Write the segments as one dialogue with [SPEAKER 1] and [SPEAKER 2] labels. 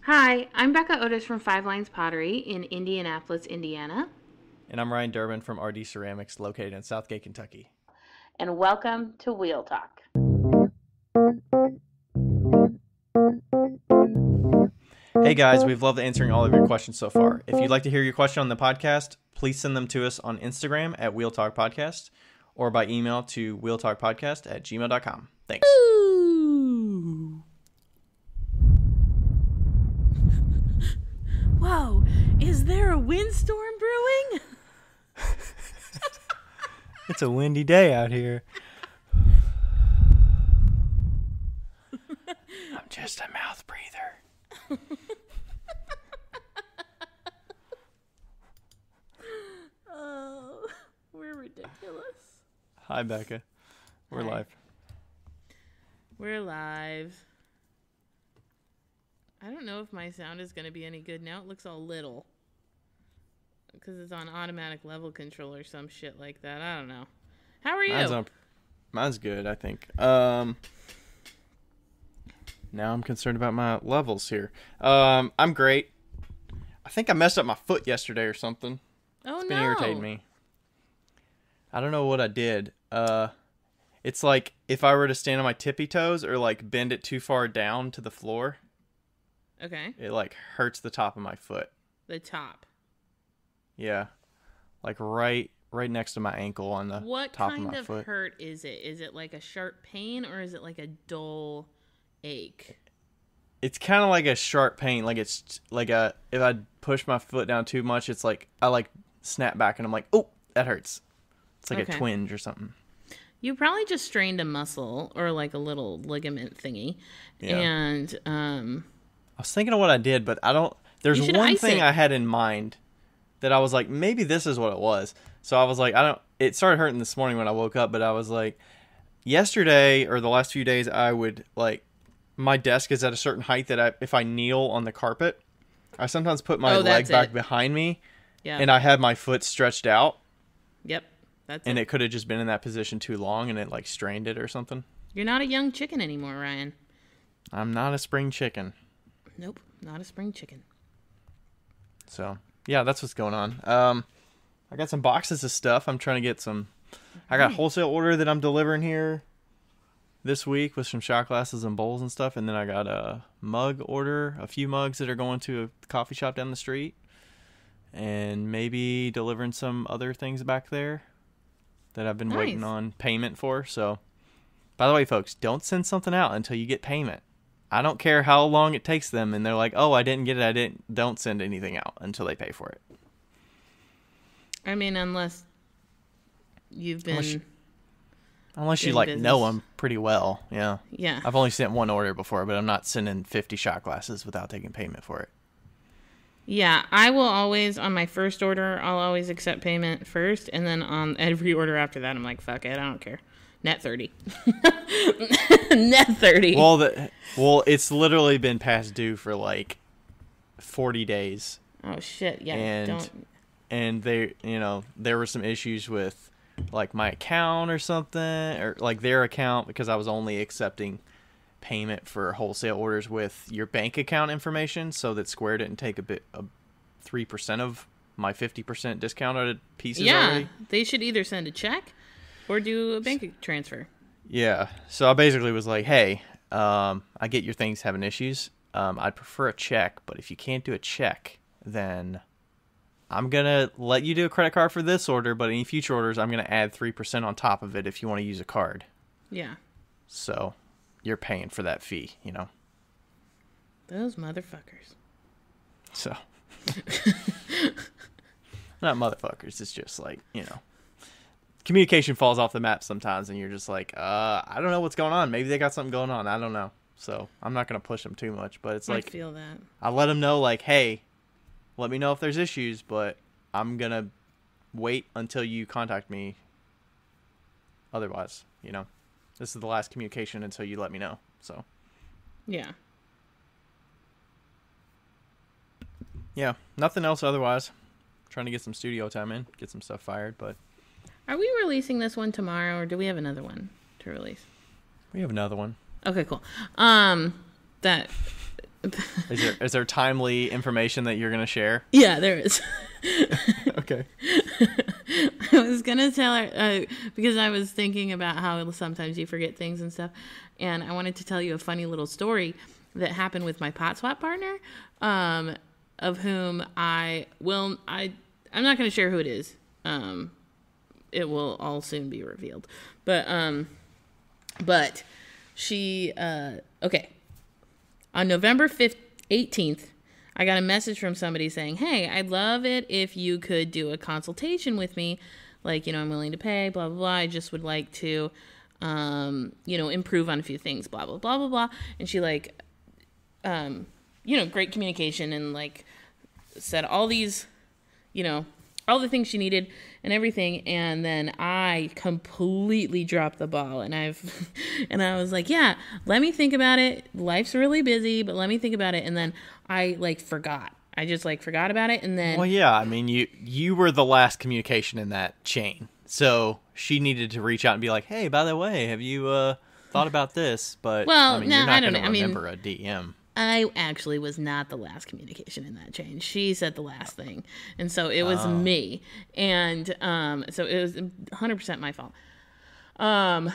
[SPEAKER 1] Hi, I'm Becca Otis from Five Lines Pottery in Indianapolis, Indiana.
[SPEAKER 2] And I'm Ryan Durbin from RD Ceramics, located in Southgate, Kentucky.
[SPEAKER 1] And welcome to Wheel Talk.
[SPEAKER 2] Hey guys, we've loved answering all of your questions so far. If you'd like to hear your question on the podcast, please send them to us on Instagram at Wheel Talk Podcast or by email to wheeltalkpodcast@gmail.com. Thanks.
[SPEAKER 1] Whoa, is there a windstorm brewing?
[SPEAKER 2] It's a windy day out here. I'm just a mouth breather.
[SPEAKER 1] Oh, we're ridiculous.
[SPEAKER 2] Hi, Becca. We're
[SPEAKER 1] Hi.
[SPEAKER 2] live.
[SPEAKER 1] We're live. I don't know if my sound is going to be any good now. It looks all little. Because it's on automatic level control or some shit like that. I don't know. How are you?
[SPEAKER 2] Mine's good, I think. Now I'm concerned about my levels here. I'm great. I think I messed up my foot yesterday or something.
[SPEAKER 1] Oh,
[SPEAKER 2] It's been irritating me. I don't know what I did. It's like if I were to stand on my tippy toes or like bend it too far down to the floor,
[SPEAKER 1] Okay.
[SPEAKER 2] it like hurts the top of my foot.
[SPEAKER 1] The top.
[SPEAKER 2] Yeah. Like right next to my ankle on the
[SPEAKER 1] What
[SPEAKER 2] top
[SPEAKER 1] kind
[SPEAKER 2] of my
[SPEAKER 1] of
[SPEAKER 2] foot.
[SPEAKER 1] hurt is it? Is it like a sharp pain or is it like a dull ache?
[SPEAKER 2] It's kind of like a sharp pain. Like it's like if I push my foot down too much, it's like I like snap back and I'm like, oh, that hurts. It's like a twinge or something.
[SPEAKER 1] You probably just strained a muscle or like a little ligament thingy.
[SPEAKER 2] Yeah.
[SPEAKER 1] And
[SPEAKER 2] I was thinking of what I did, but I don't. There's
[SPEAKER 1] You should
[SPEAKER 2] one
[SPEAKER 1] ice
[SPEAKER 2] thing
[SPEAKER 1] it.
[SPEAKER 2] I had in mind that I was like, maybe this is what it was. So I was like, it started hurting this morning when I woke up, but I was like, yesterday or the last few days, I would like, my desk is at a certain height that if I kneel on the carpet, I sometimes put my leg back behind me, and I had my foot stretched out.
[SPEAKER 1] Yep. That's
[SPEAKER 2] and it could have just been in that position too long and it like strained it or something.
[SPEAKER 1] You're not a young chicken anymore, Ryan.
[SPEAKER 2] I'm not a spring chicken.
[SPEAKER 1] Nope, not a spring chicken.
[SPEAKER 2] So, yeah, that's what's going on. I got some boxes of stuff. I'm trying to get some. I got a wholesale order that I'm delivering here this week with some shot glasses and bowls and stuff. And then I got a mug order, a few mugs that are going to a coffee shop down the street. And maybe delivering some other things back there that I've been waiting on payment for. So, by the way, folks, don't send something out until you get payment. I don't care how long it takes them, and they're like, "Oh, I didn't get it. Don't send anything out until they pay for it."
[SPEAKER 1] I mean, unless you've been
[SPEAKER 2] unless you like know them pretty well, yeah.
[SPEAKER 1] Yeah.
[SPEAKER 2] I've only sent one order before, but I'm not sending 50 shot glasses without taking payment for it.
[SPEAKER 1] Yeah, I will always, on my first order, I'll always accept payment first, and then on every order after that, I'm like, fuck it, I don't care. Net 30. Net 30.
[SPEAKER 2] Well, it's literally been past due for like 40 days.
[SPEAKER 1] Oh, shit, yeah.
[SPEAKER 2] And they, there were some issues with like my account or something, or like their account, because I was only accepting payment for wholesale orders with your bank account information, so that Square didn't take 3% of my 50% discounted pieces already.
[SPEAKER 1] Yeah, they should either send a check or do a bank transfer.
[SPEAKER 2] Yeah, so I basically was like, hey, I get your things having issues. I'd prefer a check, but if you can't do a check, then I'm going to let you do a credit card for this order, but any future orders, I'm going to add 3% on top of it if you want to use a card.
[SPEAKER 1] Yeah.
[SPEAKER 2] So you're paying for that fee,
[SPEAKER 1] Those motherfuckers.
[SPEAKER 2] So, not motherfuckers, it's just like, communication falls off the map sometimes, and you're just like, I don't know what's going on. Maybe they got something going on. I don't know. So I'm not going to push them too much, but it's like,
[SPEAKER 1] I feel that. I
[SPEAKER 2] let them know, like, hey, let me know if there's issues, but I'm going to wait until you contact me. Otherwise, this is the last communication until you let me know. So,
[SPEAKER 1] yeah.
[SPEAKER 2] Yeah, nothing else otherwise. Trying to get some studio time in, get some stuff fired, but...
[SPEAKER 1] Are we releasing this one tomorrow, or do we have another one to release?
[SPEAKER 2] We have another one.
[SPEAKER 1] Okay, cool. That
[SPEAKER 2] Is there timely information that you're gonna share?
[SPEAKER 1] Yeah, there is.
[SPEAKER 2] Okay.
[SPEAKER 1] I was gonna tell her because I was thinking about how sometimes you forget things and stuff, and I wanted to tell you a funny little story that happened with my pot swap partner, of whom I'm not gonna share who it is. It will all soon be revealed, but she okay. On November 18th, I got a message from somebody saying, hey, I'd love it if you could do a consultation with me. Like, I'm willing to pay, blah, blah, blah. I just would like to, improve on a few things, blah, blah, blah, blah, blah. And she, great communication and, said all these, all the things she needed and everything. And then I completely dropped the ball. And I was like, yeah, let me think about it. Life's really busy, but let me think about it. And then I forgot. I just forgot about it. And then,
[SPEAKER 2] well, yeah, I mean, you were the last communication in that chain. So she needed to reach out and be like, hey, by the way, have you thought about this? But
[SPEAKER 1] well,
[SPEAKER 2] you're not going to remember a DM.
[SPEAKER 1] I actually was not the last communication in that chain. She said the last thing. And so it was me. And so it was 100% my fault. But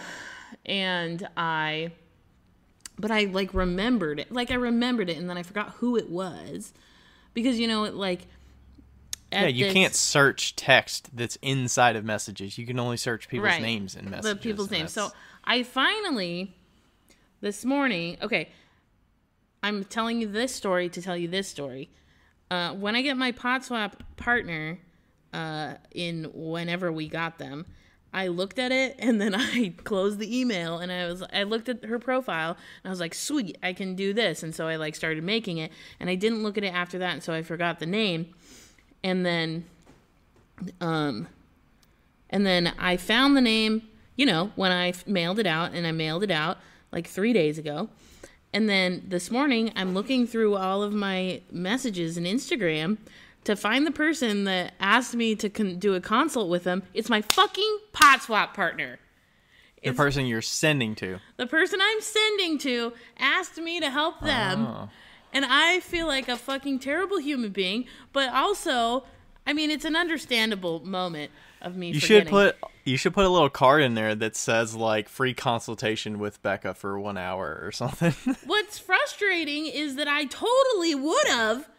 [SPEAKER 1] I remembered it. I remembered it, and then I forgot who it was. Because, you
[SPEAKER 2] can't search text that's inside of messages. You can only search people's names in messages.
[SPEAKER 1] The people's names. So I finally, this morning, okay, I'm telling you this story to tell you this story. When I get my pot swap partner, in whenever we got them, I looked at it and then I closed the email and I looked at her profile and I was like, sweet, I can do this. And so I started making it, and I didn't look at it after that. And so I forgot the name. And then I found the name, when I mailed it out, and I mailed it out 3 days ago. And then this morning, I'm looking through all of my messages in Instagram to find the person that asked me to do a consult with them. It's my fucking pot swap partner.
[SPEAKER 2] The person you're sending to.
[SPEAKER 1] The person I'm sending to asked me to help them. Oh. And I feel like a fucking terrible human being. But also, I mean, it's an understandable moment of me forgetting.
[SPEAKER 2] You should put a little card in there that says free consultation with Becca for 1 hour or something.
[SPEAKER 1] What's frustrating is that I totally would have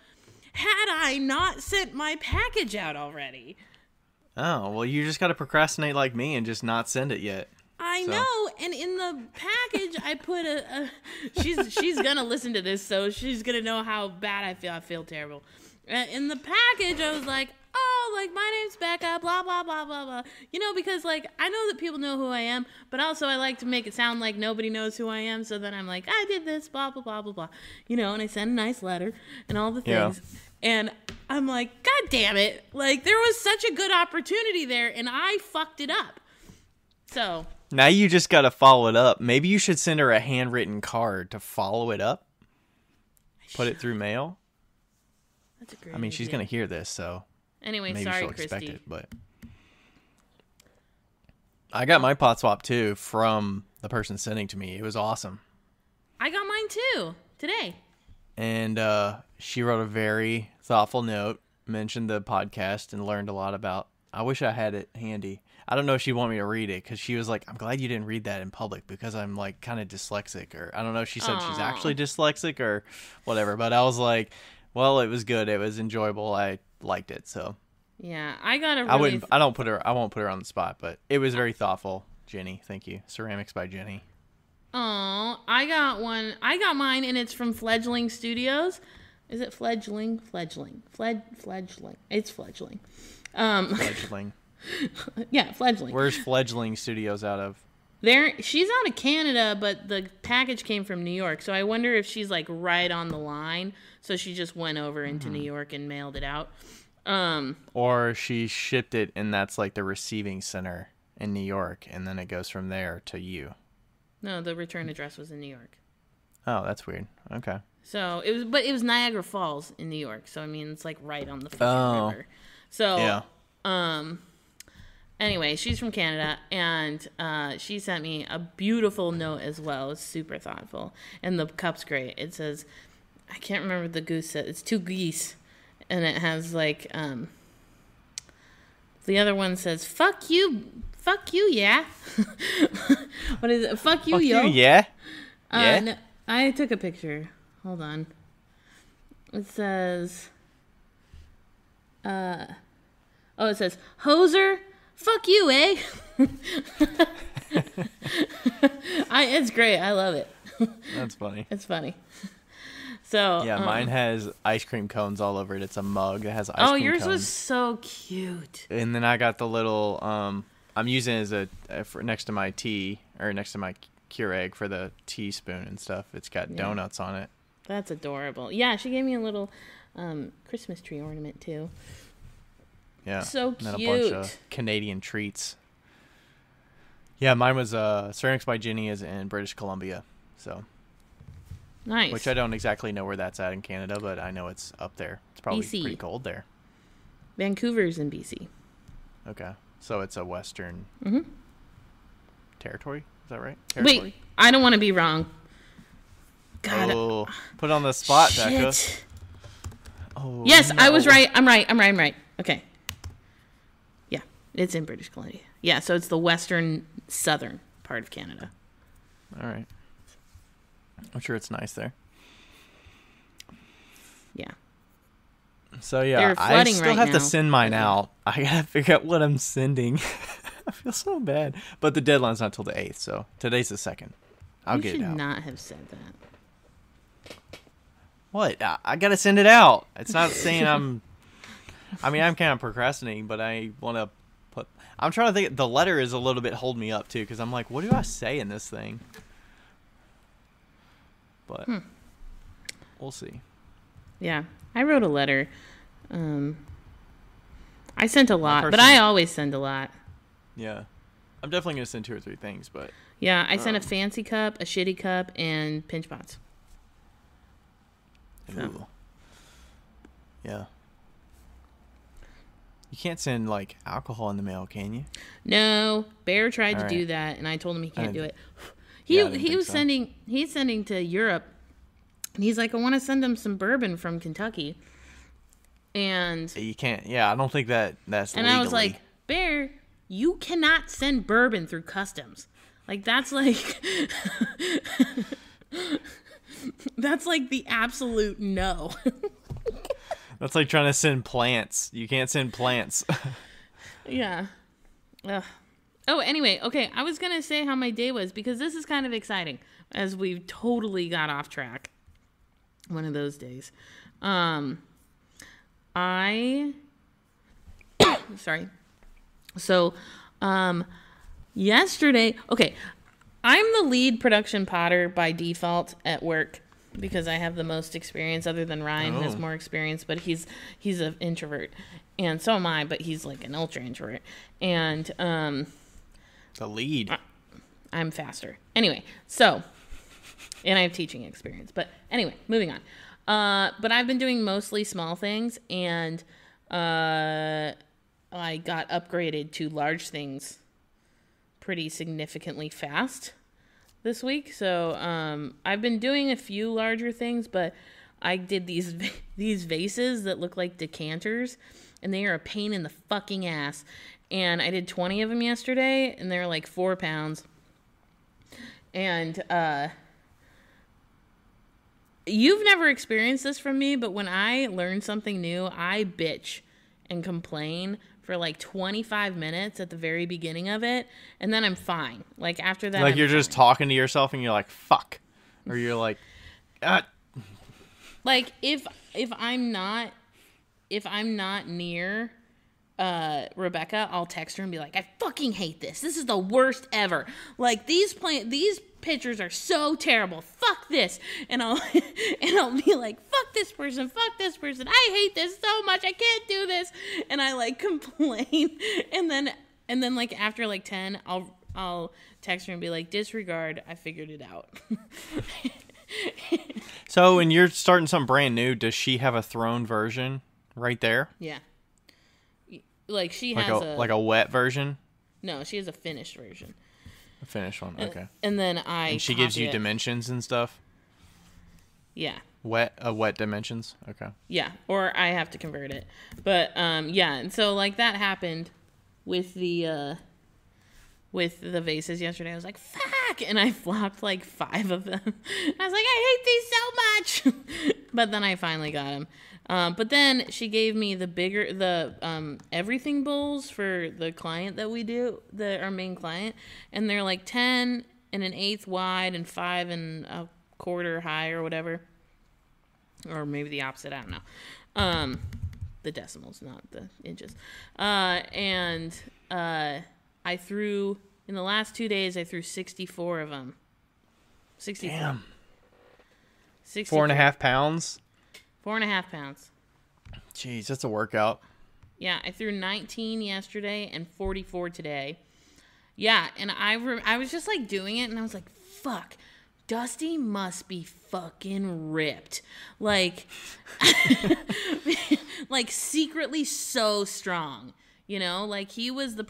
[SPEAKER 1] had I not sent my package out already.
[SPEAKER 2] Oh, well, you just got to procrastinate like me and just not send it yet.
[SPEAKER 1] I know, and in the package I put she's gonna listen to this, so she's gonna know how bad I feel. I feel terrible. In the package I was like, oh, my name's Becca, blah, blah, blah, blah, blah. Because, I know that people know who I am, but also I like to make it sound like nobody knows who I am, so then I'm like, I did this, blah, blah, blah, blah, blah. And I send a nice letter and all the things. Yeah. And I'm like, God damn it. There was such a good opportunity there, and I fucked it up. So.
[SPEAKER 2] Now you just got to follow it up. Maybe you should send her a handwritten card to follow it up. Put it through mail.
[SPEAKER 1] That's a great
[SPEAKER 2] idea. She's going to hear this, so.
[SPEAKER 1] Anyway,
[SPEAKER 2] maybe
[SPEAKER 1] sorry,
[SPEAKER 2] she'll expect
[SPEAKER 1] Christy.
[SPEAKER 2] it, but I got my pot swap too from the person sending to me. It was awesome.
[SPEAKER 1] I got mine too today.
[SPEAKER 2] And she wrote a very thoughtful note, mentioned the podcast, and learned a lot about. I wish I had it handy. I don't know if she wanted me to read it because she was like, "I'm glad you didn't read that in public because I'm kind of dyslexic," or I don't know if she said she's actually dyslexic or whatever. But I was like, "Well, it was good. It was enjoyable. I liked it." So
[SPEAKER 1] yeah, I got a.
[SPEAKER 2] I won't put her on the spot, but it was very thoughtful. Jenny, thank you. Ceramics by Jenny.
[SPEAKER 1] Oh, I got one. I got mine, and it's from Fledgling Studios. Is it Fledgling? Fledgling. It's Fledgling.
[SPEAKER 2] Fledgling.
[SPEAKER 1] Yeah, Fledgling.
[SPEAKER 2] Where's Fledgling Studios out of?
[SPEAKER 1] She's out of Canada, but the package came from New York. So I wonder if she's right on the line. So she just went over into New York and mailed it out.
[SPEAKER 2] Or she shipped it, and that's the receiving center in New York, and then it goes from there to you.
[SPEAKER 1] No, the return address was in New York.
[SPEAKER 2] Oh, that's weird. Okay.
[SPEAKER 1] So it was Niagara Falls in New York. So I mean, it's right on the fucking river. So yeah. Anyway, she's from Canada, and she sent me a beautiful note as well. It's super thoughtful, and the cup's great. It says, I can't remember the goose said. It's 2 geese, and it has like the other one says fuck you, yeah. What is it? Fuck you,
[SPEAKER 2] Fuck
[SPEAKER 1] yo.
[SPEAKER 2] you, yeah. Yeah.
[SPEAKER 1] No, I took a picture. Hold on. It says it says hoser, fuck you, eh? It's great. I love it.
[SPEAKER 2] That's funny.
[SPEAKER 1] It's funny. So
[SPEAKER 2] Yeah, mine has ice cream cones all over it. It's a mug that has ice cream cones.
[SPEAKER 1] Oh, yours was so cute.
[SPEAKER 2] And then I got the little I'm using it as for next to my tea or next to my Keurig for the teaspoon and stuff. It's got donuts on it.
[SPEAKER 1] That's adorable. Yeah, she gave me a little Christmas tree ornament too.
[SPEAKER 2] Yeah.
[SPEAKER 1] So cute.
[SPEAKER 2] And then a bunch of Canadian treats. Yeah, mine was Ceramics by Ginny is in British Columbia. So
[SPEAKER 1] nice.
[SPEAKER 2] Which I don't exactly know where that's at in Canada, but I know it's up there. It's probably
[SPEAKER 1] BC.
[SPEAKER 2] pretty cold there.
[SPEAKER 1] Vancouver's in BC.
[SPEAKER 2] Okay. So it's a Western territory? Is that right?
[SPEAKER 1] Territory? Wait, I don't want to be wrong. God.
[SPEAKER 2] Oh, put on the spot, Becca.
[SPEAKER 1] Oh, yes, no. I was right. I'm right. Okay. Yeah, it's in British Columbia. Yeah, so it's the western southern part of Canada.
[SPEAKER 2] All right. I'm sure it's nice there.
[SPEAKER 1] Yeah.
[SPEAKER 2] So yeah, I still have to send mine out. I gotta figure out what I'm sending. I feel so bad, but the deadline's not till the 8th, so today's the 2nd. I'll get it out.
[SPEAKER 1] You should not have said that.
[SPEAKER 2] What? I gotta send it out. It's not saying I'm kind of procrastinating, but I want to put. I'm trying to think. The letter is a little bit holding me up too, because I'm like, what do I say in this thing? But we'll see.
[SPEAKER 1] Yeah, I wrote a letter. I sent a lot, but I always send a lot.
[SPEAKER 2] Yeah, I'm definitely gonna send 2 or 3 things, but
[SPEAKER 1] yeah, I sent a fancy cup, a shitty cup, and pinch pots. So.
[SPEAKER 2] Ooh. Yeah. You can't send like alcohol in the mail, can you?
[SPEAKER 1] No, Bear tried to do that, and I told him he can't do it. He's sending to Europe, and he's like, I want to send him some bourbon from Kentucky, and
[SPEAKER 2] you can't. Yeah, I don't think that's.
[SPEAKER 1] And
[SPEAKER 2] legally.
[SPEAKER 1] I was like, Bear, you cannot send bourbon through customs. Like that's like. That's like the absolute no.
[SPEAKER 2] That's like trying to send plants. You can't send plants.
[SPEAKER 1] Yeah. Ugh. Oh, anyway, okay. I was going to say how my day was because this is kind of exciting as we totally got off track. One of those days. Sorry. So, yesterday, okay. I'm the lead production potter by default at work because I have the most experience other than Ryan who has more experience, but he's an introvert. And so am I, but he's like an ultra introvert. And
[SPEAKER 2] the lead.
[SPEAKER 1] I'm faster. Anyway, so and I have teaching experience. But anyway, moving on. But I've been doing mostly small things and I got upgraded to large things pretty significantly fast this week. So I've been doing a few larger things, but I did these vases that look like decanters, and they are a pain in the fucking ass. And I did 20 of them yesterday, and they're like 4 pounds. And you've never experienced this from me, but when I learn something new, I bitch and complain for like 25 minutes at the very beginning of it, and then I'm fine. Like after that,
[SPEAKER 2] like you're just talking to yourself and you're like fuck, or you're like
[SPEAKER 1] like if I'm not near Rebecca, I'll text her and be like, I fucking hate this. This is the worst ever. Like these pictures are so terrible. Fuck this. And I'll be like, fuck this person. I hate this so much. I can't do this. And I like complain. And then like after like 10, I'll text her and be like, disregard. I figured it out.
[SPEAKER 2] So when you're starting something brand new, does she have a thrown version right there?
[SPEAKER 1] Yeah. Like she
[SPEAKER 2] has
[SPEAKER 1] like
[SPEAKER 2] a wet version?
[SPEAKER 1] No, she has a finished version.
[SPEAKER 2] A finished one, okay.
[SPEAKER 1] And then
[SPEAKER 2] and she gives you dimensions and stuff?
[SPEAKER 1] Yeah.
[SPEAKER 2] Wet dimensions. Okay.
[SPEAKER 1] Yeah, or I have to convert it. But yeah, and so like that happened with the vases yesterday. I was like, fuck, and I flopped like 5 of them. I was like, I hate these so much. But then I finally got them. But then she gave me the everything bowls for the client that we do, our main client, and they're like 10 and an eighth wide and 5 and a quarter high or whatever. Or maybe the opposite, I don't know. The decimals, not the inches. And I threw, in the last 2 days, I threw 64 of them. 64.
[SPEAKER 2] Damn.
[SPEAKER 1] 64.
[SPEAKER 2] 4.5 pounds?
[SPEAKER 1] 4.5 pounds.
[SPEAKER 2] Jeez, that's a workout.
[SPEAKER 1] Yeah, I threw 19 yesterday and 44 today. Yeah, and I was just like doing it, and I was like, fuck. Dusty must be fucking ripped. Like, like secretly so strong, you know? Like he was the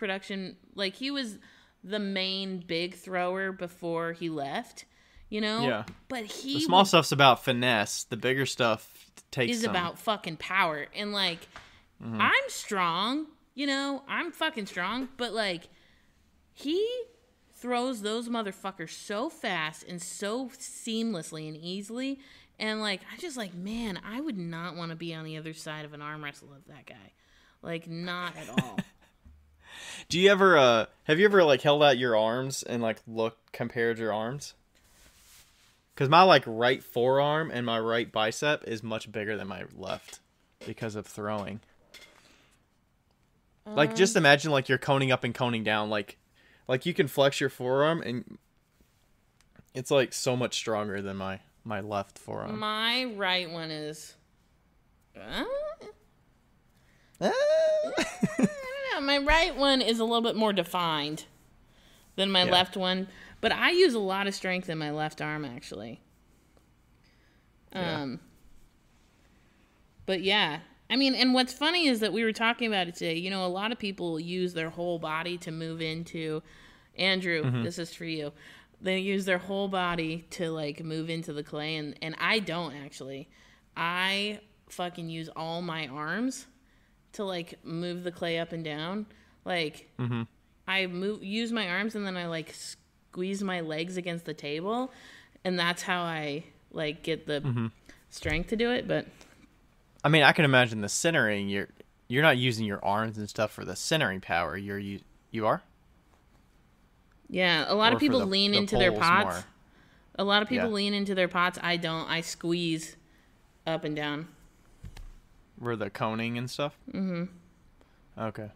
[SPEAKER 1] main big thrower before he left, you know?
[SPEAKER 2] Yeah.
[SPEAKER 1] But
[SPEAKER 2] the small stuff's about finesse. The bigger stuff takes
[SPEAKER 1] about fucking power. And like, I'm strong, you know? I'm fucking strong, but like, he throws those motherfuckers so fast and so seamlessly and easily, and like I just like, man, I would not want to be on the other side of an arm wrestle of that guy, like not at all.
[SPEAKER 2] Do you ever have you ever like held out your arms and like compared your arms? Because my like right forearm and my right bicep is much bigger than my left because of throwing. Like just imagine like you're coning up and coning down, like you can flex your forearm and it's like so much stronger than my left forearm.
[SPEAKER 1] My right one is I don't know. My right one is a little bit more defined than my left one, but I use a lot of strength in my left arm actually. But yeah, I mean, and what's funny is that we were talking about it today. You know, a lot of people use their whole body to move into, Andrew, this is for you. They use their whole body to like move into the clay, and I don't actually. I fucking use all my arms to like move the clay up and down. Like I use my arms, and then I like squeeze my legs against the table, and that's how I like get the strength to do it. But
[SPEAKER 2] I mean, I can imagine the centering. You're not using your arms and stuff for the centering power. You are.
[SPEAKER 1] Yeah, a lot of people lean into their pots.
[SPEAKER 2] More.
[SPEAKER 1] A lot of people lean into their pots. I don't. I squeeze up and down.
[SPEAKER 2] Where the coning and stuff? Okay.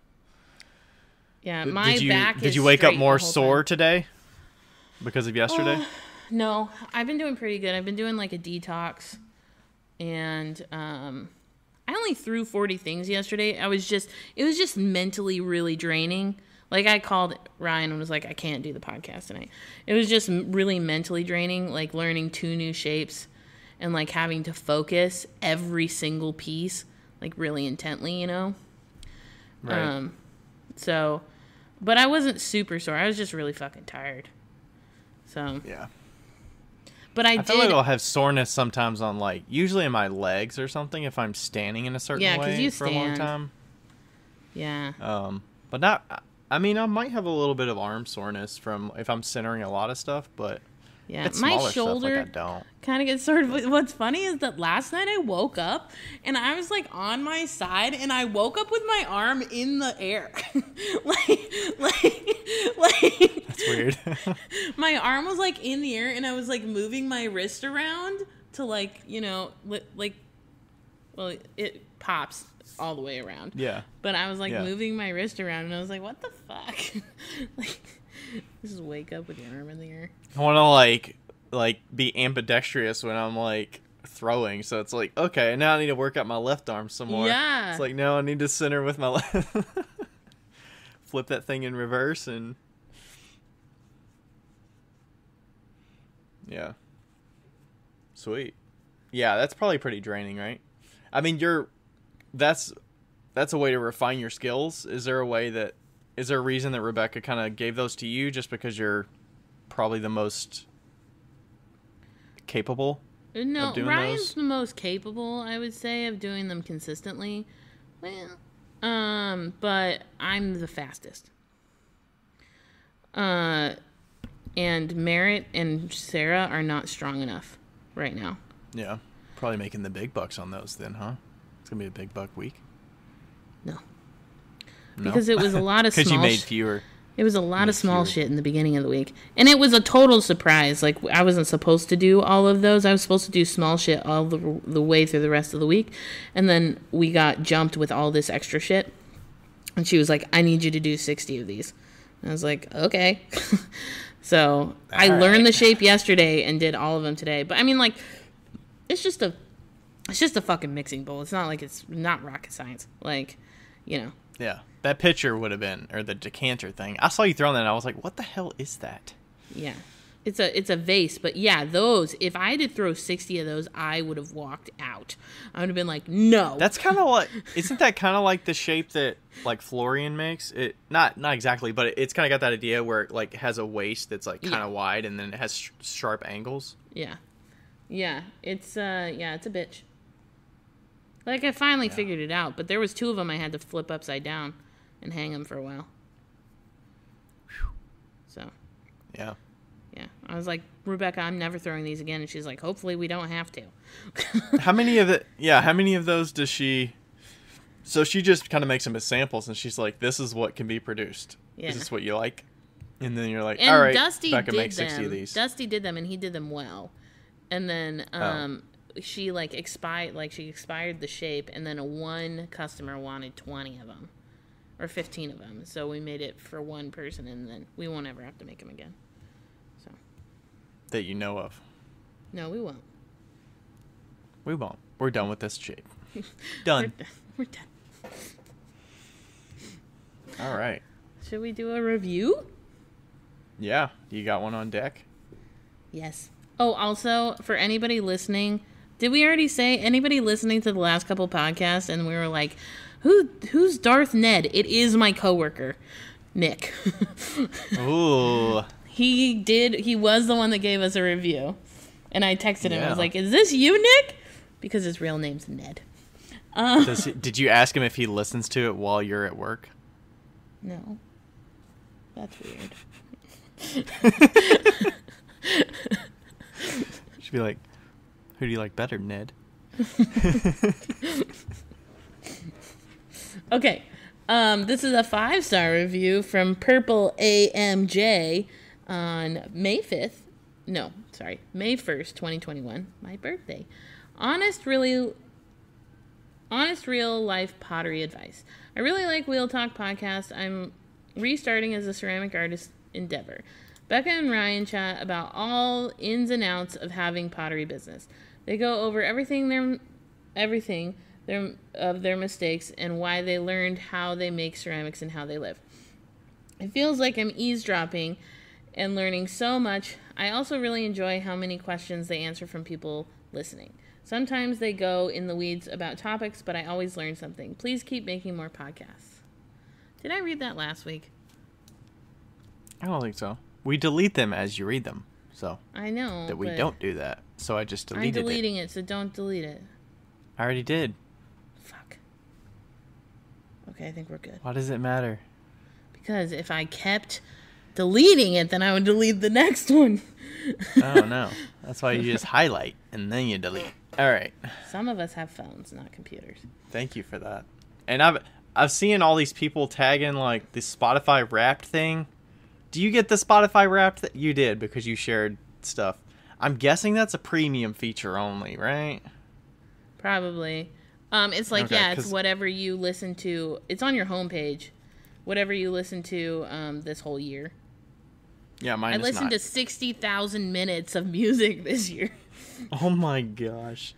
[SPEAKER 1] Yeah, my back is
[SPEAKER 2] Did you wake up
[SPEAKER 1] straight
[SPEAKER 2] more
[SPEAKER 1] the whole
[SPEAKER 2] sore
[SPEAKER 1] time.
[SPEAKER 2] today because of yesterday?
[SPEAKER 1] No, I've been doing pretty good. I've been doing like a detox, and I only threw 40 things yesterday. It was just mentally really draining. Like I called Ryan and was like, I can't do the podcast tonight. It was just really mentally draining, like learning 2 new shapes and like having to focus every single piece like really intently, you know?
[SPEAKER 2] Right.
[SPEAKER 1] So, but I wasn't super sore. I was just really fucking tired. So.
[SPEAKER 2] Yeah.
[SPEAKER 1] But I
[SPEAKER 2] feel like I'll have soreness sometimes on like, usually in my legs or something if I'm standing in a certain way for a long time.
[SPEAKER 1] Yeah.
[SPEAKER 2] But not, I mean, I might have a little bit of arm soreness from if I'm centering a lot of stuff, but
[SPEAKER 1] yeah,
[SPEAKER 2] it's
[SPEAKER 1] my
[SPEAKER 2] smaller
[SPEAKER 1] shoulder
[SPEAKER 2] stuff, like I don't.
[SPEAKER 1] kind of gets sore. What's funny is that last night I woke up and I was like on my side and I woke up with my arm in the air. like
[SPEAKER 2] That's weird.
[SPEAKER 1] My arm was like in the air and I was like moving my wrist around to like, you know, like, well, it pops all the way around.
[SPEAKER 2] Yeah.
[SPEAKER 1] But I was like moving my wrist around and I was like, what the fuck? Like, just wake up with your arm in the air.
[SPEAKER 2] I want to like be ambidextrous when I'm like throwing, so it's like, okay, now I need to work out my left arm some more.
[SPEAKER 1] Yeah.
[SPEAKER 2] It's like, no, I need to center with my left. Flip that thing in reverse and yeah. Sweet. Yeah, that's probably pretty draining, right? I mean, that's a way to refine your skills. Is there a reason that Rebecca kind of gave those to you just because you're probably the most capable?
[SPEAKER 1] No,
[SPEAKER 2] of doing
[SPEAKER 1] Ryan's
[SPEAKER 2] those?
[SPEAKER 1] the most capable, I would say, of doing them consistently. Well, but I'm the fastest. And Merritt and Sarah are not strong enough right now.
[SPEAKER 2] Yeah. Probably making the big bucks on those then, huh? It's going to be a big buck week.
[SPEAKER 1] No.
[SPEAKER 2] No?
[SPEAKER 1] Because it was a lot of small
[SPEAKER 2] Because you made fewer.
[SPEAKER 1] It was a lot of small shit in the beginning of the week. And it was a total surprise. Like, I wasn't supposed to do all of those. I was supposed to do small shit all the way through the rest of the week. And then we got jumped with all this extra shit. And she was like, I need you to do 60 of these. And I was like, okay. So I learned the shape yesterday and did all of them today. But I mean, like, it's just a fucking mixing bowl. It's not like it's not rocket science. Like, you know.
[SPEAKER 2] Yeah. That pitcher would have been, or the decanter thing. I saw you throwing that and I was like, what the hell is that?
[SPEAKER 1] Yeah. It's a vase, but yeah, those, if I had to throw 60 of those, I would have walked out. I would have been like, no.
[SPEAKER 2] That's kind of like, isn't that kind of like the shape that like Florian makes? It not exactly, but it's kind of got that idea where it like has a waist that's like kind of wide and then it has sharp angles.
[SPEAKER 1] Yeah. Yeah, it's a bitch. Like, I finally figured it out, but there was 2 of them I had to flip upside down and hang them for a while. So.
[SPEAKER 2] Yeah.
[SPEAKER 1] Yeah. I was like, Rebecca, I'm never throwing these again. And she's like, hopefully we don't have to.
[SPEAKER 2] How many of those does she... So she just kind of makes them as samples, and she's like, this is what can be produced. Yeah. Is this what you like? And then you're like, all right,
[SPEAKER 1] Dusty
[SPEAKER 2] Becca,
[SPEAKER 1] did
[SPEAKER 2] make 60
[SPEAKER 1] them.
[SPEAKER 2] of these.
[SPEAKER 1] Dusty did them, and he did them well. And then she expired the shape, and then one customer wanted 20 of them. Or 15 of them. So we made it for one person, and then we won't ever have to make them again. So.
[SPEAKER 2] That you know of.
[SPEAKER 1] No, we won't.
[SPEAKER 2] We won't. We're done with this shape. Done.
[SPEAKER 1] We're done.
[SPEAKER 2] All right.
[SPEAKER 1] Should we do a review?
[SPEAKER 2] Yeah. You got one on deck?
[SPEAKER 1] Yes. Oh, also, for anybody listening, did we already say anybody listening to the last couple podcasts and we were like, who's Darth Ned? It is my coworker, Nick.
[SPEAKER 2] Ooh.
[SPEAKER 1] He was the one that gave us a review. And I texted him. I was like, is this you, Nick? Because his real name's Ned.
[SPEAKER 2] Did you ask him if he listens to it while you're at work?
[SPEAKER 1] No. That's weird.
[SPEAKER 2] Should be like, who do you like better, Ned?
[SPEAKER 1] Okay. This is a 5-star review from Purple AMJ on May 1st, 2021. My birthday. Honest, real life pottery advice. I really like Wheel Talk podcast. I'm restarting as a ceramic artist endeavor. Becca and Ryan chat about all ins and outs of having pottery business. They go over everything of their mistakes and why they learned how they make ceramics and how they live. It feels like I'm eavesdropping and learning so much. I also really enjoy how many questions they answer from people listening. Sometimes they go in the weeds about topics, but I always learn something. Please keep making more podcasts. Did I read that last week?
[SPEAKER 2] I don't think so. We delete them as you read them. So
[SPEAKER 1] I know
[SPEAKER 2] that we don't do that. So I just deleted it.
[SPEAKER 1] I'm deleting it, so don't delete it.
[SPEAKER 2] I already did.
[SPEAKER 1] Fuck. Okay, I think we're good.
[SPEAKER 2] Why does it matter?
[SPEAKER 1] Because if I kept deleting it, then I would delete the next one.
[SPEAKER 2] Oh, no. That's why you just highlight and then you delete. All right.
[SPEAKER 1] Some of us have phones, not computers.
[SPEAKER 2] Thank you for that. And I've seen all these people tagging like the Spotify Wrapped thing. Do you get the Spotify Wrapped? You did because you shared stuff. I'm guessing that's a premium feature only, right?
[SPEAKER 1] Probably. It's like, okay, it's whatever you listen to. It's on your homepage. Whatever you listen to this whole year.
[SPEAKER 2] Yeah, mine is not.
[SPEAKER 1] I listened to 60,000 minutes of music this year.
[SPEAKER 2] Oh my gosh.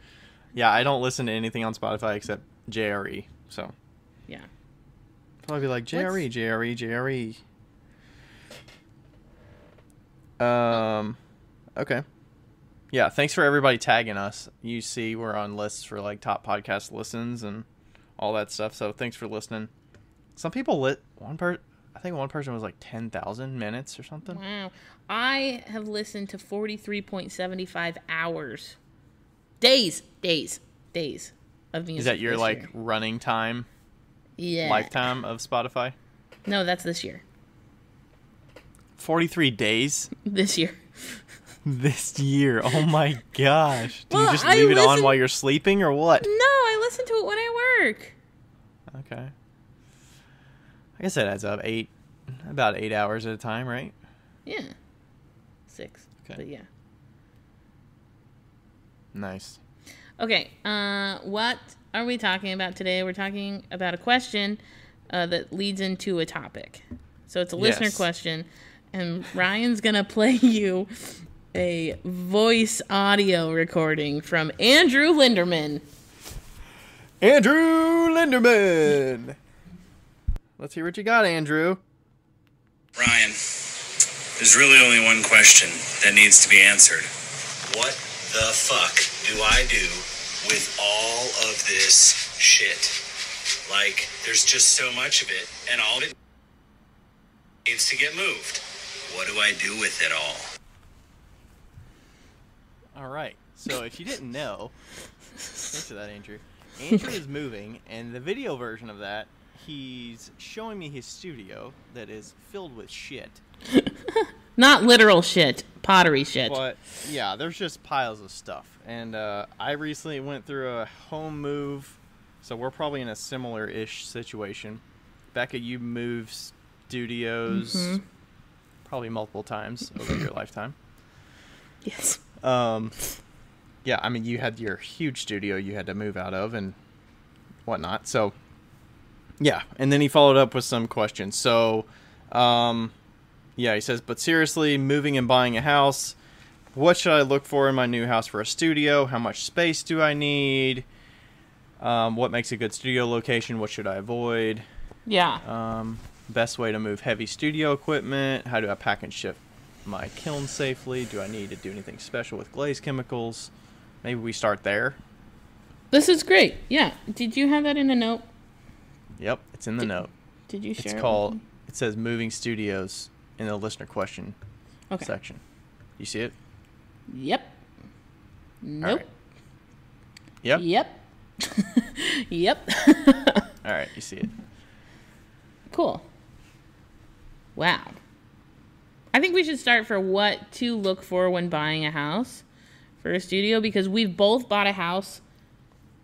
[SPEAKER 2] Yeah, I don't listen to anything on Spotify except JRE, so.
[SPEAKER 1] Yeah.
[SPEAKER 2] Probably be like, JRE. Okay. Yeah, thanks for everybody tagging us. You see we're on lists for like top podcast listens and all that stuff, so thanks for listening. Some people I think one person was like 10,000 minutes or something.
[SPEAKER 1] Wow. I have listened to 43.75 hours Days of music.
[SPEAKER 2] Is that your
[SPEAKER 1] this
[SPEAKER 2] like
[SPEAKER 1] year.
[SPEAKER 2] running time,
[SPEAKER 1] Yeah.
[SPEAKER 2] lifetime of Spotify?
[SPEAKER 1] No, that's this year.
[SPEAKER 2] 43 days
[SPEAKER 1] This year.
[SPEAKER 2] this year. Oh my gosh. Do you
[SPEAKER 1] Well,
[SPEAKER 2] just
[SPEAKER 1] I
[SPEAKER 2] leave it on
[SPEAKER 1] listen-
[SPEAKER 2] while you're sleeping or what?
[SPEAKER 1] No, I listen to it when I work.
[SPEAKER 2] Okay. I guess that adds up about 8 hours at a time, right?
[SPEAKER 1] Yeah. 6.
[SPEAKER 2] Okay.
[SPEAKER 1] But yeah.
[SPEAKER 2] Nice.
[SPEAKER 1] Okay, what are we talking about today? We're talking about a question that leads into a topic. So it's a listener
[SPEAKER 2] Yes.
[SPEAKER 1] question, and Ryan's going to play you a voice audio recording from Andrew Linderman.
[SPEAKER 2] Andrew Linderman. Let's hear what you got, Andrew.
[SPEAKER 3] Ryan, there's really only one question that needs to be answered. What the fuck do I do with all of this shit? Like, there's just so much of it, and all of it needs to get moved. What do I do with it all?
[SPEAKER 2] All right. So if you didn't know, thanks for that, Andrew. Andrew is moving, and the video version of that, he's showing me his studio that is filled with shit.
[SPEAKER 1] Not literal shit, pottery shit.
[SPEAKER 2] But yeah, there's just piles of stuff. And I recently went through a home move, so we're probably in a similar-ish situation. Becca, you moved studios probably multiple times over your lifetime.
[SPEAKER 1] Yes.
[SPEAKER 2] Yeah, I mean, you had your huge studio you had to move out of and whatnot. So, yeah. And then he followed up with some questions. So, yeah, he says, but seriously, moving and buying a house, what should I look for in my new house for a studio? How much space do I need? What makes a good studio location? What should I avoid?
[SPEAKER 1] Yeah.
[SPEAKER 2] Best way to move heavy studio equipment? How do I pack and ship my kiln safely? Do I need to do anything special with glaze chemicals? Maybe we start there.
[SPEAKER 1] This is great. Yeah. Did you have that in a note?
[SPEAKER 2] Yep, it's in the note.
[SPEAKER 1] Did you share
[SPEAKER 2] It's
[SPEAKER 1] it?
[SPEAKER 2] called,
[SPEAKER 1] with me?
[SPEAKER 2] it says moving studios in the listener question
[SPEAKER 1] Okay.
[SPEAKER 2] section. You see it?
[SPEAKER 1] Yep. Nope.
[SPEAKER 2] right. Yep.
[SPEAKER 1] Yep. Yep.
[SPEAKER 2] All right, you see it.
[SPEAKER 1] Cool. Wow. I think we should start for what to look for when buying a house for a studio, because we've both bought a house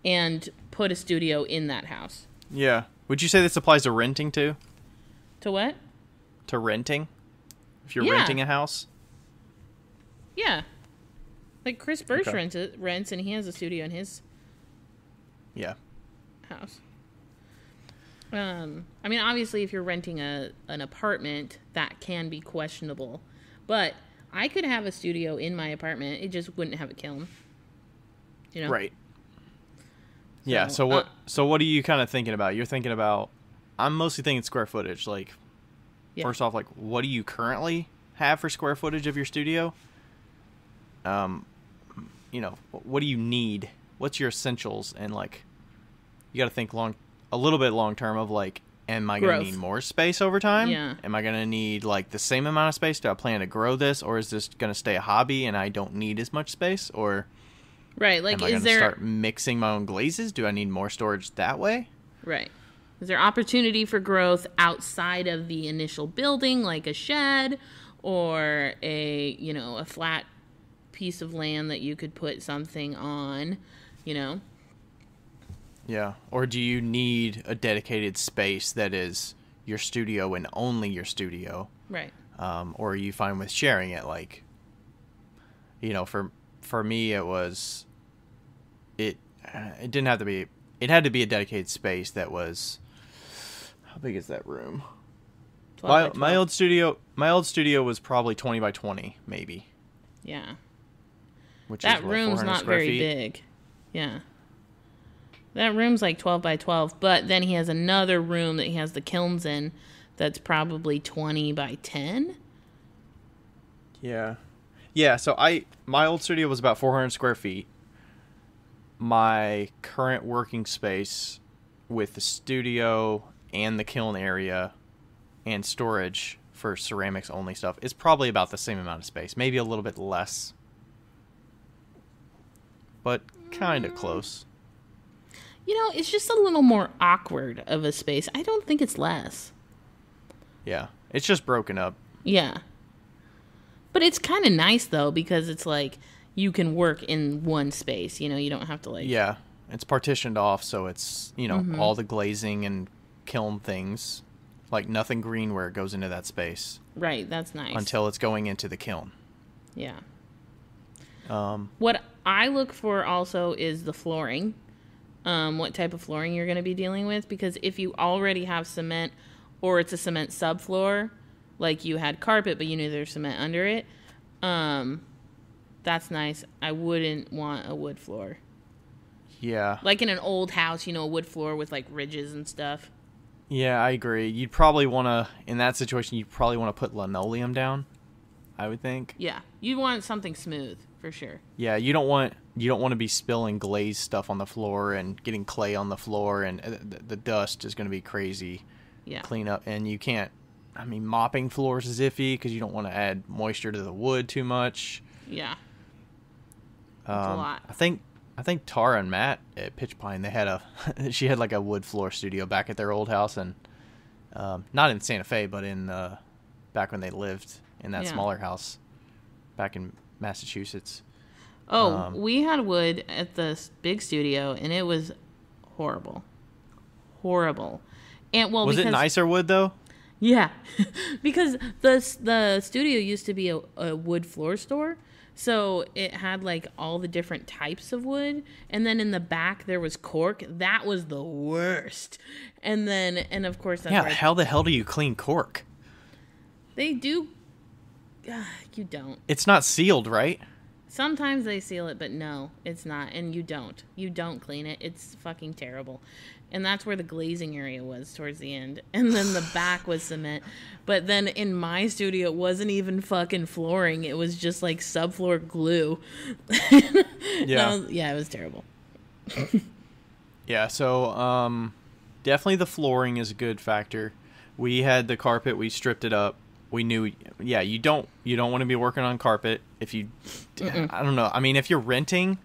[SPEAKER 1] and put a studio in that house.
[SPEAKER 2] Yeah. Would you say this applies to renting too?
[SPEAKER 1] To what?
[SPEAKER 2] To renting? If you're
[SPEAKER 1] Yeah.
[SPEAKER 2] renting a house?
[SPEAKER 1] Yeah. Like Chris Birch
[SPEAKER 2] Okay.
[SPEAKER 1] rents, and he has a studio in his
[SPEAKER 2] Yeah.
[SPEAKER 1] house. I mean, obviously, if you're renting an apartment, that can be questionable. But I could have a studio in my apartment. It just wouldn't have a kiln. You know?
[SPEAKER 2] Right. Yeah, so what are you kind of thinking about? You're thinking about, I'm mostly thinking square footage. Like,
[SPEAKER 1] Yeah.
[SPEAKER 2] first off, like, what do you currently have for square footage of your studio? You know, what do you need? What's your essentials? And, like, you got to think a little bit long term of, like, am I going
[SPEAKER 1] Growth.
[SPEAKER 2] to need more space over time?
[SPEAKER 1] Yeah.
[SPEAKER 2] Am I going to need, like, the same amount of space? Do I plan to grow this? Or is this going to stay a hobby and I don't need as much space? Or
[SPEAKER 1] Right. Like,
[SPEAKER 2] am I
[SPEAKER 1] is
[SPEAKER 2] going to
[SPEAKER 1] there
[SPEAKER 2] start mixing my own glazes? Do I need more storage that way?
[SPEAKER 1] right? Is there opportunity for growth outside of the initial building, like a shed or a flat piece of land that you could put something on? You know.
[SPEAKER 2] Yeah. Or do you need a dedicated space that is your studio and only your studio?
[SPEAKER 1] Right.
[SPEAKER 2] Or are you fine with sharing it? Like, you know, for me, it didn't have to be, it had to be a dedicated space that was, how big is that room?
[SPEAKER 1] 12 by
[SPEAKER 2] My
[SPEAKER 1] 12.
[SPEAKER 2] old studio was probably 20 by 20, maybe.
[SPEAKER 1] Yeah.
[SPEAKER 2] Which
[SPEAKER 1] That
[SPEAKER 2] is what,
[SPEAKER 1] room's
[SPEAKER 2] 400
[SPEAKER 1] not
[SPEAKER 2] square
[SPEAKER 1] very
[SPEAKER 2] feet?
[SPEAKER 1] big. Yeah. That room's like 12 by 12, but then he has another room that he has the kilns in that's probably 20 by 10.
[SPEAKER 2] Yeah. Yeah, so my old studio was about 400 square feet. My current working space with the studio and the kiln area and storage for ceramics only stuff is probably about the same amount of space, maybe a little bit less. But kind of close.
[SPEAKER 1] You know, it's just a little more awkward of a space. I don't think it's less.
[SPEAKER 2] Yeah, it's just broken up.
[SPEAKER 1] Yeah. But it's kind of nice, though, because it's like you can work in one space. You know, you don't have to like...
[SPEAKER 2] Yeah, it's partitioned off, so it's, you know, all the glazing and kiln things. Like nothing green where it goes into that space.
[SPEAKER 1] Right, that's nice.
[SPEAKER 2] Until it's going into the kiln.
[SPEAKER 1] Yeah. What I look for also is the flooring. What type of flooring you're going to be dealing with. Because if you already have cement or it's a cement subfloor, like you had carpet but you knew there's cement under it, that's nice. I wouldn't want a wood floor.
[SPEAKER 2] Yeah.
[SPEAKER 1] Like in an old house, you know, a wood floor with like ridges and stuff.
[SPEAKER 2] Yeah, I agree. You'd probably want to, in that situation, you'd probably want to put linoleum down, I would think.
[SPEAKER 1] Yeah, you want something smooth for sure.
[SPEAKER 2] Yeah, you don't want to be spilling glazed stuff on the floor and getting clay on the floor, and the dust is going to be crazy.
[SPEAKER 1] Yeah.
[SPEAKER 2] Clean up, and you can't. I mean, mopping floors is iffy because you don't want to add moisture to the wood too much.
[SPEAKER 1] Yeah. That's a lot.
[SPEAKER 2] I think Tara and Matt at Pitch Pine, they had she had like a wood floor studio back at their old house, and not in Santa Fe, but in back when they lived in that smaller house back in Massachusetts.
[SPEAKER 1] Oh, we had wood at the big studio, and it was horrible. And
[SPEAKER 2] was it nicer wood though?
[SPEAKER 1] Yeah, because the studio used to be a wood floor store. So it had like all the different types of wood, and then in the back there was cork. That was the worst. And of course that's
[SPEAKER 2] how the hell do you clean cork?
[SPEAKER 1] They do. You don't.
[SPEAKER 2] It's not sealed, right?
[SPEAKER 1] Sometimes they seal it, but no, it's not. And you don't clean it. It's fucking terrible. And that's where the glazing area was towards the end. And then the back was cement. But then in my studio, it wasn't even fucking flooring. It was just like subfloor glue.
[SPEAKER 2] Yeah.
[SPEAKER 1] Yeah, it was terrible.
[SPEAKER 2] Yeah, so definitely the flooring is a good factor. We had the carpet, we stripped it up. We knew, you don't want to be working on carpet if you, I don't know. I mean, if you're renting,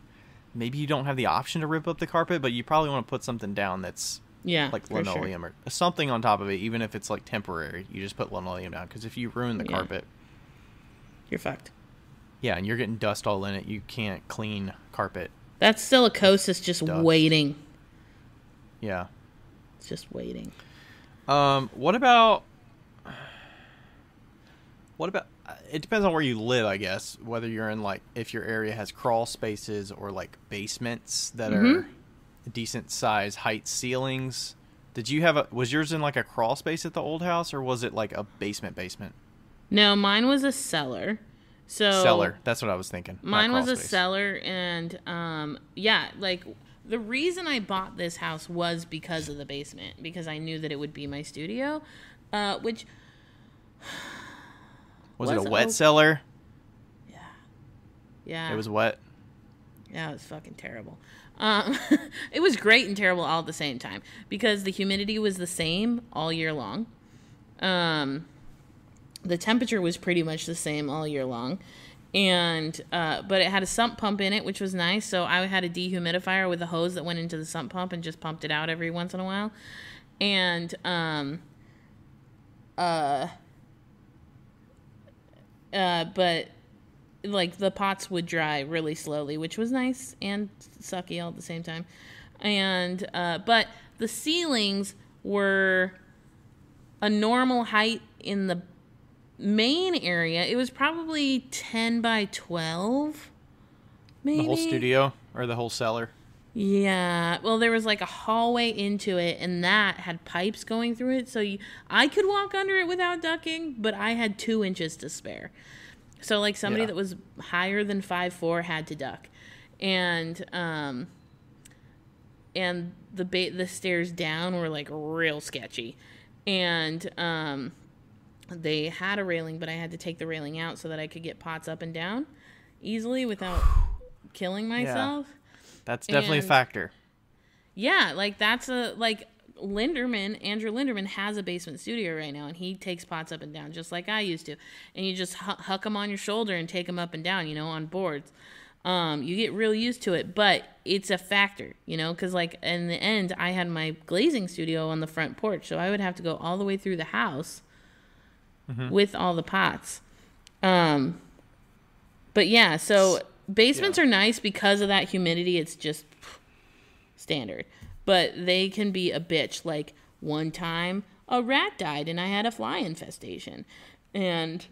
[SPEAKER 2] maybe you don't have the option to rip up the carpet, but you probably want to put something down that's like linoleum or something on top of it, even if it's like temporary. You just put linoleum down, because if you ruin the carpet,
[SPEAKER 1] you're fucked.
[SPEAKER 2] Yeah, and you're getting dust all in it. You can't clean carpet.
[SPEAKER 1] That's silicosis just waiting.
[SPEAKER 2] Yeah.
[SPEAKER 1] It's just waiting.
[SPEAKER 2] What about it depends on where you live, I guess, whether you're in like, if your area has crawl spaces or like basements that are decent size height ceilings. Was yours in like a crawl space at the old house, or was it like a basement?
[SPEAKER 1] No, mine was a cellar.
[SPEAKER 2] Cellar, that's what I was thinking.
[SPEAKER 1] Mine was a cellar, and like the reason I bought this house was because of the basement, because I knew that it would be my studio, which
[SPEAKER 2] was it a wet cellar?
[SPEAKER 1] Yeah. Yeah.
[SPEAKER 2] It was wet.
[SPEAKER 1] Yeah, it was fucking terrible. It was great and terrible all at the same time, because the humidity was the same all year long. The temperature was pretty much the same all year long. And but it had a sump pump in it, which was nice. So I had a dehumidifier with a hose that went into the sump pump and just pumped it out every once in a while. And but like the pots would dry really slowly, which was nice and sucky all at the same time. And but the ceilings were a normal height in the main area. It was probably 10 by 12, maybe.
[SPEAKER 2] The whole studio or the whole cellar?
[SPEAKER 1] Yeah. Well, there was like a hallway into it, and that had pipes going through it. So I could walk under it without ducking, but I had 2 inches to spare. So like somebody that was higher than 5'4" had to duck. And the stairs down were like real sketchy. And they had a railing, but I had to take the railing out so that I could get pots up and down easily without killing myself.
[SPEAKER 2] Yeah. That's definitely a factor.
[SPEAKER 1] Yeah, like that's Andrew Linderman has a basement studio right now, and he takes pots up and down just like I used to. And you just huck them on your shoulder and take them up and down, on boards. You get real used to it, but it's a factor, you know, because like in the end, I had my glazing studio on the front porch, so I would have to go all the way through the house with all the pots. But yeah, so basements are nice because of that humidity. It's just standard, but they can be a bitch. Like one time, a rat died, and I had a fly infestation, and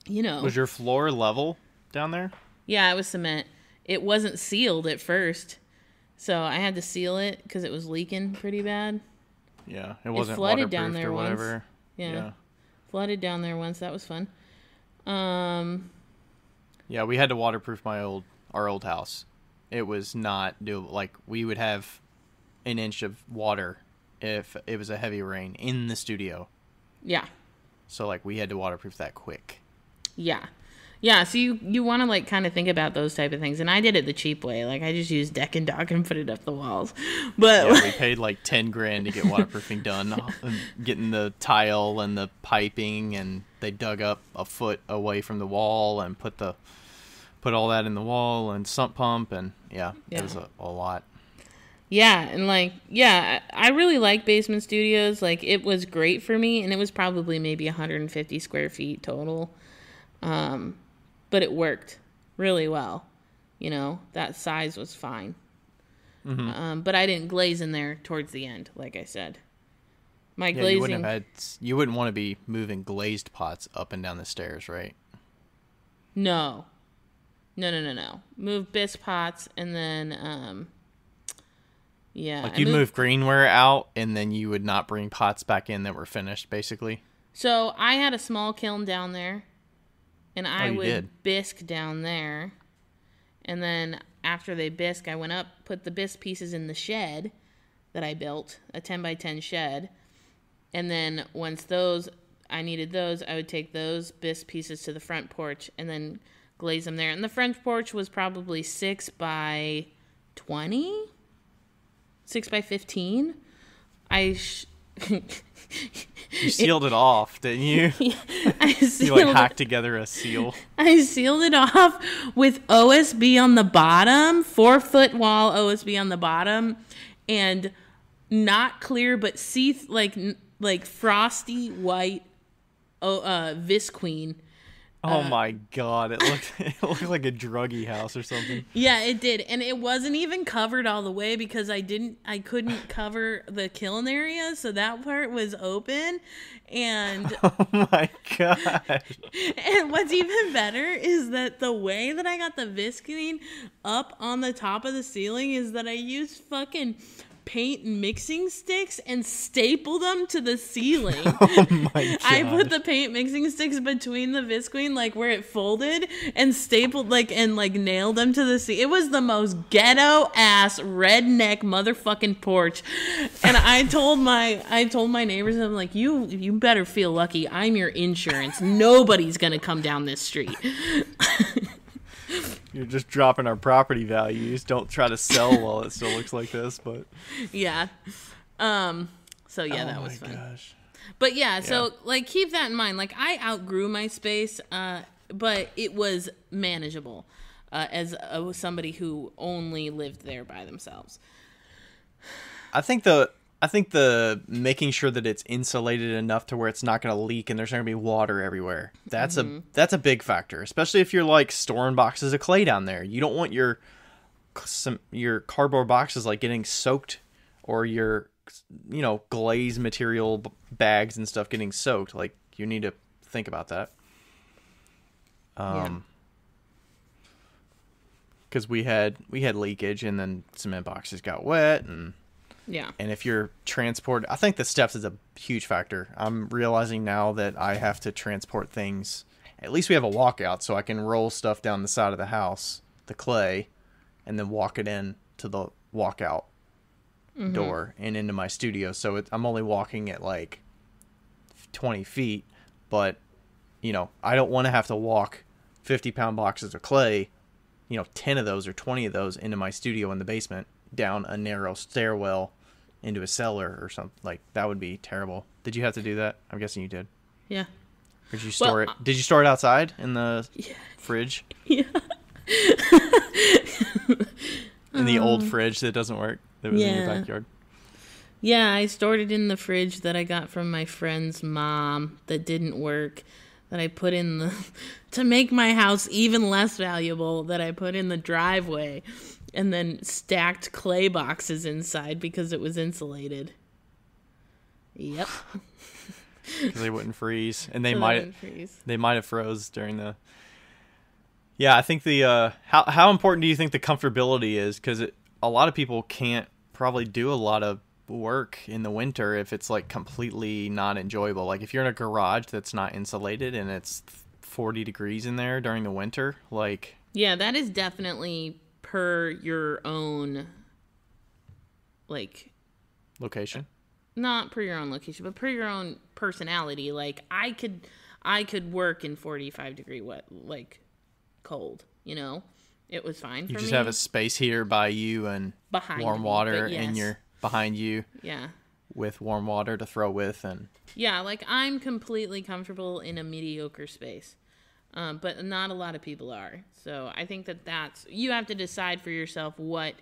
[SPEAKER 1] you know,
[SPEAKER 2] Was your floor level down there?
[SPEAKER 1] yeah, it was cement. It wasn't sealed at first, so I had to seal it because it was leaking pretty bad.
[SPEAKER 2] Yeah, it wasn't
[SPEAKER 1] flooded
[SPEAKER 2] waterproofed
[SPEAKER 1] down there
[SPEAKER 2] or
[SPEAKER 1] once.
[SPEAKER 2] whatever.
[SPEAKER 1] Yeah. Flooded down there once. That was fun.
[SPEAKER 2] Yeah, we had to waterproof our old house. It was not doable. Like, we would have an inch of water if it was a heavy rain in the studio.
[SPEAKER 1] Yeah.
[SPEAKER 2] So, like, we had to waterproof that quick.
[SPEAKER 1] Yeah. Yeah, so you want to, like, kind of think about those type of things. And I did it the cheap way. Like, I just used deck and dock and put it up the walls. But
[SPEAKER 2] Yeah, we paid like $10,000 to get waterproofing done, getting the tile and the piping, and they dug up a foot away from the wall and put all that in the wall and sump pump, and it was a lot.
[SPEAKER 1] yeah, and like, yeah, I really like basement studios. Like, it was great for me, and it was probably maybe 150 square feet total. But it worked really well. You know, that size was fine. But I didn't glaze in there towards the end, like I said. My glazing...
[SPEAKER 2] You wouldn't want to be moving glazed pots up and down the stairs, right?
[SPEAKER 1] No. Move bisque pots, and then,
[SPEAKER 2] Like, you'd move greenware out, and then you would not bring pots back in that were finished, basically?
[SPEAKER 1] So, I had a small kiln down there, and I would
[SPEAKER 2] did.
[SPEAKER 1] bisque down there. And then, after they bisque, I went up, put the bisque pieces in the shed that I built, a 10 by 10 shed. And then, once I needed those, I would take those bisque pieces to the front porch, and then glaze them there. And the front porch was probably 6 by 20? 6 by 15?
[SPEAKER 2] You sealed it off, didn't you? You like hacked together a seal.
[SPEAKER 1] I sealed it off with OSB on the bottom, 4-foot wall OSB on the bottom, and not clear but like frosty white Visqueen.
[SPEAKER 2] Oh my god, it looked like a druggy house or something.
[SPEAKER 1] Yeah, it did. And it wasn't even covered all the way because I couldn't cover the kiln area, so that part was open. And
[SPEAKER 2] oh my god.
[SPEAKER 1] And what's even better is that the way that I got the Visqueen up on the top of the ceiling is that I used fucking paint mixing sticks and stapled them to the ceiling.
[SPEAKER 2] Oh my god.
[SPEAKER 1] I put the paint mixing sticks between the Visqueen, like where it folded, and stapled and nailed them to the ceiling. It was the most ghetto ass redneck motherfucking porch. And I told my neighbors, I'm like, you better feel lucky. I'm your insurance. Nobody's gonna come down this street.
[SPEAKER 2] You're just dropping our property values. Don't try to sell while it still looks like this, but
[SPEAKER 1] yeah. So yeah, that was fun.
[SPEAKER 2] Gosh.
[SPEAKER 1] But yeah, so like keep that in mind. Like I outgrew my space, but it was manageable as somebody who only lived there by themselves.
[SPEAKER 2] I think the making sure that it's insulated enough to where it's not going to leak and there's not going to be water everywhere. That's a big factor, especially if you're like storing boxes of clay down there. You don't want your cardboard boxes like getting soaked, or your glaze material bags and stuff getting soaked. Like, you need to think about that. Because we had leakage, and then cement boxes got wet, and if you're transport, I think the steps is a huge factor. I'm realizing now that I have to transport things. At least we have a walkout, so I can roll stuff down the side of the house, the clay, and then walk it in to the walkout door and into my studio. So I'm only walking at like 20 feet, but I don't want to have to walk 50-pound boxes of clay, 10 of those or 20 of those into my studio in the basement, down a narrow stairwell into a cellar or something. Like, that would be terrible. Did you have to do that? I'm guessing you did.
[SPEAKER 1] Yeah.
[SPEAKER 2] Or did you store it? Did you store it outside in the fridge?
[SPEAKER 1] Yeah.
[SPEAKER 2] In the old fridge that doesn't work that was in your backyard?
[SPEAKER 1] Yeah, I stored it in the fridge that I got from my friend's mom that didn't work. That I put in the... to make my house even less valuable, that I put in the driveway. And then stacked clay boxes inside because it was insulated. Yep.
[SPEAKER 2] Because they wouldn't freeze. And they
[SPEAKER 1] they
[SPEAKER 2] might have froze during the... Yeah, I think the... How important do you think the comfortability is? Because a lot of people can't probably do a lot of work in the winter if it's like completely not enjoyable. Like if you're in a garage that's not insulated and it's 40 degrees in there during the winter, like...
[SPEAKER 1] Yeah, that is definitely per your own, like...
[SPEAKER 2] Location?
[SPEAKER 1] Not per your own location, but per your own personality. Like, I could work in 45 degree wet, like, cold, you know? It was fine for me.
[SPEAKER 2] You just have a space heater by you and warm water and you're behind you.
[SPEAKER 1] Yeah.
[SPEAKER 2] With warm water to throw with and...
[SPEAKER 1] Yeah, like, I'm completely comfortable in a mediocre space. But not a lot of people are. So I think that's... You have to decide for yourself what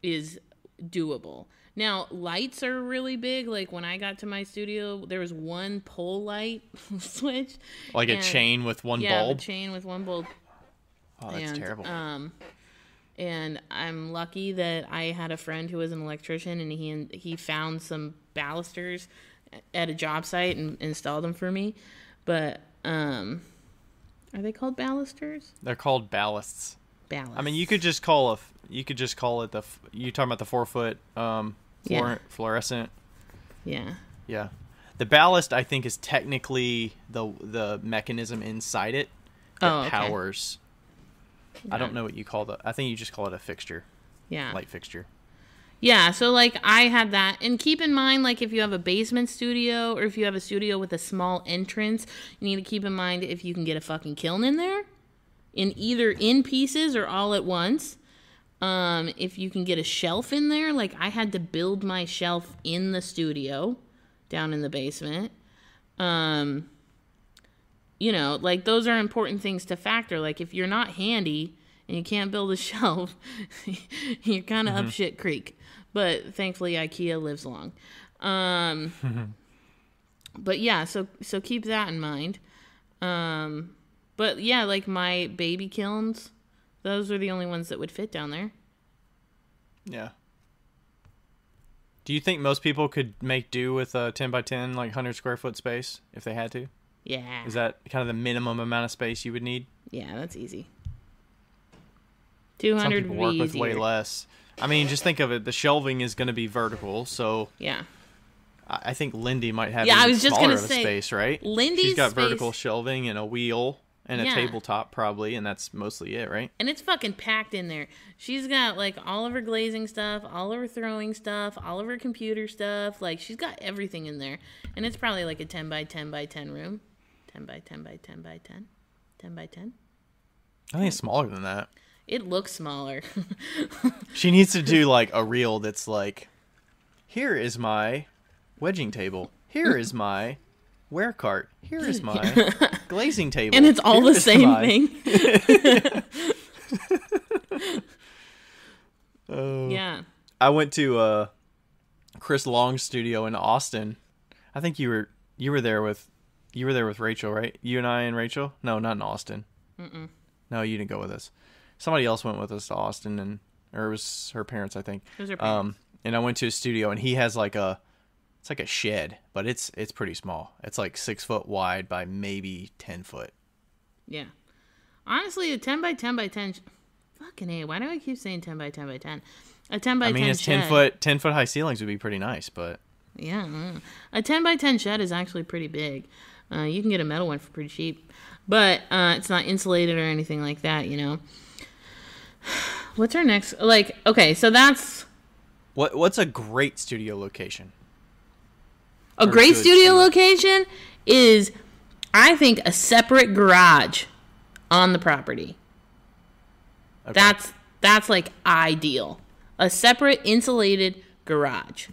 [SPEAKER 1] is doable. Now, lights are really big. Like, when I got to my studio, there was one pole light switch.
[SPEAKER 2] Like a chain with one bulb?
[SPEAKER 1] Yeah, a chain with one bulb.
[SPEAKER 2] Oh, that's terrible.
[SPEAKER 1] And I'm lucky that I had a friend who was an electrician, and he found some balusters at a job site and installed them for me. But, are they called balusters?
[SPEAKER 2] They're called ballasts.
[SPEAKER 1] Ballasts.
[SPEAKER 2] I mean, you could just call it you talking about the 4-foot fluorescent.
[SPEAKER 1] Yeah.
[SPEAKER 2] Yeah. The ballast, I think, is technically the mechanism inside it that powers. I don't know what you call I think you just call it a fixture.
[SPEAKER 1] Yeah.
[SPEAKER 2] Light fixture.
[SPEAKER 1] Yeah, so, like, I had that. And keep in mind, like, if you have a basement studio or if you have a studio with a small entrance, you need to keep in mind if you can get a fucking kiln in there, either in pieces or all at once. If you can get a shelf in there, like, I had to build my shelf in the studio down in the basement. You know, like, those are important things to factor. Like, if you're not handy and you can't build a shelf, you're kind of up shit creek. But thankfully, IKEA lives long. But yeah, so keep that in mind. But yeah, like my baby kilns, those are the only ones that would fit down there.
[SPEAKER 2] Yeah. Do you think most people could make do with a 10 by 10, like 100 square foot space if they had to?
[SPEAKER 1] Yeah.
[SPEAKER 2] Is that kind of the minimum amount of space you would need?
[SPEAKER 1] Yeah, that's easy. 200
[SPEAKER 2] Some people work with
[SPEAKER 1] easier.
[SPEAKER 2] way less. I mean, just think of it. The shelving is going to be vertical, so
[SPEAKER 1] yeah.
[SPEAKER 2] I think Lindy might have
[SPEAKER 1] I was just
[SPEAKER 2] smaller
[SPEAKER 1] gonna
[SPEAKER 2] of a
[SPEAKER 1] say,
[SPEAKER 2] space, right?
[SPEAKER 1] Lindy's
[SPEAKER 2] She's got
[SPEAKER 1] space,
[SPEAKER 2] vertical shelving and a wheel and a
[SPEAKER 1] Yeah.
[SPEAKER 2] tabletop probably, and that's mostly it, right?
[SPEAKER 1] and it's fucking packed in there. She's got like all of her glazing stuff, all of her throwing stuff, all of her computer stuff. Like she's got everything in there, and it's probably like a 10 by 10 by 10 room, 10 by 10 by 10 by 10, 10 by 10.
[SPEAKER 2] I think it's smaller than that.
[SPEAKER 1] It looks smaller.
[SPEAKER 2] She needs to do like a reel that's like, here is my wedging table. Here is my wear cart. Here is my glazing table.
[SPEAKER 1] And it's all
[SPEAKER 2] Here
[SPEAKER 1] the
[SPEAKER 2] is
[SPEAKER 1] same thing. Yeah.
[SPEAKER 2] I went to Chris Long's studio in Austin. I think you were there with Rachel, right? You and I and Rachel? No, not in Austin.
[SPEAKER 1] Mm-mm.
[SPEAKER 2] No, you didn't go with us. Somebody else went with us to Austin, or it was her parents, I think.
[SPEAKER 1] It was her parents.
[SPEAKER 2] And I went to his studio, and he has like it's like a shed, but it's pretty small. It's like 6 foot wide by maybe 10 foot.
[SPEAKER 1] Yeah. Honestly, a 10 by 10 by 10... Fucking A, why do I keep saying 10 by 10 by 10? A 10 by 10
[SPEAKER 2] it's
[SPEAKER 1] shed.
[SPEAKER 2] 10 foot high ceilings would be pretty nice, but...
[SPEAKER 1] Yeah. A 10 by 10 shed is actually pretty big. You can get a metal one for pretty cheap. But it's not insulated or anything like that, you know. What's our next... Like, okay, so that's...
[SPEAKER 2] What's a great studio location?
[SPEAKER 1] A great studio location is, I think, a separate garage on the property.
[SPEAKER 2] Okay.
[SPEAKER 1] That's like ideal. A separate insulated garage.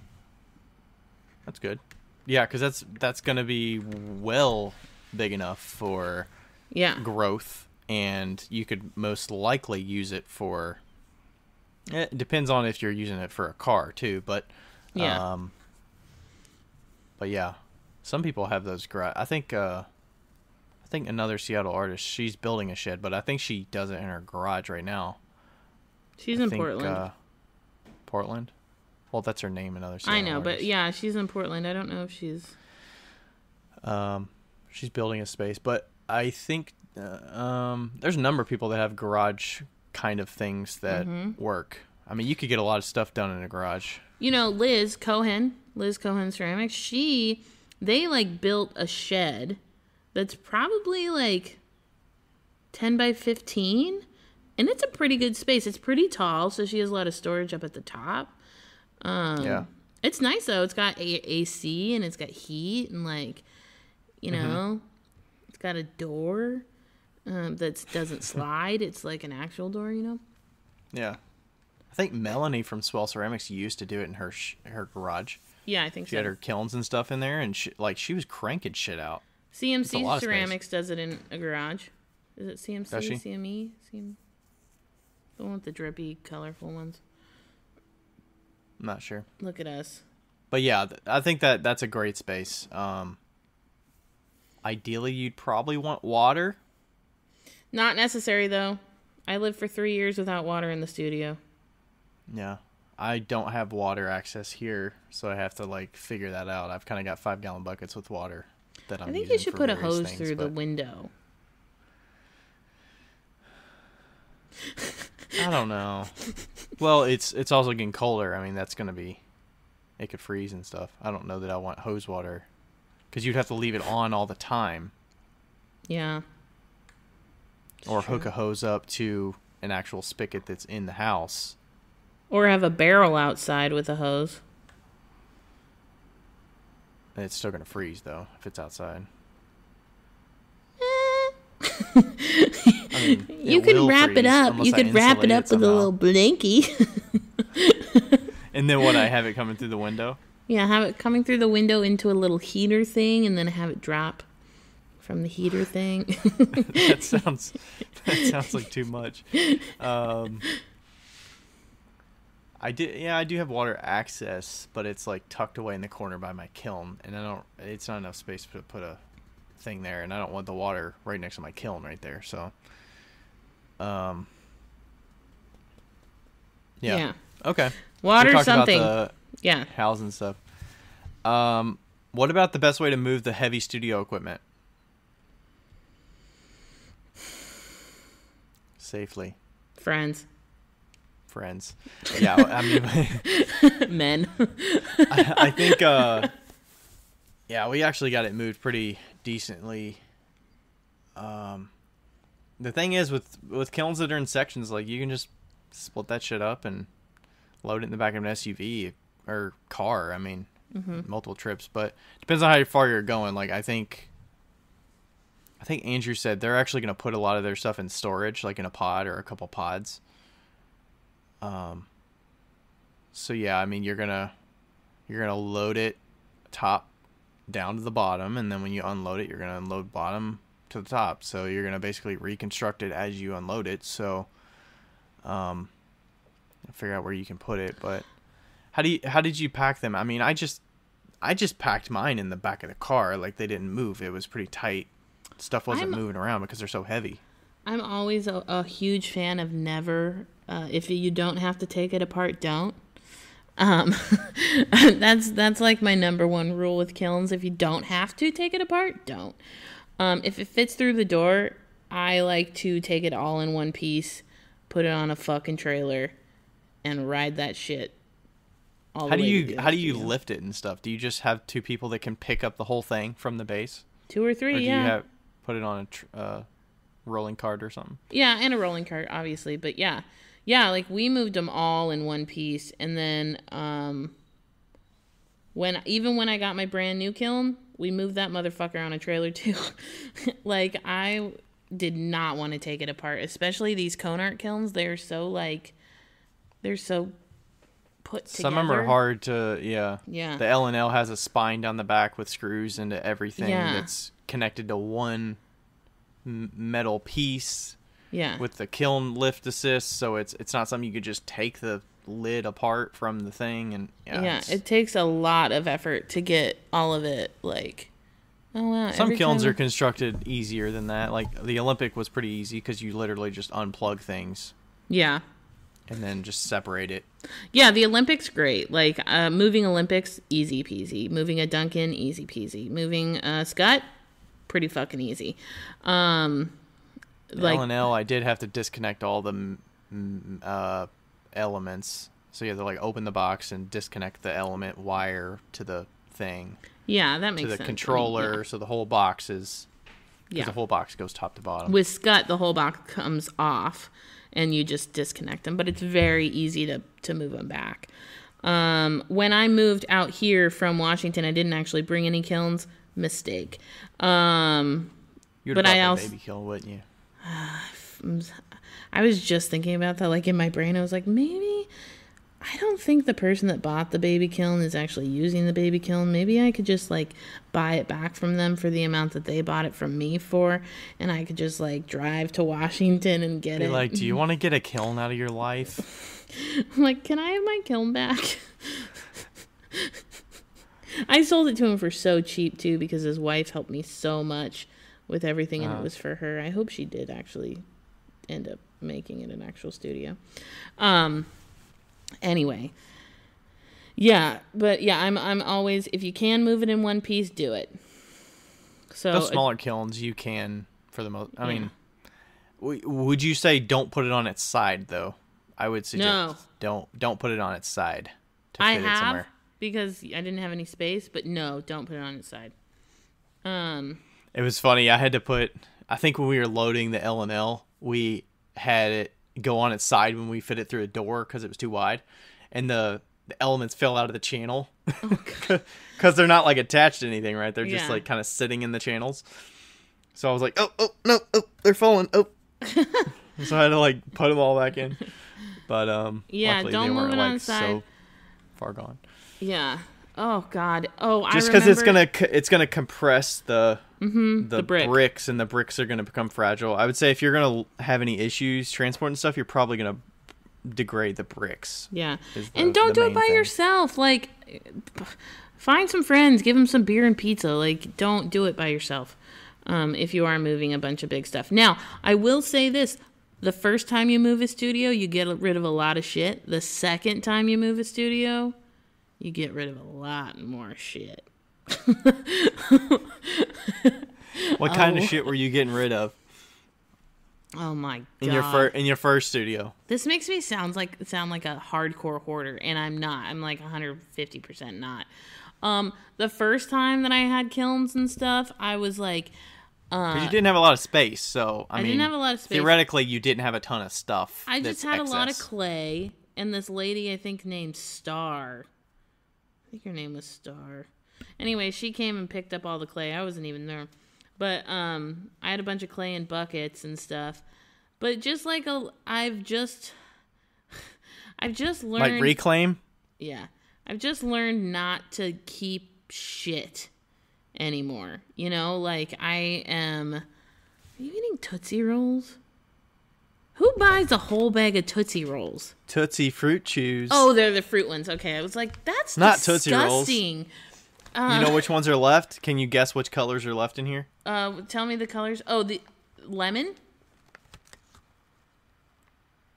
[SPEAKER 2] That's good. Yeah, because that's going to be well big enough for
[SPEAKER 1] Yeah.
[SPEAKER 2] growth, and you could most likely use it for. It depends on if you're using it for a car too, but
[SPEAKER 1] Yeah.
[SPEAKER 2] but yeah, some people have those garage. I think another Seattle artist, she's building a shed, but I think she does it in her garage right now.
[SPEAKER 1] She's
[SPEAKER 2] I
[SPEAKER 1] in
[SPEAKER 2] think,
[SPEAKER 1] Portland.
[SPEAKER 2] Portland? Well, that's her name, another Seattle
[SPEAKER 1] I know,
[SPEAKER 2] artist.
[SPEAKER 1] but yeah, she's in Portland. I don't know if she's...
[SPEAKER 2] She's building a space, but I think there's a number of people that have garage kind of things that work. I mean, you could get a lot of stuff done in a garage.
[SPEAKER 1] You know, Liz Cohen Ceramics, they like built a shed that's probably like 10 by 15, and it's a pretty good space. It's pretty tall, so she has a lot of storage up at the top.
[SPEAKER 2] Yeah.
[SPEAKER 1] It's nice though. It's got AC and it's got heat and like, you know, it's got a door that doesn't slide. It's like an actual door, you know.
[SPEAKER 2] Yeah. I think Melanie from Swell Ceramics used to do it in her garage.
[SPEAKER 1] Yeah, I think
[SPEAKER 2] She had her kilns and stuff in there, and she was cranking shit out.
[SPEAKER 1] CMC Ceramics does it in a garage. Is it CMC?
[SPEAKER 2] Does she?
[SPEAKER 1] CME? The one with the drippy, colorful ones.
[SPEAKER 2] I'm not sure.
[SPEAKER 1] Look at us.
[SPEAKER 2] But yeah, I think that's a great space. Ideally, you'd probably want water.
[SPEAKER 1] Not necessary, though. I lived for 3 years without water in the studio.
[SPEAKER 2] Yeah. I don't have water access here, so I have to like figure that out. I've kind of got 5-gallon buckets with water that I'm
[SPEAKER 1] I think
[SPEAKER 2] using
[SPEAKER 1] you should
[SPEAKER 2] for
[SPEAKER 1] put a
[SPEAKER 2] various
[SPEAKER 1] hose
[SPEAKER 2] things,
[SPEAKER 1] through the
[SPEAKER 2] but
[SPEAKER 1] window.
[SPEAKER 2] I don't know. Well, it's also getting colder. I mean, that's going to be... It could freeze and stuff. I don't know that I want hose water. Because you'd have to leave it on all the time.
[SPEAKER 1] Yeah.
[SPEAKER 2] Or hook a hose up to an actual spigot that's in the house.
[SPEAKER 1] Or have a barrel outside with a hose.
[SPEAKER 2] And it's still going to freeze, though, if it's outside. I mean,
[SPEAKER 1] You could wrap it up. You could wrap it up with a little blankie.
[SPEAKER 2] And then what, I have it coming through the window?
[SPEAKER 1] Yeah, have it coming through the window into a little heater thing, and then have it drop from the heater thing.
[SPEAKER 2] That sounds like too much. I do have water access, but it's like tucked away in the corner by my kiln, and it's not enough space to put a thing there, and I don't want the water right next to my kiln right there. So yeah. Okay.
[SPEAKER 1] Water
[SPEAKER 2] We
[SPEAKER 1] something.
[SPEAKER 2] about the
[SPEAKER 1] Yeah.
[SPEAKER 2] house and stuff. What about the best way to move the heavy studio equipment safely?
[SPEAKER 1] Friends.
[SPEAKER 2] Yeah, I mean,
[SPEAKER 1] Men.
[SPEAKER 2] I think, yeah, we actually got it moved pretty decently. The thing is, with kilns that are in sections, like, you can just split that shit up and load it in the back of an SUV or car. I mean, multiple trips, but depends on how far you're going. Like, I think Andrew said they're actually going to put a lot of their stuff in storage, like in a pod or a couple pods. So yeah, I mean, you're gonna load it top down to the bottom, and then when you unload it, you're gonna unload bottom to the top. So you're gonna basically reconstruct it as you unload it. So, figure out where you can put it. But how did you pack them? I mean, I just packed mine in the back of the car. Like, they didn't move. It was pretty tight. Stuff wasn't moving around because they're so heavy.
[SPEAKER 1] I'm always a huge fan of never. If you don't have to take it apart, don't. That's like my number one rule with kilns. If you don't have to take it apart, don't. If it fits through the door, I like to take it all in one piece, put it on a fucking trailer, and ride that shit.
[SPEAKER 2] How do you lift it and stuff? Do you just have two people that can pick up the whole thing from the base?
[SPEAKER 1] 2 or 3,
[SPEAKER 2] or do
[SPEAKER 1] yeah.
[SPEAKER 2] you put it on a rolling cart or something?
[SPEAKER 1] Yeah, and a rolling cart, obviously. But yeah, like, we moved them all in one piece, and then when I got my brand new kiln, we moved that motherfucker on a trailer too. Like, I did not want to take it apart, especially these cone art kilns. They're so put together.
[SPEAKER 2] Some of them are hard to, yeah.
[SPEAKER 1] Yeah.
[SPEAKER 2] The L&L has a spine down the back with screws into everything that's connected to one metal piece.
[SPEAKER 1] Yeah.
[SPEAKER 2] With the kiln lift assist, so it's not something you could just take the lid apart from the thing. And
[SPEAKER 1] yeah, it takes a lot of effort to get all of it, like, oh wow.
[SPEAKER 2] Some kilns are constructed easier than that. Like the Olympic was pretty easy because you literally just unplug things.
[SPEAKER 1] Yeah.
[SPEAKER 2] And then just separate it.
[SPEAKER 1] Yeah, the Olympics great. Like moving Olympics, easy peasy. Moving a Duncan, easy peasy. Moving Scott, pretty fucking easy.
[SPEAKER 2] Like L&L, I did have to disconnect all the elements. So you have to like open the box and disconnect the element wire to the thing.
[SPEAKER 1] Yeah, that makes sense.
[SPEAKER 2] To the controller, yeah. So the whole box is...
[SPEAKER 1] Yeah.
[SPEAKER 2] The whole box goes top to bottom.
[SPEAKER 1] With Scott, the whole box comes off, and you just disconnect them. But it's very easy to move them back. When I moved out here from Washington, I didn't actually bring any kilns. Mistake.
[SPEAKER 2] You'd have brought the baby kiln, wouldn't you?
[SPEAKER 1] I was just thinking about that, like in my brain. I was like, maybe I don't think the person that bought the baby kiln is actually using the baby kiln. Maybe I could just like buy it back from them for the amount that they bought it from me for, and I could just like drive to Washington and get it.
[SPEAKER 2] Like, do you want to get a kiln out of your life?
[SPEAKER 1] I'm like, can I have my kiln back? I sold it to him for so cheap too, because his wife helped me so much with everything, and it was for her. I hope she did actually end up making it an actual studio. Anyway, yeah, but yeah, I'm always, if you can move it in one piece, do it. So
[SPEAKER 2] those smaller kilns, you can for the most. I mean, would you say don't put it on its side though? I would suggest don't put it on its side to fit it somewhere.
[SPEAKER 1] Because I didn't have any space, but no, don't put it on its side.
[SPEAKER 2] It was funny. I had to put. I think when we were loading the L&L, we had it go on its side when we fit it through a door because it was too wide, and the elements fell out of the channel because they're not like attached to anything, right? They're just like kind of sitting in the channels. So I was like, oh no, they're falling. Oh, so I had to like put them all back in. But luckily
[SPEAKER 1] don't
[SPEAKER 2] they
[SPEAKER 1] move
[SPEAKER 2] weren't
[SPEAKER 1] it
[SPEAKER 2] like
[SPEAKER 1] on side.
[SPEAKER 2] So far gone.
[SPEAKER 1] Yeah. Oh God. Oh,
[SPEAKER 2] just because it's gonna compress the bricks, and the bricks are gonna become fragile. I would say if you're gonna have any issues transporting stuff, you're probably gonna degrade the bricks.
[SPEAKER 1] Yeah, and don't do it by yourself. Like, find some friends, give them some beer and pizza. Like, don't do it by yourself. If you are moving a bunch of big stuff. Now, I will say this. The first time you move a studio, you get rid of a lot of shit. The second time you move a studio, you get rid of a lot more shit.
[SPEAKER 2] What kind of shit were you getting rid of?
[SPEAKER 1] Oh my God.
[SPEAKER 2] In your first studio.
[SPEAKER 1] This makes me sound like a hardcore hoarder, and I'm not. I'm like 150% not. The first time that I had kilns and stuff, I was like,
[SPEAKER 2] because you didn't have a lot of space, so I mean,
[SPEAKER 1] didn't have a lot of space.
[SPEAKER 2] Theoretically, you didn't have a ton of stuff.
[SPEAKER 1] I just had a lot of clay, and this lady I think named Star. I think her name was Star. Anyway, she came and picked up all the clay. I wasn't even there, but I had a bunch of clay in buckets and stuff. But just like I've just learned,
[SPEAKER 2] like reclaim.
[SPEAKER 1] Yeah, I've just learned not to keep shit anymore. You know, like I am. Are you eating Tootsie Rolls? Who buys a whole bag of Tootsie Rolls?
[SPEAKER 2] Tootsie Fruit Chews.
[SPEAKER 1] Oh, they're the fruit ones. Okay, I was like, that's
[SPEAKER 2] not
[SPEAKER 1] disgusting.
[SPEAKER 2] Tootsie Rolls. You know which ones are left? Can you guess which colors are left in here?
[SPEAKER 1] Tell me the colors. Oh, the lemon?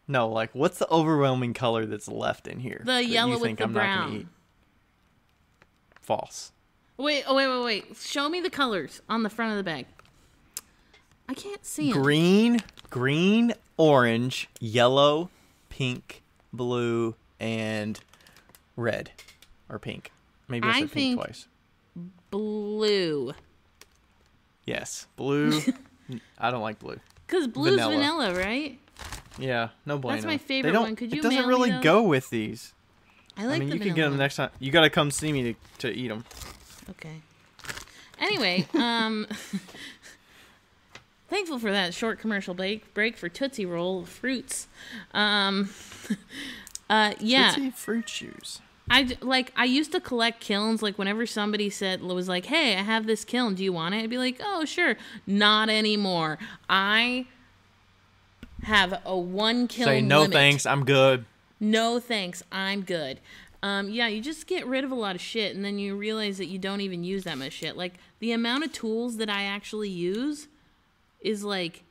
[SPEAKER 2] No, like, what's the overwhelming color that's left in here?
[SPEAKER 1] The yellow with the brown.
[SPEAKER 2] Not gonna eat? False.
[SPEAKER 1] Wait. Show me the colors on the front of the bag. I can't see them.
[SPEAKER 2] Green, orange, yellow, pink, blue, and red. Or pink. Maybe I said pink twice.
[SPEAKER 1] Blue.
[SPEAKER 2] Yes, blue. I don't like blue.
[SPEAKER 1] Because blue's vanilla, right?
[SPEAKER 2] Yeah, no bueno.
[SPEAKER 1] That's my favorite one. Could you mail me those?
[SPEAKER 2] It doesn't really go with these.
[SPEAKER 1] I like the vanilla.
[SPEAKER 2] You can get them next time. You got to come see me to eat them.
[SPEAKER 1] Okay. Anyway, thankful for that short commercial break for Tootsie Roll fruits. Yeah.
[SPEAKER 2] Tootsie Fruit Chews.
[SPEAKER 1] I used to collect kilns. Like whenever somebody was like, "Hey, I have this kiln. Do you want it?" I'd be like, "Oh, sure." Not anymore. I have a one kiln
[SPEAKER 2] Say no
[SPEAKER 1] limit.
[SPEAKER 2] thanks, I'm good.
[SPEAKER 1] No thanks, I'm good. Yeah, you just get rid of a lot of shit, and then you realize that you don't even use that much shit. Like the amount of tools that I actually use is like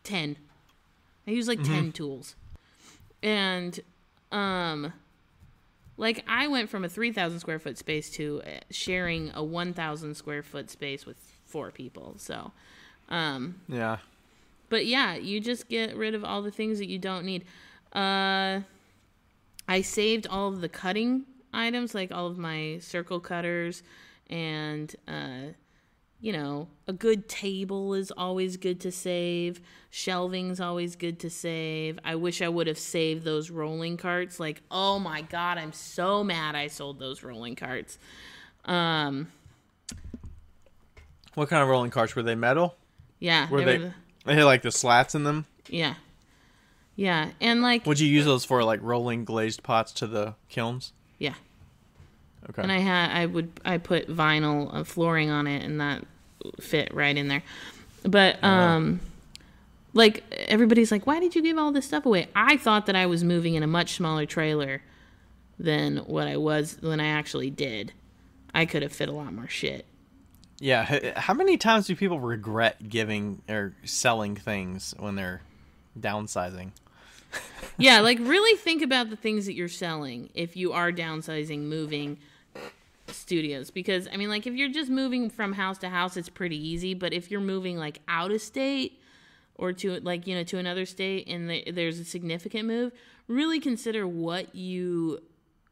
[SPEAKER 1] 10. I use like 10 tools, and like I went from a 3,000 square foot space to sharing a 1,000 square foot space with 4 people. So,
[SPEAKER 2] Yeah.
[SPEAKER 1] but yeah, you just get rid of all the things that you don't need. I saved all of the cutting items, like all of my circle cutters, and a good table is always good to save. Shelving's always good to save. I wish I would have saved those rolling carts. Like, oh my god, I'm so mad I sold those rolling carts.
[SPEAKER 2] What kind of rolling carts were they? Metal?
[SPEAKER 1] Yeah,
[SPEAKER 2] They had like the slats in them.
[SPEAKER 1] Yeah, yeah, and like,
[SPEAKER 2] Would you use those for like rolling glazed pots to the kilns?
[SPEAKER 1] yeah.
[SPEAKER 2] Okay.
[SPEAKER 1] And I put vinyl flooring on it, and that fit right in there. But like everybody's like, why did you give all this stuff away? I thought that I was moving in a much smaller trailer than what I was when I actually did. I could have fit a lot more shit.
[SPEAKER 2] Yeah. How many times do people regret giving or selling things when they're downsizing?
[SPEAKER 1] Yeah, like really think about the things that you're selling if you are downsizing, moving studios. Because, I mean, like if you're just moving from house to house, it's pretty easy. But if you're moving like out of state or to like, to another state and there's a significant move, really consider what you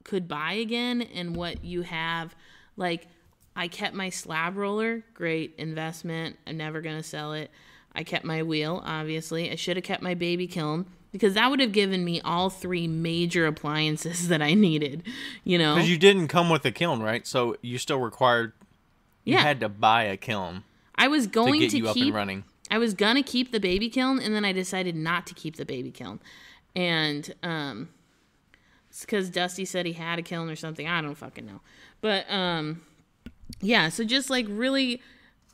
[SPEAKER 1] could buy again and what you have. Like, I kept my slab roller, great investment. I'm never going to sell it. I kept my wheel, obviously. I should have kept my baby kiln because that would have given me all 3 major appliances that I needed,
[SPEAKER 2] Because you didn't come with a kiln, right? So you still required, you
[SPEAKER 1] Yeah.
[SPEAKER 2] had to buy a kiln
[SPEAKER 1] I was going
[SPEAKER 2] to get
[SPEAKER 1] to
[SPEAKER 2] you up and running.
[SPEAKER 1] I was going to keep the baby kiln, and then I decided not to keep the baby kiln. And it's because Dusty said he had a kiln or something. I don't fucking know. But yeah, so just like really,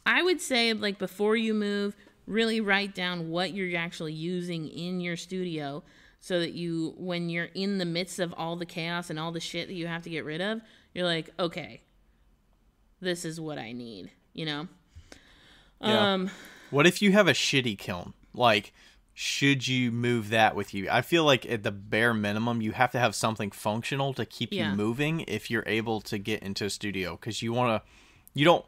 [SPEAKER 1] I would say like before you move, really write down what you're actually using in your studio so that you, when you're in the midst of all the chaos and all the shit that you have to get rid of, you're like, okay, this is what I need,
[SPEAKER 2] Yeah. What if you have a shitty kiln? Like, should you move that with you? I feel like at the bare minimum, you have to have something functional to keep you moving if you're able to get into a studio. Because you don't,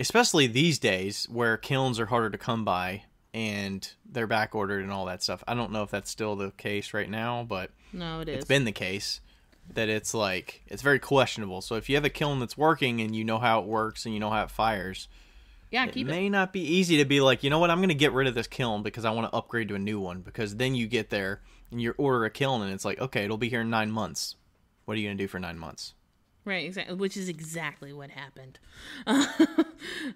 [SPEAKER 2] especially these days where kilns are harder to come by and they're back ordered and all that stuff. I don't know if that's still the case right now, but
[SPEAKER 1] no, it is.
[SPEAKER 2] It's been the case that it's like, it's very questionable. So if you have a kiln that's working and you know how it works and you know how it fires,
[SPEAKER 1] keep
[SPEAKER 2] it may not be easy to be like, you know what, I'm going to get rid of this kiln because I want to upgrade to a new one. Because then you get there and you order a kiln and it's like, okay, it'll be here in 9 months. What are you going to do for 9 months?
[SPEAKER 1] Right, exactly, which is exactly what happened.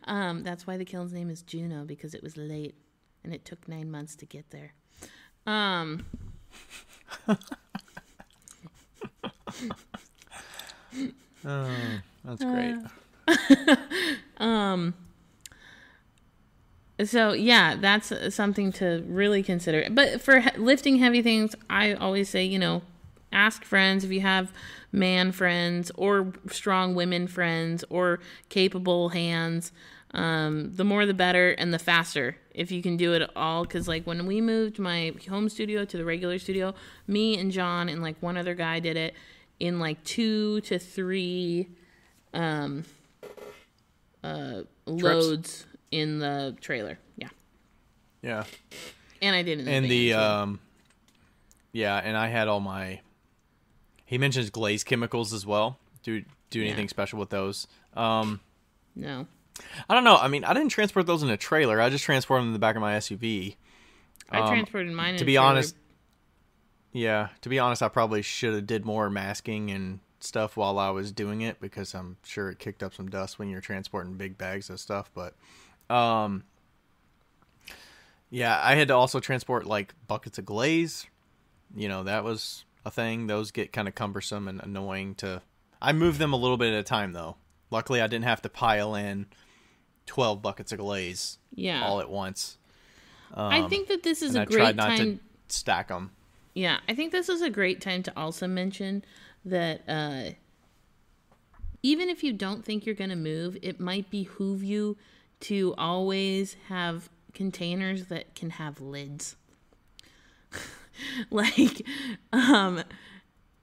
[SPEAKER 1] That's why the kiln's name is Juno, because it was late and it took 9 months to get there.
[SPEAKER 2] Oh, that's great.
[SPEAKER 1] So yeah, that's something to really consider. But for lifting heavy things, I always say, ask friends if you have man friends or strong women friends or capable hands. The more the better and the faster if you can do it all. Because like when we moved my home studio to the regular studio, me and John and like one other guy did it in like 2 to 3 loads in the trailer.
[SPEAKER 2] Yeah.
[SPEAKER 1] And I did it
[SPEAKER 2] in the yeah, and I had all my, he mentions glaze chemicals as well. Do anything special with those?
[SPEAKER 1] No.
[SPEAKER 2] I don't know. I mean, I didn't transport those in a trailer. I just transported them in the back of my SUV.
[SPEAKER 1] I transported mine in
[SPEAKER 2] to
[SPEAKER 1] a
[SPEAKER 2] be
[SPEAKER 1] trailer.
[SPEAKER 2] honest. Yeah, to be honest, I probably should have did more masking and stuff while I was doing it, because I'm sure it kicked up some dust when you're transporting big bags of stuff. But yeah, I had to also transport like buckets of glaze. That was a thing. Those get kind of cumbersome and annoying to... I move them a little bit at a time, though. Luckily, I didn't have to pile in 12 buckets of glaze all at once.
[SPEAKER 1] I think that this is a great time...
[SPEAKER 2] I tried not to stack them.
[SPEAKER 1] Yeah, I think this is a great time to also mention that even if you don't think you're going to move, it might behoove you to always have containers that can have lids. Like,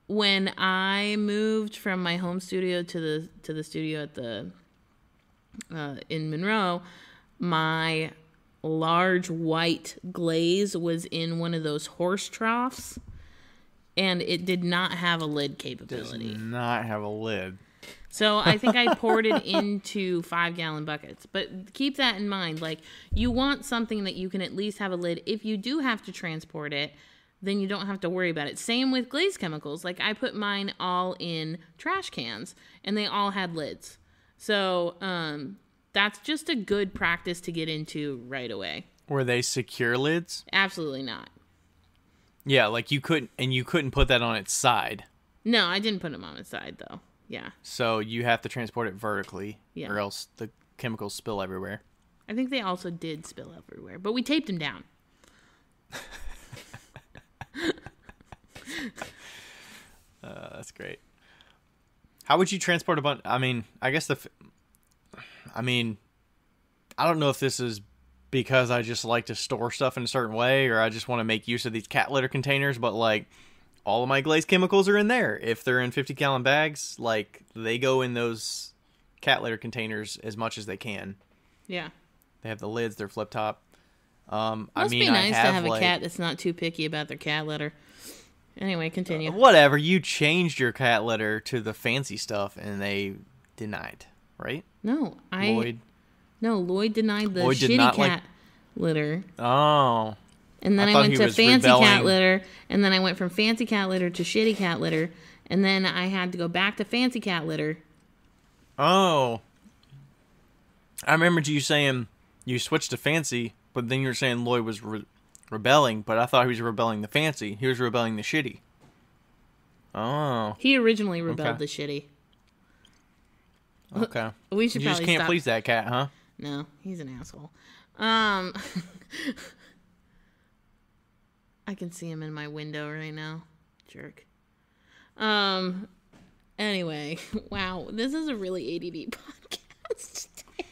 [SPEAKER 1] when I moved from my home studio to the studio at the in Monroe, my large white glaze was in one of those horse troughs, and it did not have a lid capability.
[SPEAKER 2] Does not have a lid.
[SPEAKER 1] So I think I poured it into 5-gallon buckets. But keep that in mind. Like, you want something that you can at least have a lid. If you do have to transport it, then you don't have to worry about it. Same with glaze chemicals. Like, I put mine all in trash cans, and they all had lids. So that's just a good practice to get into right away.
[SPEAKER 2] Were they secure lids?
[SPEAKER 1] Absolutely not.
[SPEAKER 2] Yeah, like you couldn't put that on its side.
[SPEAKER 1] No, I didn't put them on its side, though. Yeah.
[SPEAKER 2] So you have to transport it vertically,
[SPEAKER 1] yeah,
[SPEAKER 2] or else the chemicals spill everywhere.
[SPEAKER 1] I think they also did spill everywhere, but we taped them down.
[SPEAKER 2] That's great. How would you transport a bunch? I mean, I guess I don't know if this is because I just like to store stuff in a certain way, or I just want to make use of these cat litter containers, but like, all of my glaze chemicals are in there. If they're in 50-gallon bags, like, they go in those cat litter containers as much as they can.
[SPEAKER 1] Yeah.
[SPEAKER 2] They have the lids, they're flip top.
[SPEAKER 1] Must be nice to have a cat that's not too picky about their cat litter. Anyway, continue.
[SPEAKER 2] Whatever, you changed your cat litter to the fancy stuff, and they denied, right?
[SPEAKER 1] No,
[SPEAKER 2] Lloyd
[SPEAKER 1] denied the shitty cat litter.
[SPEAKER 2] Oh.
[SPEAKER 1] And then I went to fancy cat litter, and then I went from fancy cat litter to shitty cat litter, and then I had to go back to fancy cat litter.
[SPEAKER 2] Oh. I remembered you saying you switched to fancy, but then you were saying Lloyd was rebelling, but I thought he was rebelling the fancy. He was rebelling the shitty. Oh.
[SPEAKER 1] He originally rebelled the shitty.
[SPEAKER 2] Okay.
[SPEAKER 1] We should
[SPEAKER 2] you
[SPEAKER 1] probably
[SPEAKER 2] just can't
[SPEAKER 1] stop.
[SPEAKER 2] Please that cat, huh?
[SPEAKER 1] No, he's an asshole. I can see him in my window right now. Jerk. Anyway, wow, this is a really ADD podcast today.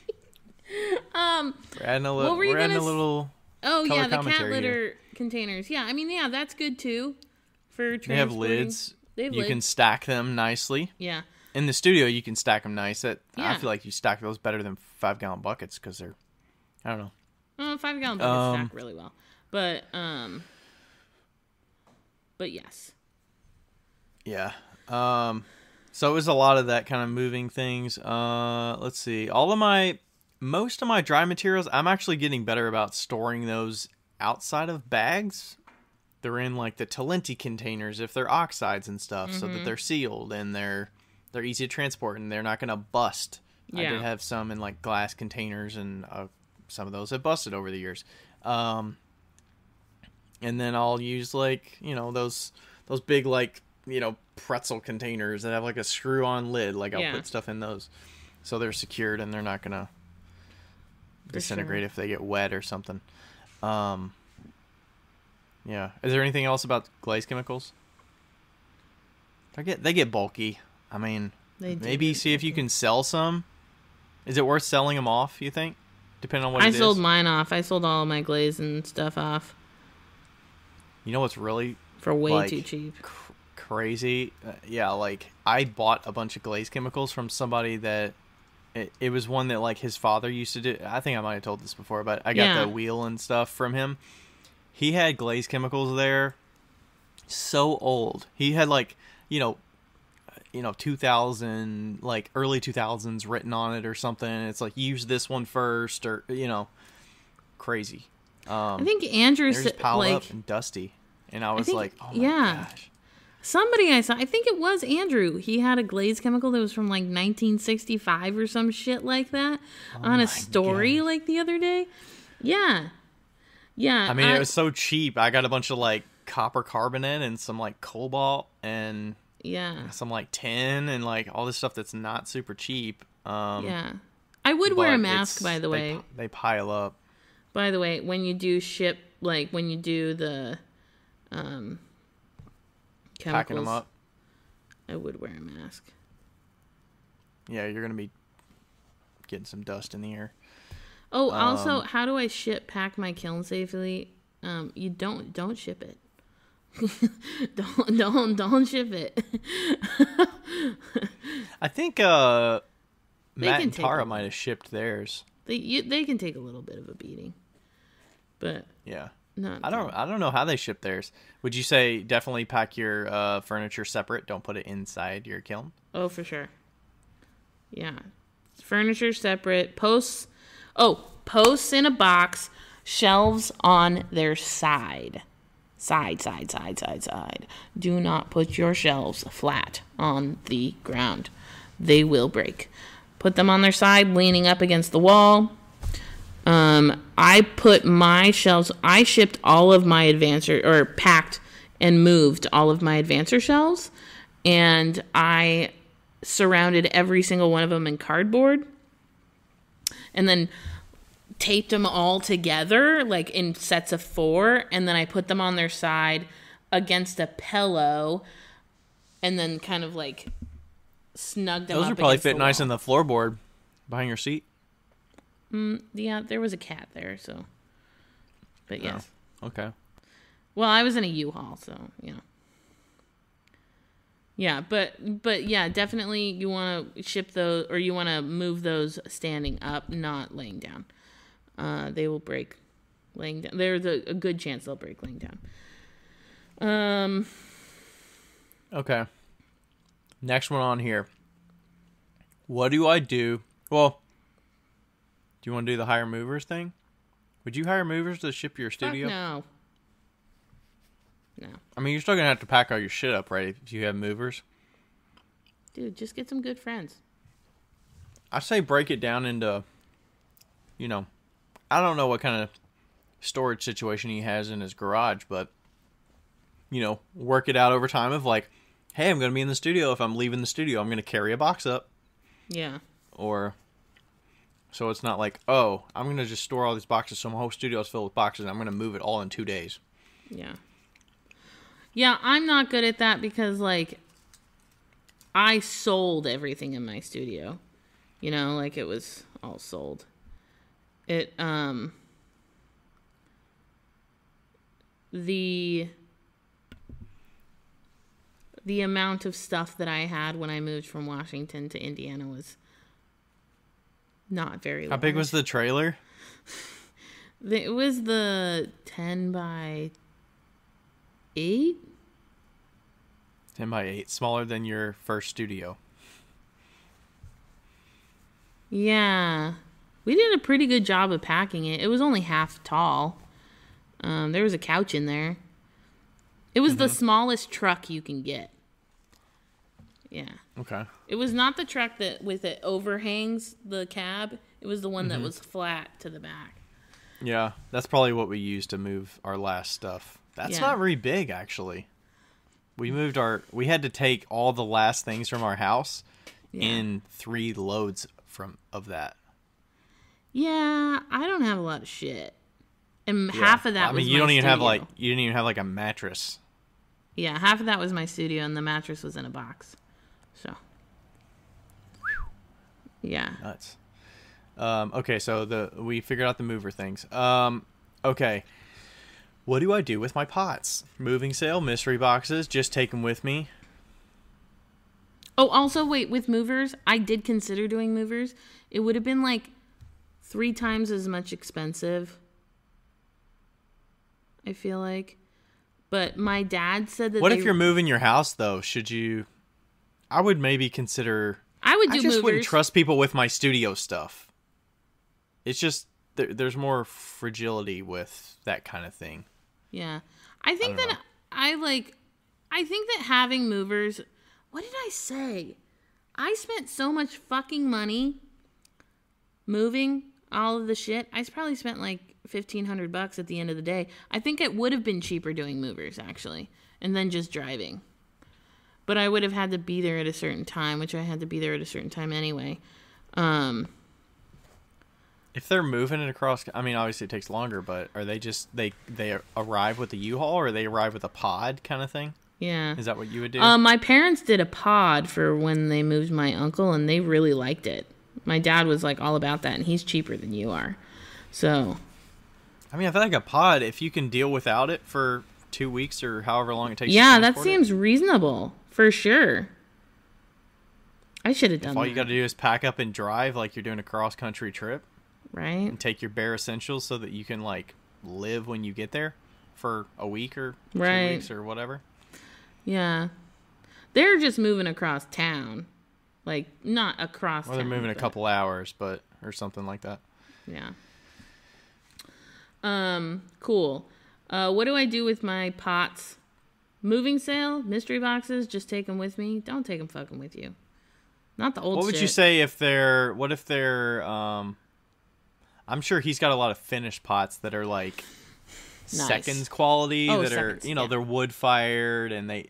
[SPEAKER 2] We're adding a little
[SPEAKER 1] Oh yeah, the cat litter
[SPEAKER 2] here.
[SPEAKER 1] Containers. Yeah, I mean, yeah, that's good too. For
[SPEAKER 2] they have lids. You can stack them nicely.
[SPEAKER 1] Yeah.
[SPEAKER 2] In the studio, you can stack them nice. I feel like you stack those better than 5-gallon buckets because they're, I don't know.
[SPEAKER 1] 5-gallon buckets stack really well, but yes.
[SPEAKER 2] Yeah. So it was a lot of that kind of moving things. Let's see. Most of my dry materials, I'm actually getting better about storing those outside of bags. They're in like the Talenti containers if they're oxides and stuff, so that they're sealed and they're easy to transport and they're not going to bust. Yeah. I did have some in like glass containers, and some of those have busted over the years. And then I'll use like, those big like, pretzel containers that have like a screw-on lid. Like I'll put stuff in those so they're secured and they're not going to disintegrate if they get wet or something. Yeah. Is there anything else about glaze chemicals? They get bulky. I mean, maybe see if you can sell some. Is it worth selling them off, you think? Depending on what it is.
[SPEAKER 1] I sold mine off. I sold all of my glaze and stuff off.
[SPEAKER 2] You know what's really...
[SPEAKER 1] For way too cheap.
[SPEAKER 2] Crazy? Yeah, like, I bought a bunch of glaze chemicals from somebody that... It was one that, like, his father used to do. I think I might have told this before, but I got the wheel and stuff from him. He had glaze chemicals there. So old. He had, like, 2000, like, early 2000s written on it or something. It's like, use this one first, or, crazy.
[SPEAKER 1] I think Andrew
[SPEAKER 2] said, just piled up and dusty. And I was like, oh my gosh.
[SPEAKER 1] Somebody I saw, I think it was Andrew. He had a glaze chemical that was from like 1965 or some shit like that on a story like the other day. Yeah. Yeah.
[SPEAKER 2] I mean, it was so cheap. I got a bunch of like copper carbonate and some like cobalt and
[SPEAKER 1] Yeah.
[SPEAKER 2] some like tin and like all this stuff that's not super cheap.
[SPEAKER 1] Yeah. I would wear a mask, by the way.
[SPEAKER 2] They pile up.
[SPEAKER 1] By the way, when you do ship, like when you do the chemicals,
[SPEAKER 2] Packing them up.
[SPEAKER 1] I would wear a mask.
[SPEAKER 2] Yeah, you're gonna be getting some dust in the air.
[SPEAKER 1] Oh, also, how do I pack my kiln safely? You don't ship it. don't ship it.
[SPEAKER 2] I think Matt and Tara might have shipped theirs.
[SPEAKER 1] They can take a little bit of a beating, but
[SPEAKER 2] yeah,
[SPEAKER 1] not.
[SPEAKER 2] I don't know how they ship theirs. Would you say definitely pack your furniture separate? Don't put it inside your kiln.
[SPEAKER 1] Oh, for sure. Yeah, furniture separate. Posts in a box. Shelves on their side. Side. Do not put your shelves flat on the ground. They will break. Put them on their side, leaning up against the wall. I put my shelves, I shipped all of my Advancer, or packed and moved all of my Advancer shelves, and I surrounded every single one of them in cardboard, and then taped them all together, like in sets of 4, and then I put them on their side against a pillow, and then kind of like snugged them up.
[SPEAKER 2] Those would probably fit nice in the floorboard behind your seat.
[SPEAKER 1] Yeah, there was a cat there, so. But yes.
[SPEAKER 2] Oh, okay.
[SPEAKER 1] Well, I was in a U-Haul, so you know. Yeah, but yeah, definitely you want to ship those, or you want to move those standing up, not laying down. They will break laying down. There's a good chance they'll break laying down.
[SPEAKER 2] Okay. Next one on here. What do I do? Well, do you want to do the hire movers thing? Would you hire movers to ship your studio?
[SPEAKER 1] No.
[SPEAKER 2] I mean, you're still going to have to pack all your shit up, right, if you have movers?
[SPEAKER 1] Dude, just get some good friends.
[SPEAKER 2] I say break it down into, you know, I don't know what kind of storage situation he has in his garage, but, you know, work it out over time of like, hey, I'm going to be in the studio. If I'm leaving the studio, I'm going to carry a box up.
[SPEAKER 1] Yeah.
[SPEAKER 2] Or, so it's not like, oh, I'm going to just store all these boxes so my whole studio is filled with boxes and I'm going to move it all in 2 days.
[SPEAKER 1] Yeah. Yeah, I'm not good at that because, like, I sold everything in my studio. You know, like, it was all sold. The amount of stuff that I had when I moved from Washington to Indiana was not very large.
[SPEAKER 2] How big was the trailer?
[SPEAKER 1] It was the 10 by 8?
[SPEAKER 2] 10 by 8. Smaller than your first studio.
[SPEAKER 1] Yeah. We did a pretty good job of packing it. It was only half tall. There was a couch in there. It was the smallest truck you can get. Yeah.
[SPEAKER 2] Okay.
[SPEAKER 1] It was not the truck that with it overhangs the cab. It was the one that was flat to the back.
[SPEAKER 2] Yeah, that's probably what we used to move our last stuff. That's not very big, actually. We had to take all the last things from our house in 3 loads of that.
[SPEAKER 1] Yeah, I don't have a lot of shit. And half of that was my
[SPEAKER 2] you didn't even have like a mattress.
[SPEAKER 1] Yeah, half of that was my studio and the mattress was in a box. So. Yeah.
[SPEAKER 2] Nuts. Okay, so we figured out the mover things. Okay. What do I do with my pots? Moving sale, mystery boxes, just take them with me.
[SPEAKER 1] Oh, also, wait, with movers, I did consider doing movers. It would have been like 3 times as much expensive, I feel like. But my dad said that
[SPEAKER 2] What if you're moving your house, though? I would maybe consider...
[SPEAKER 1] I would do movers.
[SPEAKER 2] I just wouldn't trust people with my studio stuff. It's just, there's more fragility with that kind of thing.
[SPEAKER 1] Yeah. I think that having movers... What did I say? I spent so much fucking money moving all of the shit. I probably spent like $1,500 at the end of the day. I think it would have been cheaper doing movers, actually, and then just driving. But I would have had to be there at a certain time, which I had to be there at a certain time anyway.
[SPEAKER 2] If they're moving it across, I mean, obviously it takes longer, but are they just, they arrive with a U-Haul, or they arrive with a pod kind of thing?
[SPEAKER 1] Yeah.
[SPEAKER 2] Is that what you would do?
[SPEAKER 1] My parents did a pod for when they moved my uncle, and they really liked it. My dad was like all about that, and he's cheaper than you are. So.
[SPEAKER 2] I mean, I feel like a pod, if you can deal without it for 2 weeks or however long it takes.
[SPEAKER 1] Yeah, that seems reasonable for sure. I should have done that.
[SPEAKER 2] All you got to do is pack up and drive like you're doing a cross-country trip.
[SPEAKER 1] Right.
[SPEAKER 2] And take your bare essentials so that you can, like, live when you get there for a week or 2 weeks or whatever.
[SPEAKER 1] Yeah. They're just moving across town. Like, not across town.
[SPEAKER 2] Well, they're moving a couple hours, or something like that.
[SPEAKER 1] Yeah. Cool. What do I do with my pots? Moving sale? Mystery boxes? Just take them with me? Don't take them fucking with you. Not the old shit.
[SPEAKER 2] What would you say if they're, I'm sure he's got a lot of finished pots that are like seconds quality are, they're wood fired, and they,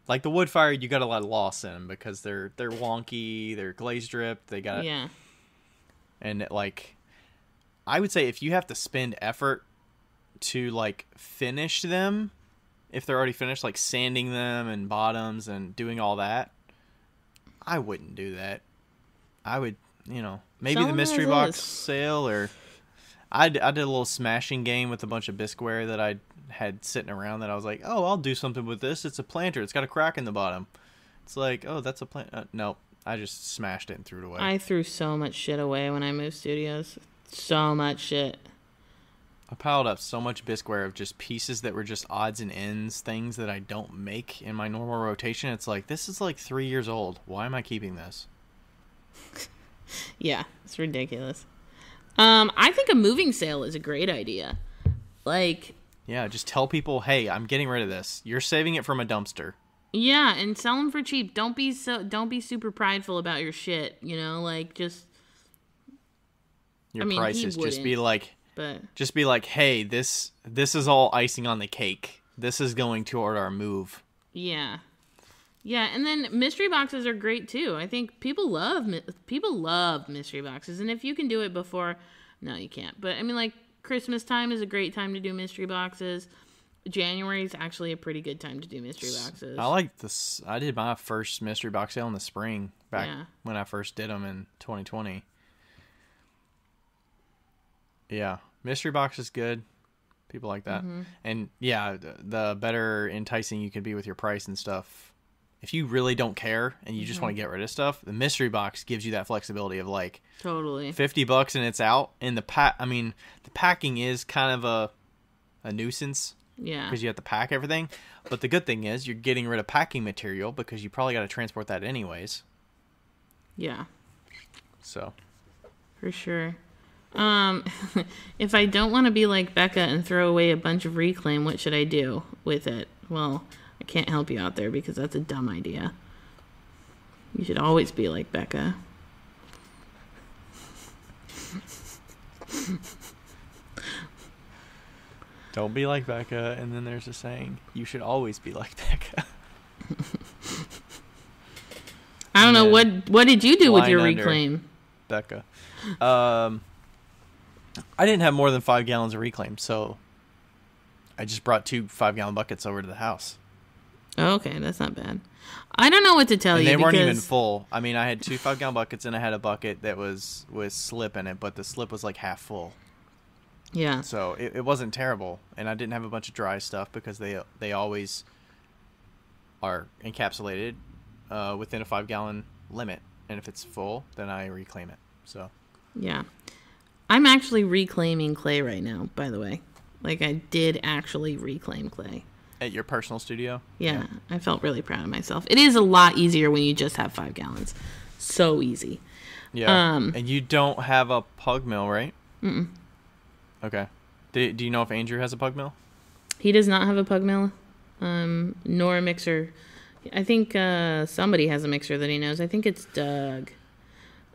[SPEAKER 2] like the wood fired, you got a lot of loss in them because they're wonky, they're glaze dripped, they got, and like, I would say if you have to spend effort to like finish them, if they're already finished, like sanding them and bottoms and doing all that, I wouldn't do that. I would, maybe the mystery box sale, or I did a little smashing game with a bunch of bisqueware that I had sitting around that I was like, oh, I'll do something with this. It's a planter. It's got a crack in the bottom. It's like, oh, that's a plant. No, I just smashed it and threw it away.
[SPEAKER 1] I threw so much shit away when I moved studios. So much shit.
[SPEAKER 2] I piled up so much bisqueware of just pieces that were just odds and ends, things that I don't make in my normal rotation. It's like, this is like 3 years old. Why am I keeping this?
[SPEAKER 1] Yeah, it's ridiculous. I think a moving sale is a great idea. Like,
[SPEAKER 2] yeah, just tell people, hey, I'm getting rid of this. You're saving it from a dumpster.
[SPEAKER 1] Yeah, and sell them for cheap. Don't be super prideful about your shit. Like just
[SPEAKER 2] your prices. Just be like,
[SPEAKER 1] but
[SPEAKER 2] hey, this is all icing on the cake. This is going toward our move.
[SPEAKER 1] Yeah. Yeah, and then mystery boxes are great too. I think people love mystery boxes, and if you can do it before, no, you can't. But I mean, like Christmas time is a great time to do mystery boxes. January is actually a pretty good time to do mystery boxes.
[SPEAKER 2] I like this. I did my first mystery box sale in the spring back when I first did them in 2020. Yeah, mystery box is good. People like that, and yeah, the better enticing you can be with your price and stuff. If you really don't care and you just want to get rid of stuff, the mystery box gives you that flexibility of like
[SPEAKER 1] totally
[SPEAKER 2] $50 and it's out. And the packing is kind of a nuisance.
[SPEAKER 1] Yeah.
[SPEAKER 2] Because you have to pack everything. But the good thing is you're getting rid of packing material because you probably got to transport that anyways.
[SPEAKER 1] Yeah.
[SPEAKER 2] So.
[SPEAKER 1] For sure. If I don't want to be like Becca and throw away a bunch of reclaim, what should I do with it? Well, I can't help you out there because that's a dumb idea. You should always be like Becca.
[SPEAKER 2] Don't be like Becca, and then there's a saying, you should always be like Becca.
[SPEAKER 1] I don't know, what did you do with your reclaim?
[SPEAKER 2] Becca. I didn't have more than 5 gallons of reclaim, so I just brought 2 5-gallon buckets over to the house.
[SPEAKER 1] Oh, okay, that's not bad. I don't know what to tell you.
[SPEAKER 2] They weren't even full. I mean, I had 2 5-gallon buckets, and I had a bucket that was with slip in it, but the slip was like half full.
[SPEAKER 1] Yeah.
[SPEAKER 2] So it wasn't terrible, and I didn't have a bunch of dry stuff because they always are encapsulated within a 5-gallon limit, and if it's full, then I reclaim it. So.
[SPEAKER 1] Yeah. I'm actually reclaiming clay right now, by the way. Like, I did actually reclaim clay.
[SPEAKER 2] At your personal studio?
[SPEAKER 1] Yeah, I felt really proud of myself. It is a lot easier when you just have 5 gallons. So easy.
[SPEAKER 2] Yeah. And you don't have a pug mill, right? Mm-mm. Okay. Do you know if Andrew has a pug mill? He
[SPEAKER 1] does not have a pug mill, nor a mixer. I think somebody has a mixer that he knows. I think it's Doug.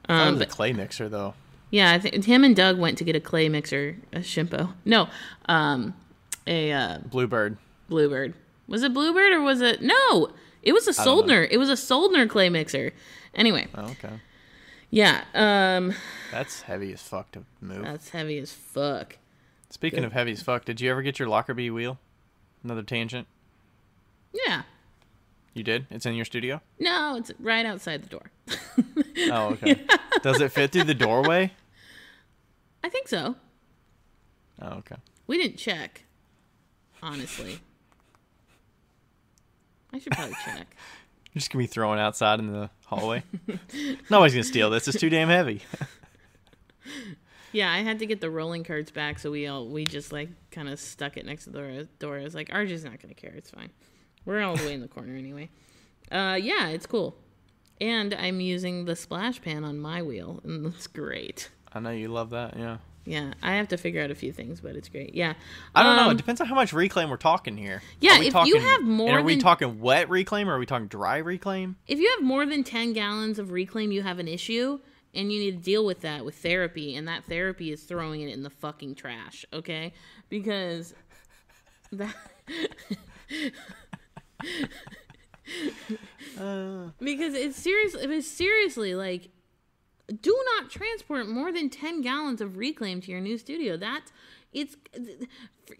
[SPEAKER 2] It was a clay mixer, though.
[SPEAKER 1] Yeah, I think him and Doug went to get a clay mixer, a Shimpo. No, a
[SPEAKER 2] Bluebird.
[SPEAKER 1] Bluebird. Was it Bluebird or was it? No, it was a Soldner. It was a Soldner clay mixer. Anyway.
[SPEAKER 2] Oh, okay.
[SPEAKER 1] Yeah.
[SPEAKER 2] That's heavy as fuck to move.
[SPEAKER 1] That's heavy as fuck.
[SPEAKER 2] Speaking of heavy as fuck, did you ever get your Lockerbie wheel? Another tangent.
[SPEAKER 1] Yeah.
[SPEAKER 2] You did? It's in your studio?
[SPEAKER 1] No, it's right outside the door.
[SPEAKER 2] Oh, okay. Does it fit through the doorway?
[SPEAKER 1] I think so.
[SPEAKER 2] Oh, okay.
[SPEAKER 1] We didn't check, honestly. I should probably check.
[SPEAKER 2] You're just going to be throwing outside in the hallway? Nobody's going to steal this. It's too damn heavy.
[SPEAKER 1] Yeah, I had to get the rolling carts back, so we just like kind of stuck it next to the door. I was like, RJ's not going to care. It's fine. We're all the way in the corner anyway. Yeah, it's cool. And I'm using the splash pan on my wheel, and it's great.
[SPEAKER 2] I know you love that, yeah.
[SPEAKER 1] Yeah, I have to figure out a few things, but it's great. Yeah.
[SPEAKER 2] I don't know. It depends on how much reclaim we're talking here.
[SPEAKER 1] Yeah, if you have more
[SPEAKER 2] than... Are we talking wet reclaim or are we talking dry reclaim?
[SPEAKER 1] If you have more than 10 gallons of reclaim, you have an issue, and you need to deal with that with therapy, and that therapy is throwing it in the fucking trash, okay? Because that... because it's seriously like, do not transport more than 10 gallons of reclaim to your new studio.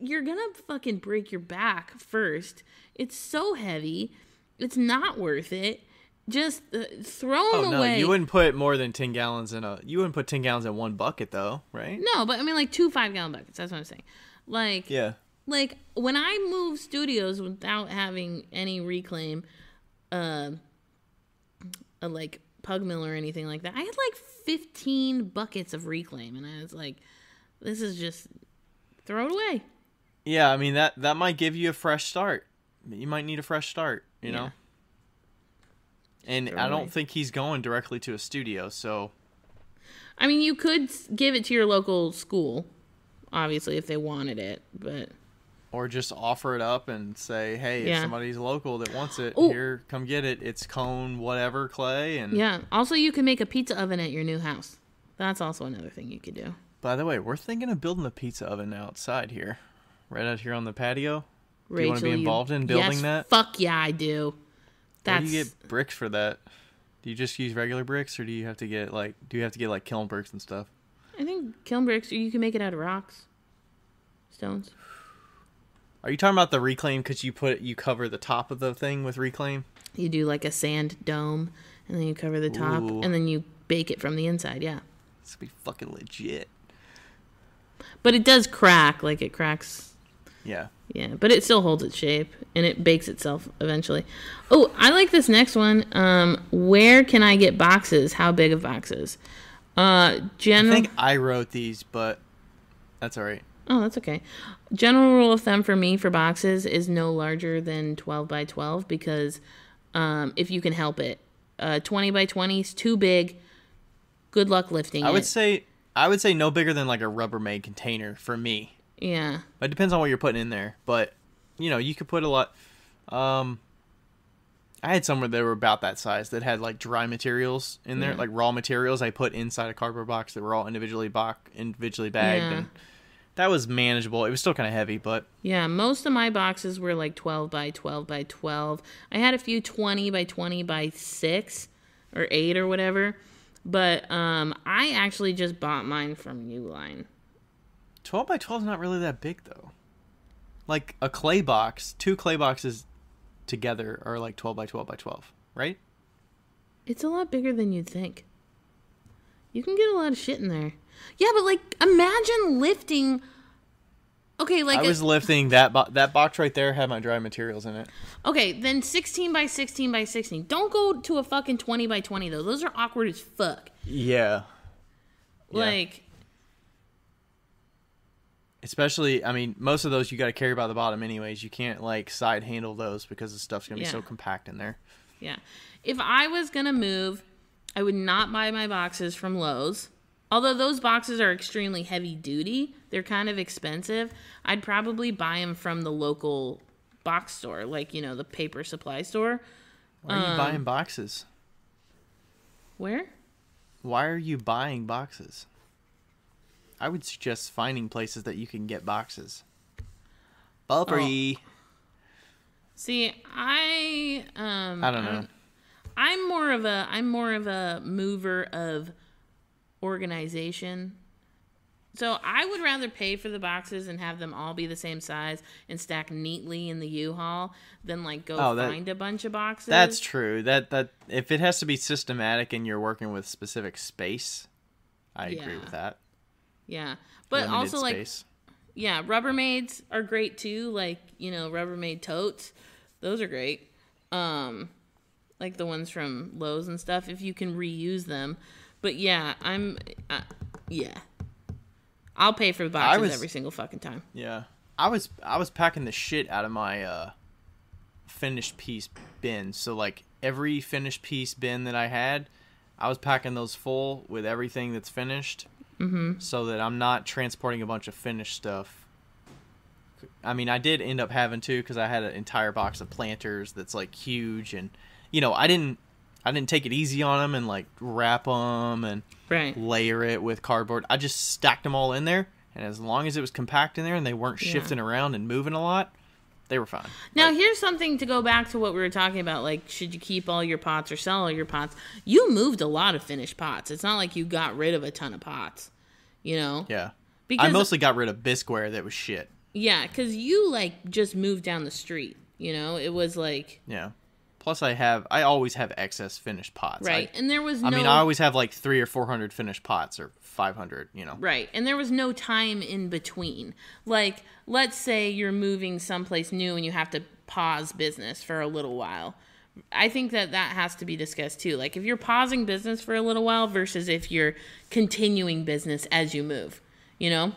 [SPEAKER 1] You're gonna fucking break your back first. It's so heavy, it's not worth it. Just throw them away.
[SPEAKER 2] No, you wouldn't put more than 10 gallons you wouldn't put 10 gallons in one bucket though, right?
[SPEAKER 1] No, but I mean like 2 5-gallon buckets. That's what I'm saying. Like,
[SPEAKER 2] yeah.
[SPEAKER 1] Like, when I move studios without having any reclaim, like, pug mill or anything like that, I had, like, 15 buckets of reclaim, and I was like, this is just, throw it away.
[SPEAKER 2] Yeah, I mean, that might give you a fresh start. You might need a fresh start, you know? And I don't think he's going directly to a studio, so...
[SPEAKER 1] I mean, you could give it to your local school, obviously, if they wanted it, but...
[SPEAKER 2] Or just offer it up and say, hey, if somebody's local that wants it, here, come get it. It's cone, whatever, clay. And
[SPEAKER 1] yeah. Also, you can make a pizza oven at your new house. That's also another thing you could do.
[SPEAKER 2] By the way, we're thinking of building a pizza oven outside here. Right out here on the patio.
[SPEAKER 1] Rachel,
[SPEAKER 2] do you want to be involved in building that?
[SPEAKER 1] Fuck yeah, I do.
[SPEAKER 2] Where do you get bricks for that? Do you just use regular bricks, or do you have to get like kiln bricks and stuff?
[SPEAKER 1] I think kiln bricks, or you can make it out of rocks. Stones.
[SPEAKER 2] Are you talking about the reclaim because you cover the top of the thing with reclaim?
[SPEAKER 1] You do like a sand dome, and then you cover the top, and then you bake it from the inside, yeah.
[SPEAKER 2] This would be fucking legit.
[SPEAKER 1] But it does crack, like it cracks.
[SPEAKER 2] Yeah.
[SPEAKER 1] Yeah, but it still holds its shape, and it bakes itself eventually. Oh, I like this next one. Where can I get boxes? How big of boxes?
[SPEAKER 2] I think I wrote these, but that's all right.
[SPEAKER 1] Oh, that's okay. General rule of thumb for me for boxes is no larger than 12 by 12 because if you can help it. 20 by 20 is too big. Good luck lifting it.
[SPEAKER 2] I would say no bigger than like a Rubbermaid container for me.
[SPEAKER 1] Yeah.
[SPEAKER 2] It depends on what you're putting in there, but you could put a lot. I had somewhere that were about that size that had like dry materials in there, like raw materials I put inside a cardboard box that were all individually bagged, and that was manageable. It was still kind of heavy, but...
[SPEAKER 1] Yeah, most of my boxes were like 12 by 12 by 12. I had a few 20 by 20 by 6 or 8 or whatever. But I actually just bought mine from Uline.
[SPEAKER 2] 12 by 12 is not really that big, though. Like a clay box, 2 clay boxes together are like 12 by 12 by 12, right?
[SPEAKER 1] It's a lot bigger than you'd think. You can get a lot of shit in there. Yeah, but like, imagine lifting. Okay, like
[SPEAKER 2] I was lifting that box right there had my dry materials in it.
[SPEAKER 1] Okay, then 16 by 16 by 16. Don't go to a fucking 20 by 20 though. Those are awkward as fuck.
[SPEAKER 2] Yeah.
[SPEAKER 1] Like.
[SPEAKER 2] Especially, I mean, most of those you got to carry by the bottom anyways. You can't like side handle those because the stuff's gonna be so compact in there.
[SPEAKER 1] Yeah. If I was gonna move, I would not buy my boxes from Lowe's. Although those boxes are extremely heavy duty, they're kind of expensive. I'd probably buy them from the local box store, like, the paper supply store.
[SPEAKER 2] Why are you buying boxes?
[SPEAKER 1] Where?
[SPEAKER 2] Why are you buying boxes? I would suggest finding places that you can get boxes. For free.
[SPEAKER 1] See, I
[SPEAKER 2] don't know.
[SPEAKER 1] I'm more of a mover of organization. So I would rather pay for the boxes and have them all be the same size and stack neatly in the U-Haul than like go find a bunch of boxes.
[SPEAKER 2] That's true. That if it has to be systematic and you're working with specific space, I agree with that.
[SPEAKER 1] Yeah. But
[SPEAKER 2] Limited
[SPEAKER 1] also
[SPEAKER 2] space.
[SPEAKER 1] yeah, Rubbermaids are great too, like, you know, Rubbermaid totes. Those are great. Like the ones from Lowe's and stuff if you can reuse them. But yeah, I'll pay for the boxes every single fucking time.
[SPEAKER 2] Yeah. I was packing the shit out of my finished piece bin. So like every finished piece bin that I had, I was packing those full with everything that's finished. So that I'm not transporting a bunch of finished stuff. I mean, I did end up having to because I had an entire box of planters that's like huge, and you know, I didn't take it easy on them and like wrap them and layer it with cardboard. I just stacked them all in there, and as long as it was compact in there and they weren't shifting around and moving a lot, they were fine.
[SPEAKER 1] Now, here's something to go back to what we were talking about. Like, should you keep all your pots or sell all your pots? You moved a lot of finished pots. It's not like you got rid of a ton of pots, you know?
[SPEAKER 2] Yeah.
[SPEAKER 1] Because
[SPEAKER 2] I mostly got rid of bisqueware that was shit.
[SPEAKER 1] Yeah, because you, like, just moved down the street, you know? It was like...
[SPEAKER 2] Yeah. Plus, I always have excess finished pots.
[SPEAKER 1] Right, and there was no...
[SPEAKER 2] I mean, I always have like 300 or 400 finished pots, or 500, you know.
[SPEAKER 1] Right, and there was no time in between. Like, let's say you're moving someplace new and you have to pause business for a little while. I think that has to be discussed too. Like, if you're pausing business for a little while versus if you're continuing business as you move, you know?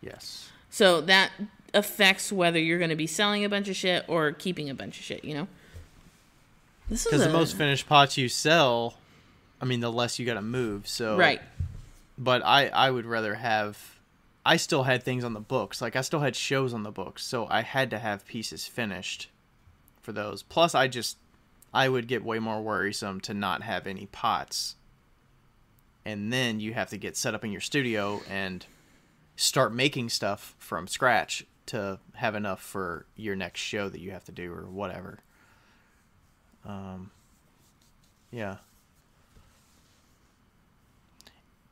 [SPEAKER 2] Yes.
[SPEAKER 1] So that affects whether you're going to be selling a bunch of shit or keeping a bunch of shit, you know?
[SPEAKER 2] Because the most finished pots you sell, I mean, the less you got to move. So
[SPEAKER 1] right.
[SPEAKER 2] But I would rather have. I still had things on the books, like I still had shows on the books, so I had to have pieces finished for those. Plus, I would get way more worrisome to not have any pots, and then you have to get set up in your studio and start making stuff from scratch to have enough for your next show that you have to do or whatever. Yeah.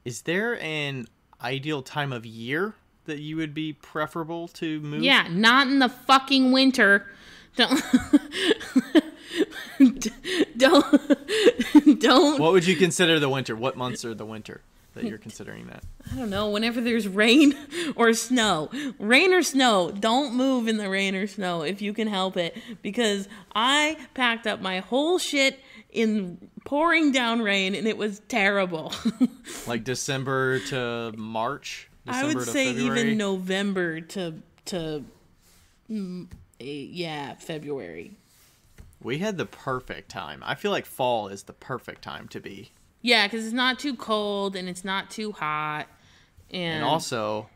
[SPEAKER 2] Is there an ideal time of year that you would be preferable to move?
[SPEAKER 1] Yeah, not in the fucking winter. Don't. Don't.
[SPEAKER 2] What would you consider the winter? What months are the winter that you're considering that?
[SPEAKER 1] I don't know. Whenever there's rain or snow. Rain or snow. Don't move in the rain or snow if you can help it. Because I packed up my whole shit in pouring down rain and it was terrible.
[SPEAKER 2] Like December to March? December
[SPEAKER 1] I would say
[SPEAKER 2] February?
[SPEAKER 1] even November to February.
[SPEAKER 2] We had the perfect time. I feel like fall is the perfect time to be.
[SPEAKER 1] Yeah, because it's not too cold and it's not too hot. And
[SPEAKER 2] also,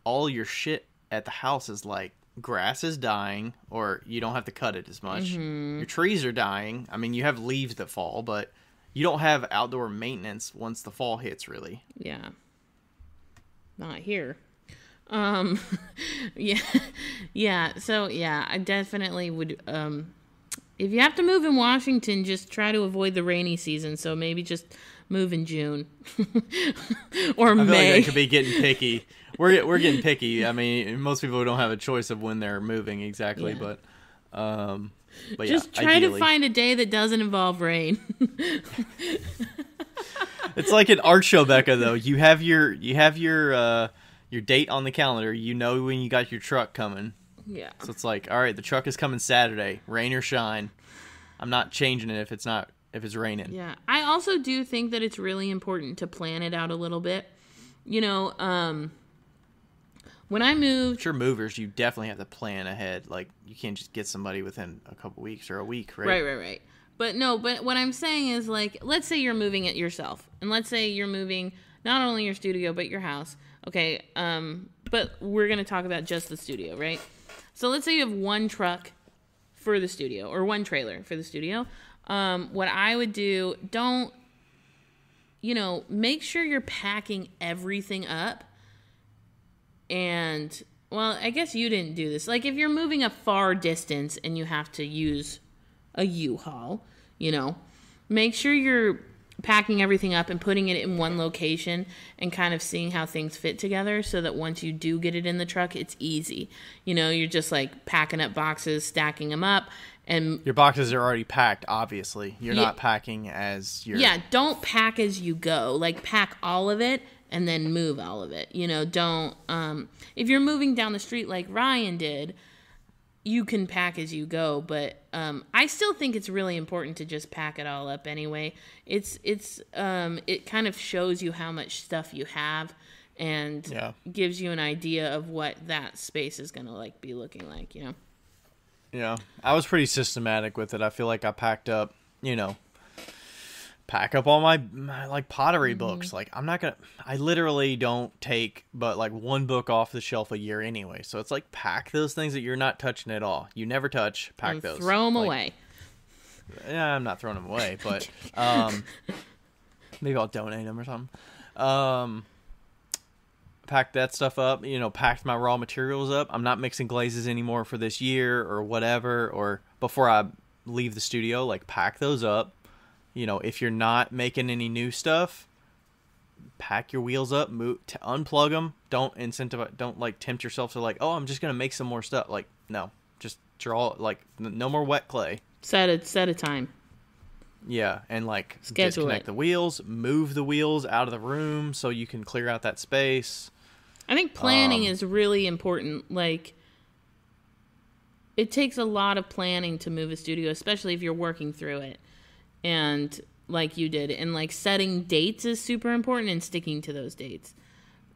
[SPEAKER 2] all your shit at the house is like grass is dying, or you don't have to cut it as much. Mm-hmm. Your trees are dying. I mean, you have leaves that fall, but you don't have outdoor maintenance once the fall hits, really.
[SPEAKER 1] Yeah. Not here. Yeah. Yeah. So, yeah, I definitely would... if you have to move in Washington, just try to avoid the rainy season. So maybe just move in June or
[SPEAKER 2] I feel
[SPEAKER 1] May.
[SPEAKER 2] like that could be getting picky. We're getting picky. I mean, most people don't have a choice of when they're moving exactly,
[SPEAKER 1] Yeah.
[SPEAKER 2] but
[SPEAKER 1] just
[SPEAKER 2] yeah,
[SPEAKER 1] try
[SPEAKER 2] ideally.
[SPEAKER 1] to find a day that doesn't involve rain.
[SPEAKER 2] It's like an art show, Becca. Though you have your date on the calendar. You know when you got your truck coming.
[SPEAKER 1] Yeah.
[SPEAKER 2] So it's like, all right, the truck is coming Saturday, rain or shine. I'm not changing it if it's raining.
[SPEAKER 1] Yeah. I also do think that it's really important to plan it out a little bit. You know, when I moved...
[SPEAKER 2] Sure, movers, you definitely have to plan ahead. Like, you can't just get somebody within a couple weeks or a week, right?
[SPEAKER 1] Right. But what I'm saying is, like, let's say you're moving it yourself. And let's say you're moving not only your studio, but your house. Okay, but we're going to talk about just the studio, right? So let's say you have one truck for the studio or one trailer for the studio. What I would do, make sure you're packing everything up And, well, I guess you didn't do this. Like, if you're moving a far distance and you have to use a U-Haul, you know, make sure you're packing everything up and putting it in one location and kind of seeing how things fit together so that once you do get it in the truck, it's easy. You know, you're just like packing up boxes, stacking them up, and
[SPEAKER 2] Your boxes are already packed, obviously. You're not packing as you're...
[SPEAKER 1] Yeah, don't pack as you go. Like, pack all of it and then move all of it. You know, don't... if you're moving down the street like Ryan did, you can pack as you go, but I still think it's really important to just pack it all up anyway. It kind of shows you how much stuff you have and gives you an idea of what that space is going to like be looking like, you know?
[SPEAKER 2] Yeah, I was pretty systematic with it. I feel like I packed up, you know, pack up all my like pottery books. Like I literally don't take but like one book off the shelf a year anyway. So it's like pack those things that you're not touching at all. You never touch, pack those.
[SPEAKER 1] Throw them
[SPEAKER 2] like,
[SPEAKER 1] away.
[SPEAKER 2] Yeah, I'm not throwing them away, but maybe I'll donate them or something. Packed that stuff up, you know, packed my raw materials up. I'm not mixing glazes anymore for this year or whatever, or before I leave the studio, like pack those up. You know, if you're not making any new stuff, pack your wheels up, unplug them. Don't like tempt yourself to like, oh, I'm just going to make some more stuff. Like, no, just draw, like, no more wet clay.
[SPEAKER 1] Set a time.
[SPEAKER 2] Yeah, and like
[SPEAKER 1] Schedule
[SPEAKER 2] disconnect the wheels, move the wheels out of the room so you can clear out that space.
[SPEAKER 1] I think planning is really important. Like, it takes a lot of planning to move a studio, especially if you're working through it. And like you did. And like setting dates is super important and sticking to those dates.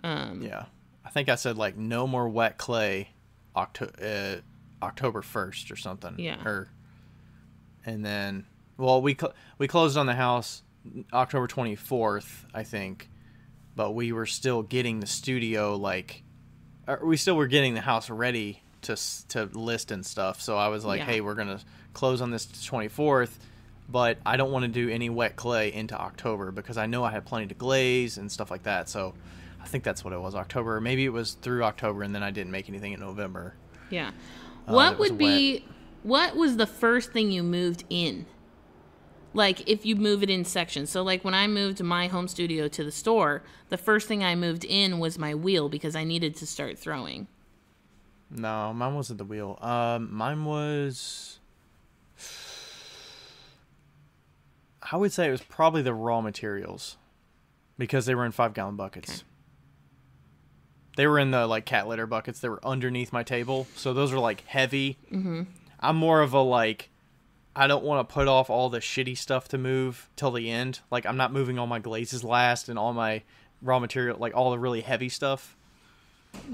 [SPEAKER 2] Yeah. I think I said like no more wet clay October 1st or something.
[SPEAKER 1] Yeah.
[SPEAKER 2] And then, well, we closed on the house October 24th, I think. But we were still getting the studio, like, we still were getting the house ready to list and stuff. So I was like, hey, we're going to close on this 24th, but I don't want to do any wet clay into October because I know I had plenty to glaze and stuff like that. So I think that's what it was, October. Maybe it was through October and then I didn't make anything in November.
[SPEAKER 1] Yeah. What was the first thing you moved in? Like, if you move it in sections. So, like, when I moved my home studio to the store, the first thing I moved in was my wheel because I needed to start throwing.
[SPEAKER 2] No, mine wasn't the wheel. Mine was... I would say it was probably the raw materials because they were in 5-gallon buckets. Okay. They were in the, like, cat litter buckets. They were underneath my table. So those are, like, heavy. Mm-hmm. I'm more of a, like... I don't want to put off all the shitty stuff to move till the end. Like, I'm not moving all my glazes last and all my raw material, like, all the really heavy stuff.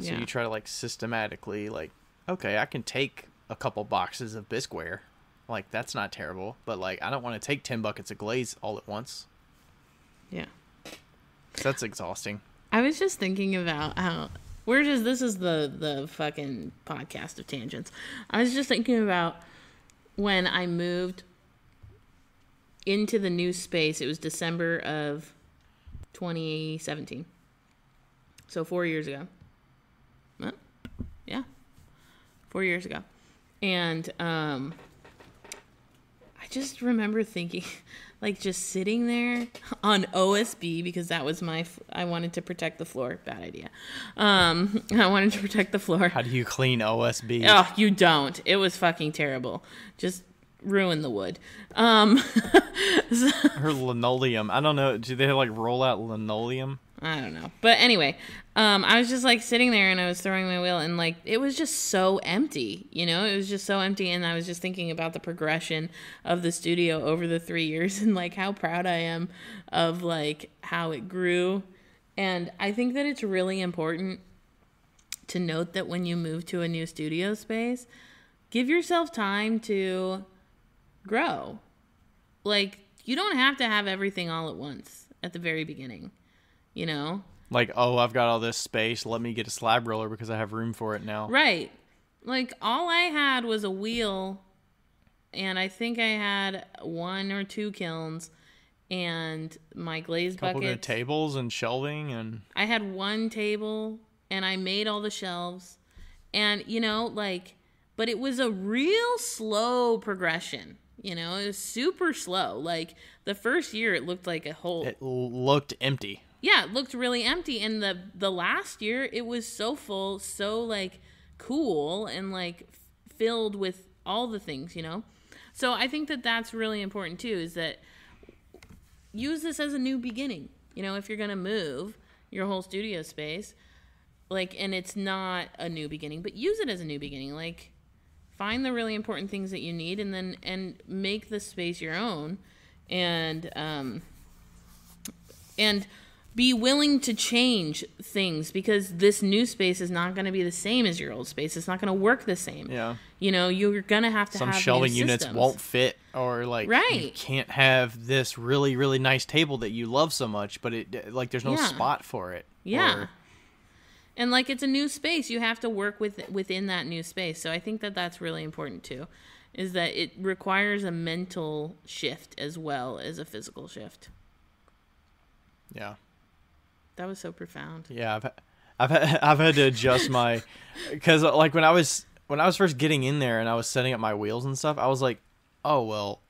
[SPEAKER 2] So you try to, like, systematically, like, okay, I can take a couple boxes of bisqueware. Like, that's not terrible. But, like, I don't want to take 10 buckets of glaze all at once.
[SPEAKER 1] Yeah.
[SPEAKER 2] That's exhausting.
[SPEAKER 1] I was just thinking about how... this is the fucking podcast of tangents. I was just thinking about... when I moved into the new space, it was December of 2017. So 4 years ago. Huh? Yeah. 4 years ago. And I just remember thinking, like, just sitting there on OSB because that was I wanted to protect the floor. Bad idea. I wanted to protect the floor.
[SPEAKER 2] How do you clean OSB?
[SPEAKER 1] Oh, you don't. It was fucking terrible. Just ruin the wood. Her
[SPEAKER 2] linoleum. I don't know. Do they like roll out linoleum?
[SPEAKER 1] I don't know. But anyway, I was just like sitting there and I was throwing my wheel and like it was just so empty, you know? It was just so empty and I was just thinking about the progression of the studio over the 3 years and like how proud I am of like how it grew. And I think that it's really important to note that when you move to a new studio space, give yourself time to grow. Like, you don't have to have everything all at once at the very beginning, you know?
[SPEAKER 2] Like, oh, I've got all this space. Let me get a slab roller because I have room for it now.
[SPEAKER 1] Right. Like, all I had was a wheel, and I think I had 1 or 2 kilns, and my glaze buckets.
[SPEAKER 2] A couple of tables and shelving and...
[SPEAKER 1] I had 1 table and I made all the shelves, and but it was a real slow progression. It was super slow. Like the first year, it looked like a whole.
[SPEAKER 2] It looked empty.
[SPEAKER 1] Yeah, it looked really empty, and the last year, it was so full, so like cool, and like filled with all the things. So I think that that's really important too. Is that use this as a new beginning. If you're gonna move your whole studio space, and it's not a new beginning, but use it as a new beginning. Like, find the really important things that you need, and make the space your own, and be willing to change things, because this new space is not going to be the same as your old space. It's not going to work the same.
[SPEAKER 2] Yeah.
[SPEAKER 1] You're going to have
[SPEAKER 2] some
[SPEAKER 1] have
[SPEAKER 2] shelving
[SPEAKER 1] new
[SPEAKER 2] units
[SPEAKER 1] systems.
[SPEAKER 2] won't fit, or you can't have this really, really nice table that you love so much, but there's no spot for it.
[SPEAKER 1] Yeah. And it's a new space. You have to work within that new space. So I think that that's really important too, is that it requires a mental shift as well as a physical shift.
[SPEAKER 2] Yeah.
[SPEAKER 1] That was so profound.
[SPEAKER 2] Yeah, I've had to adjust my, because when I was first getting in there and I was setting up my wheels and stuff, I was like, oh well,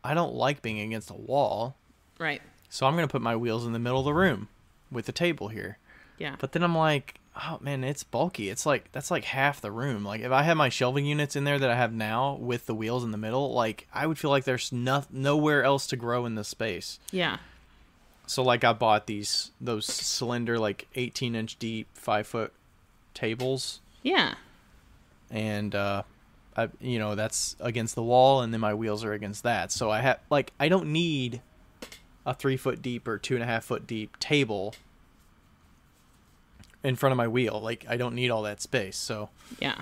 [SPEAKER 2] I don't like being against a wall.
[SPEAKER 1] Right.
[SPEAKER 2] So I'm gonna put my wheels in the middle of the room with the table here.
[SPEAKER 1] Yeah.
[SPEAKER 2] But then I'm like, oh man, it's bulky. It's that's like half the room. Like if I had my shelving units in there that I have now with the wheels in the middle, I would feel like there's nowhere else to grow in this space.
[SPEAKER 1] Yeah.
[SPEAKER 2] So I bought those cylinder 18-inch deep 5-foot tables.
[SPEAKER 1] Yeah.
[SPEAKER 2] And that's against the wall, and then my wheels are against that. So I have I don't need a 3-foot deep or 2.5-foot deep table in front of my wheel. I don't need all that space. So
[SPEAKER 1] yeah.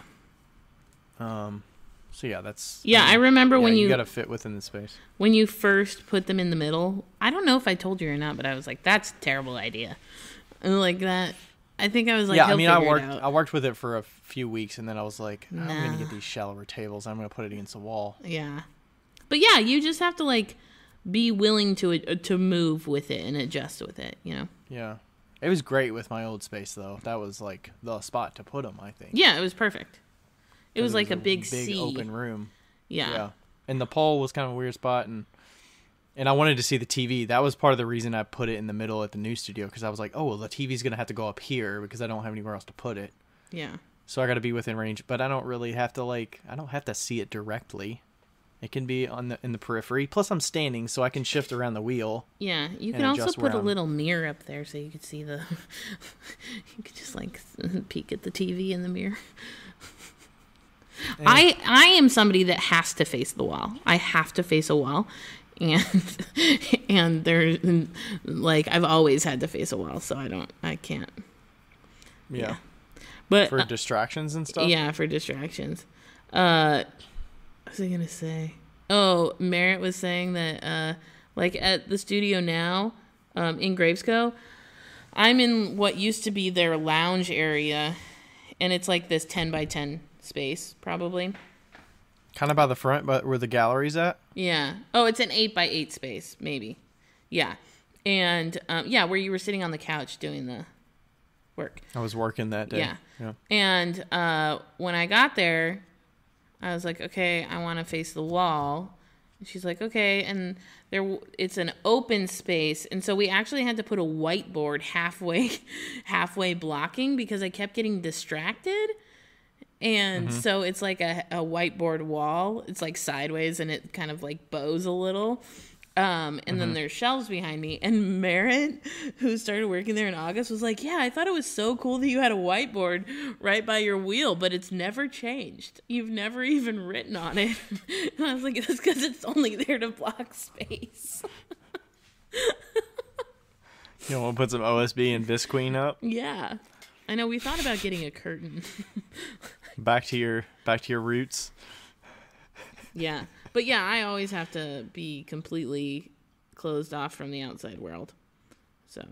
[SPEAKER 2] So yeah, that's
[SPEAKER 1] I remember when
[SPEAKER 2] you gotta fit within the space.
[SPEAKER 1] When you first put them in the middle, I don't know if I told you or not, but I was like, "That's a terrible idea." And that, I think I was like,
[SPEAKER 2] yeah. I mean, I worked with it for a few weeks, and then I was like,
[SPEAKER 1] nah.
[SPEAKER 2] I'm gonna get these shallower tables. I'm gonna put it against the wall.
[SPEAKER 1] Yeah, but yeah, you just have to be willing to move with it and adjust with it.
[SPEAKER 2] Yeah, it was great with my old space though. That was the spot to put them, I think.
[SPEAKER 1] Yeah, it was perfect. It was a big
[SPEAKER 2] open room.
[SPEAKER 1] Yeah.
[SPEAKER 2] And the pole was kind of a weird spot, and I wanted to see the TV. That was part of the reason I put it in the middle at the new studio, because I was like, oh, well, the TV's going to have to go up here because I don't have anywhere else to put it.
[SPEAKER 1] Yeah.
[SPEAKER 2] So I got to be within range, but I don't really have to I don't have to see it directly. It can be in the periphery. Plus I'm standing, so I can shift around the wheel.
[SPEAKER 1] Yeah, you can also put a little mirror up there so you could see you could just peek at the TV in the mirror. And I am somebody that has to face the wall. I have to face a wall, and there's I've always had to face a wall, so I can't.
[SPEAKER 2] Yeah.
[SPEAKER 1] But
[SPEAKER 2] for distractions and stuff.
[SPEAKER 1] Yeah, for distractions. What was I gonna say? Oh, Merritt was saying that at the studio now, in Gravesco, I'm in what used to be their lounge area, and it's this 10 by 10 space, probably.
[SPEAKER 2] Kind of by the front, but where the gallery's at?
[SPEAKER 1] Yeah. Oh, it's an 8 by 8 space, maybe. Yeah. And, where you were sitting on the couch doing the work.
[SPEAKER 2] I was working that day.
[SPEAKER 1] Yeah. And when I got there, I was like, okay, I want to face the wall. And she's like, okay. And it's an open space. And so we actually had to put a whiteboard halfway blocking, because I kept getting distracted. And so it's a whiteboard wall. It's sideways, and it kind of bows a little. And then there's shelves behind me. And Merritt, who started working there in August, was like, yeah, I thought it was so cool that you had a whiteboard right by your wheel, but it's never changed. You've never even written on it. And I was like, that's because it's only there to block space.
[SPEAKER 2] You want to put some OSB and Visqueen up?
[SPEAKER 1] Yeah. I know, we thought about getting a curtain.
[SPEAKER 2] Back to your roots.
[SPEAKER 1] Yeah. But yeah, I always have to be completely closed off from the outside world. So.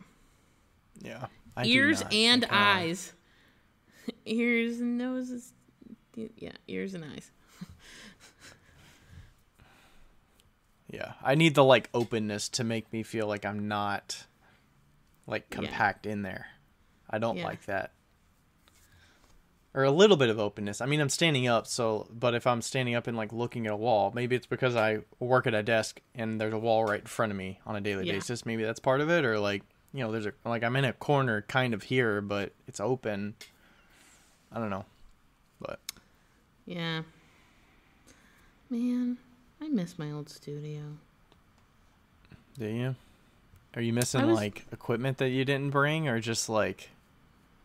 [SPEAKER 2] Yeah.
[SPEAKER 1] Ears and eyes. Ears and noses. Yeah, ears and eyes.
[SPEAKER 2] Yeah. I need the openness to make me feel like I'm not compact in there. I don't like that. or a little bit of openness. I mean, I'm standing up, but if I'm standing up and like looking at a wall, maybe it's because I work at a desk and there's a wall right in front of me on a daily basis. Maybe that's part of it, or like, you know, I'm in a corner kind of here, but it's open. I don't know, but
[SPEAKER 1] yeah, man, I miss my old studio.
[SPEAKER 2] Do you? Are you missing like equipment that you didn't bring, or just like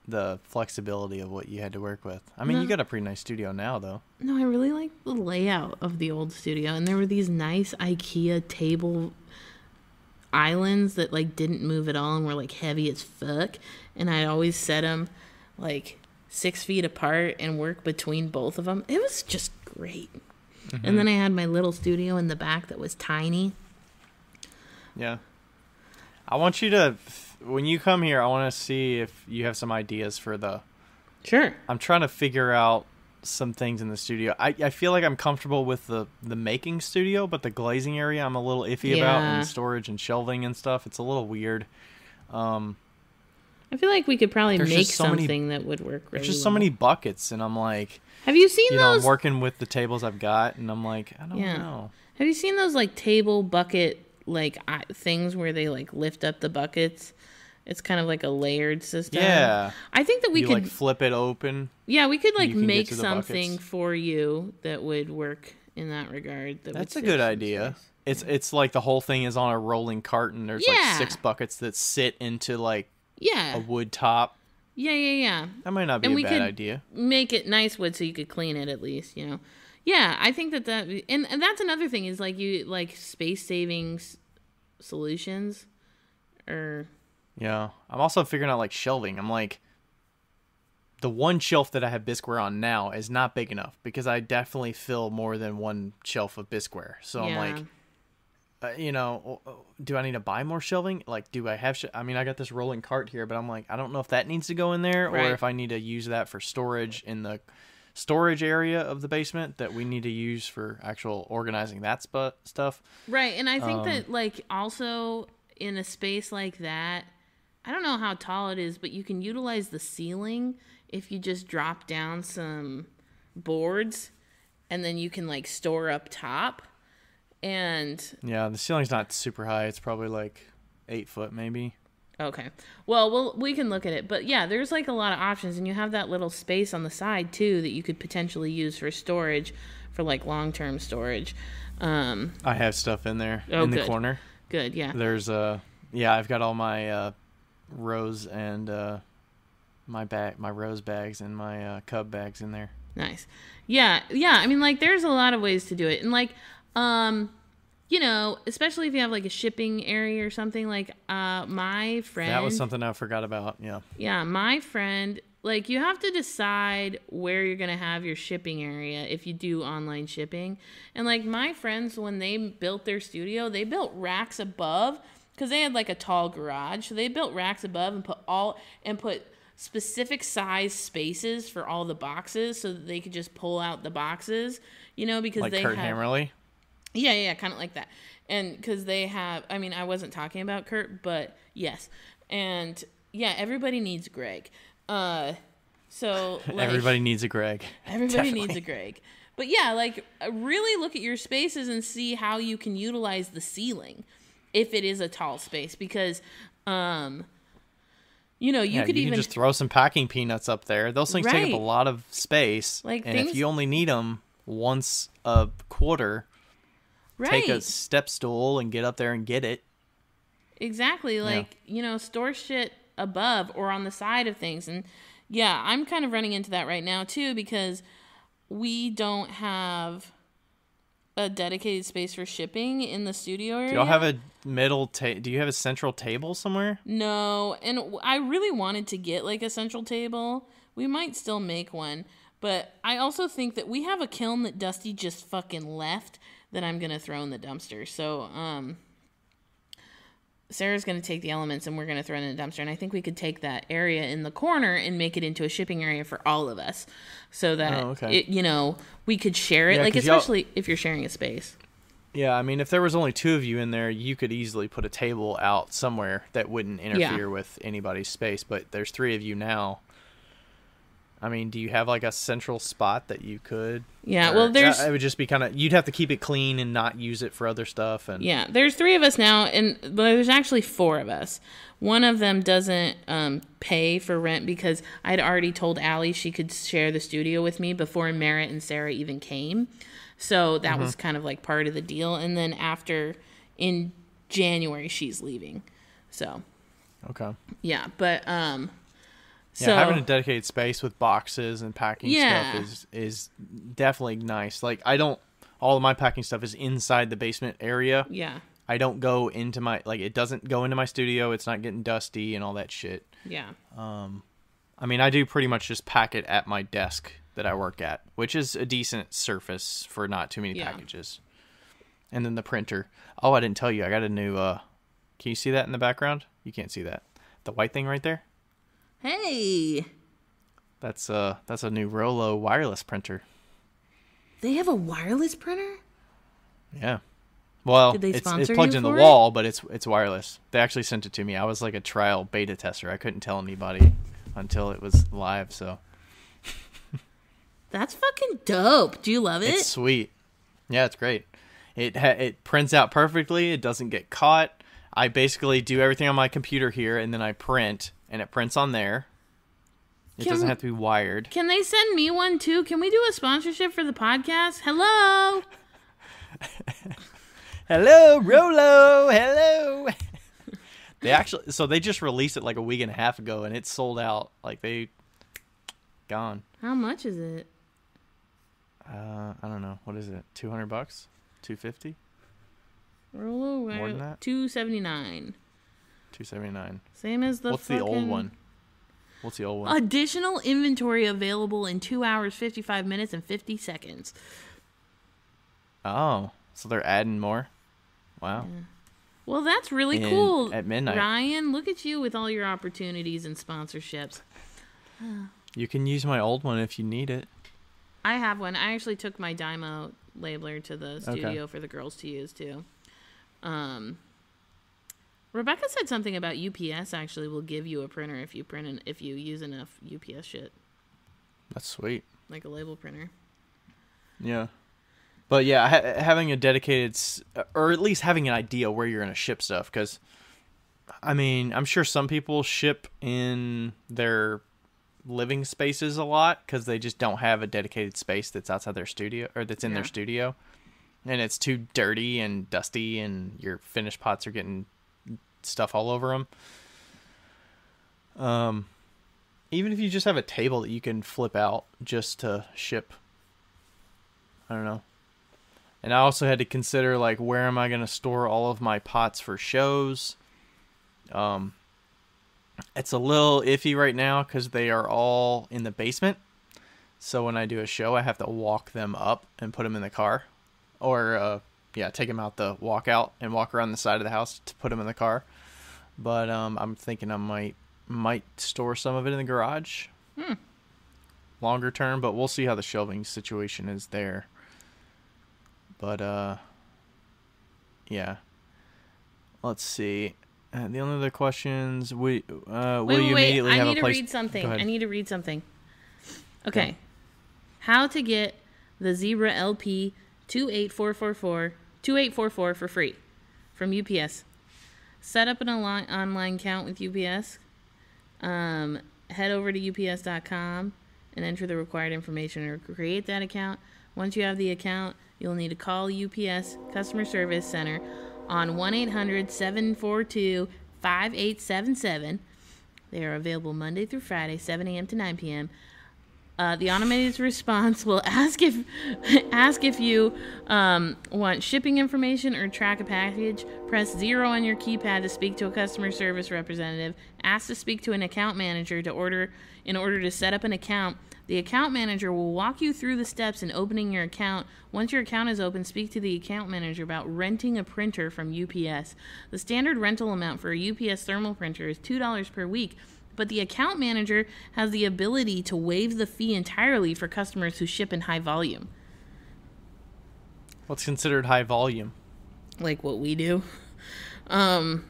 [SPEAKER 2] the flexibility of what you had to work with? I mean, you got a pretty nice studio now, though.
[SPEAKER 1] No, I really like the layout of the old studio, and there were these nice IKEA table islands that like didn't move at all and were like heavy as fuck, and I'd always set them like 6 feet apart and work between both of them. It was just great. Mm-hmm. And then I had my little studio in the back that was tiny.
[SPEAKER 2] Yeah. I want you to, when you come here, I want to see if you have some ideas for
[SPEAKER 1] Sure.
[SPEAKER 2] I'm trying to figure out some things in the studio. I feel like I'm comfortable with the making studio, but the glazing area I'm a little iffy about, and storage and shelving and stuff. It's a little weird.
[SPEAKER 1] I feel like we could probably make something that would work really
[SPEAKER 2] There's just so many buckets, and I'm like...
[SPEAKER 1] Have you seen those?
[SPEAKER 2] I'm working with the tables I've got, and I'm like, I don't know.
[SPEAKER 1] Have you seen those like table bucket like things where they like lift up the buckets? It's kind of like a layered system.
[SPEAKER 2] Yeah.
[SPEAKER 1] I think that we could
[SPEAKER 2] like flip it open.
[SPEAKER 1] Yeah, we could like make something for you that would work in that regard.
[SPEAKER 2] That's a good idea. It's like the whole thing is on a rolling cart, and there's like 6 buckets that sit into like a wood top.
[SPEAKER 1] Yeah.
[SPEAKER 2] That might not be a bad idea.
[SPEAKER 1] Make it nice wood so you could clean it at least, you know. Yeah, I think that and that's another thing is like you like space savings solutions or
[SPEAKER 2] yeah. I'm also figuring out like shelving. I'm like, the one shelf that I have Bisqueware on now is not big enough because I definitely fill more than one shelf of Bisqueware. So I'm like, you know, do I need to buy more shelving? Like, do I have... I mean, I got this rolling cart here, but I'm like, I don't know if that needs to go in there or if I need to use that for storage in the storage area of the basement that we need to use for actual organizing that stuff.
[SPEAKER 1] Right, and I think that, like, also in a space like that, I don't know how tall it is, but you can utilize the ceiling if you just drop down some boards, and then you can, like, store up top. And
[SPEAKER 2] yeah, the ceiling's not super high. It's probably like 8 foot maybe.
[SPEAKER 1] Okay. Well, we can look at it. But yeah, there's like a lot of options, and you have that little space on the side too that you could potentially use for storage, for like long-term storage. I
[SPEAKER 2] have stuff in there in the corner.
[SPEAKER 1] Good, yeah.
[SPEAKER 2] There's I've got all my rose and my rose bags and my cub bags in there.
[SPEAKER 1] Nice. Yeah. I mean, like, there's a lot of ways to do it, and like. You know, especially if you have like a shipping area or something, like my friend...
[SPEAKER 2] That was something I forgot about, yeah.
[SPEAKER 1] Yeah, my friend, like, you have to decide where you're going to have your shipping area if you do online shipping. And like my friends, when they built their studio, they built racks above because they had like a tall garage. So they built racks above and put specific size spaces for all the boxes so that they could just pull out the boxes, you know, because
[SPEAKER 2] like
[SPEAKER 1] they
[SPEAKER 2] Kurt
[SPEAKER 1] have...
[SPEAKER 2] Hammerly?
[SPEAKER 1] Yeah, kind of like that. And because they have, I mean, I wasn't talking about Kurt, but yes. And yeah, everybody needs Greg. So like,
[SPEAKER 2] everybody needs a Greg.
[SPEAKER 1] Everybody needs a Greg. But yeah, like, really look at your spaces and see how you can utilize the ceiling if it is a tall space, because you know, you could even
[SPEAKER 2] just throw some packing peanuts up there. Those things take up a lot of space.
[SPEAKER 1] Like,
[SPEAKER 2] and if you only need them once a quarter, take a step stool and get up there and get it.
[SPEAKER 1] Exactly. Like, you know, store shit above or on the side of things. And yeah, I'm kind of running into that right now too, because we don't have a dedicated space for shipping in the studio area.
[SPEAKER 2] Do y'all have a do you have a central table somewhere?
[SPEAKER 1] No. And I really wanted to get like a central table. We might still make one. But I also think that we have a kiln that Dusty just fucking left that I'm going to throw in the dumpster. So Sarah's going to take the elements and we're going to throw it in the dumpster. And I think we could take that area in the corner and make it into a shipping area for all of us so that, it, you know, we could share it. Like, especially if you're sharing a space.
[SPEAKER 2] Yeah, I mean, if there was only 2 of you in there, you could easily put a table out somewhere that wouldn't interfere with anybody's space. But there's 3 of you now. I mean, do you have like a central spot that you could?
[SPEAKER 1] Yeah,
[SPEAKER 2] or,
[SPEAKER 1] well, there's...
[SPEAKER 2] It would just be kind of... You'd have to keep it clean and not use it for other stuff. And
[SPEAKER 1] Yeah, there's 3 of us now, and there's actually 4 of us. One of them doesn't pay for rent because I'd already told Allie she could share the studio with me before Merritt and Sarah even came. So that was kind of like part of the deal. And then in January, she's leaving. So...
[SPEAKER 2] Okay.
[SPEAKER 1] Yeah, but so
[SPEAKER 2] yeah, having a dedicated space with boxes and packing stuff is definitely nice. Like all of my packing stuff is inside the basement area.
[SPEAKER 1] Yeah.
[SPEAKER 2] I don't go into it doesn't go into my studio. It's not getting dusty and all that shit.
[SPEAKER 1] Yeah.
[SPEAKER 2] I mean, I do pretty much just pack it at my desk that I work at, which is a decent surface for not too many packages. And then the printer. Oh, I didn't tell you. I got a new can you see that in the background? You can't see that. The white thing right there?
[SPEAKER 1] Hey.
[SPEAKER 2] That's a new Rollo wireless printer.
[SPEAKER 1] They have a wireless printer?
[SPEAKER 2] Yeah. Well,
[SPEAKER 1] Did they
[SPEAKER 2] it's
[SPEAKER 1] sponsor
[SPEAKER 2] plugged
[SPEAKER 1] you
[SPEAKER 2] in the
[SPEAKER 1] for
[SPEAKER 2] wall, but it's wireless. They actually sent it to me. I was like a trial beta tester. I couldn't tell anybody until it was live, so.
[SPEAKER 1] That's fucking dope. Do you love it?
[SPEAKER 2] It's sweet. Yeah, it's great. It prints out perfectly. It doesn't get caught. I basically do everything on my computer here, and then I print, and it prints on there. It doesn't have to be wired.
[SPEAKER 1] Can they send me one, too? Can we do a sponsorship for the podcast? Hello?
[SPEAKER 2] Hello, Rollo. Hello. They just released it like a week and a half ago, and it's sold out. Like, gone.
[SPEAKER 1] How much is it?
[SPEAKER 2] I don't know. What is it? $200? $250?
[SPEAKER 1] Rollo,
[SPEAKER 2] More than that?
[SPEAKER 1] $279.
[SPEAKER 2] $279.
[SPEAKER 1] Same as the
[SPEAKER 2] What's the old one? What's the old one?
[SPEAKER 1] Additional inventory available in 2 hours, 55 minutes, and 50 seconds.
[SPEAKER 2] Oh, so they're adding more? Wow.
[SPEAKER 1] Yeah. Well, that's really cool.
[SPEAKER 2] At midnight.
[SPEAKER 1] Ryan, look at you with all your opportunities and sponsorships.
[SPEAKER 2] You can use my old one if you need it.
[SPEAKER 1] I have one. I actually took my Dymo labeler to the studio for the girls to use, too. Rebecca said something about UPS actually will give you a printer if you use enough UPS shit.
[SPEAKER 2] That's sweet.
[SPEAKER 1] Like a label printer.
[SPEAKER 2] Yeah. But yeah, having a dedicated, or at least having an idea where you're going to ship stuff, because, I mean, I'm sure some people ship in their living spaces a lot because they just don't have a dedicated space that's outside their studio, or that's in their studio. And it's too dirty and dusty, and your finished pots are getting stuff all over them. Even if you just have a table that you can flip out just to ship, I don't know. And I also had to consider, like, where am I going to store all of my pots for shows? It's a little iffy right now because they are all in the basement. So when I do a show, I have to walk them up and put them in the car. Or, take them out the walkout and walk around the side of the house to put them in the car. But I'm thinking I might store some of it in the garage. Longer term, but we'll see how the shelving situation is there. But, yeah. Let's see. The only other questions, will you immediately have a place?
[SPEAKER 1] I need to read something. I need to read something. Okay. How to get the Zebra LP 28444 for free from UPS. Set up an online account with UPS. Head over to ups.com and enter the required information or create that account. Once you have the account, you'll need to call UPS Customer Service Center on 1-800-742-5877. They are available Monday through Friday, 7 a.m. to 9 p.m. The automated response will ask if you want shipping information or track a package. Press 0 on your keypad to speak to a customer service representative. Ask to speak to an account manager in order to set up an account. The account manager will walk you through the steps in opening your account. Once your account is open, speak to the account manager about renting a printer from UPS. The standard rental amount for a UPS thermal printer is $2 per week, but the account manager has the ability to waive the fee entirely for customers who ship in high volume.
[SPEAKER 2] What's considered high volume?
[SPEAKER 1] Like what we do. I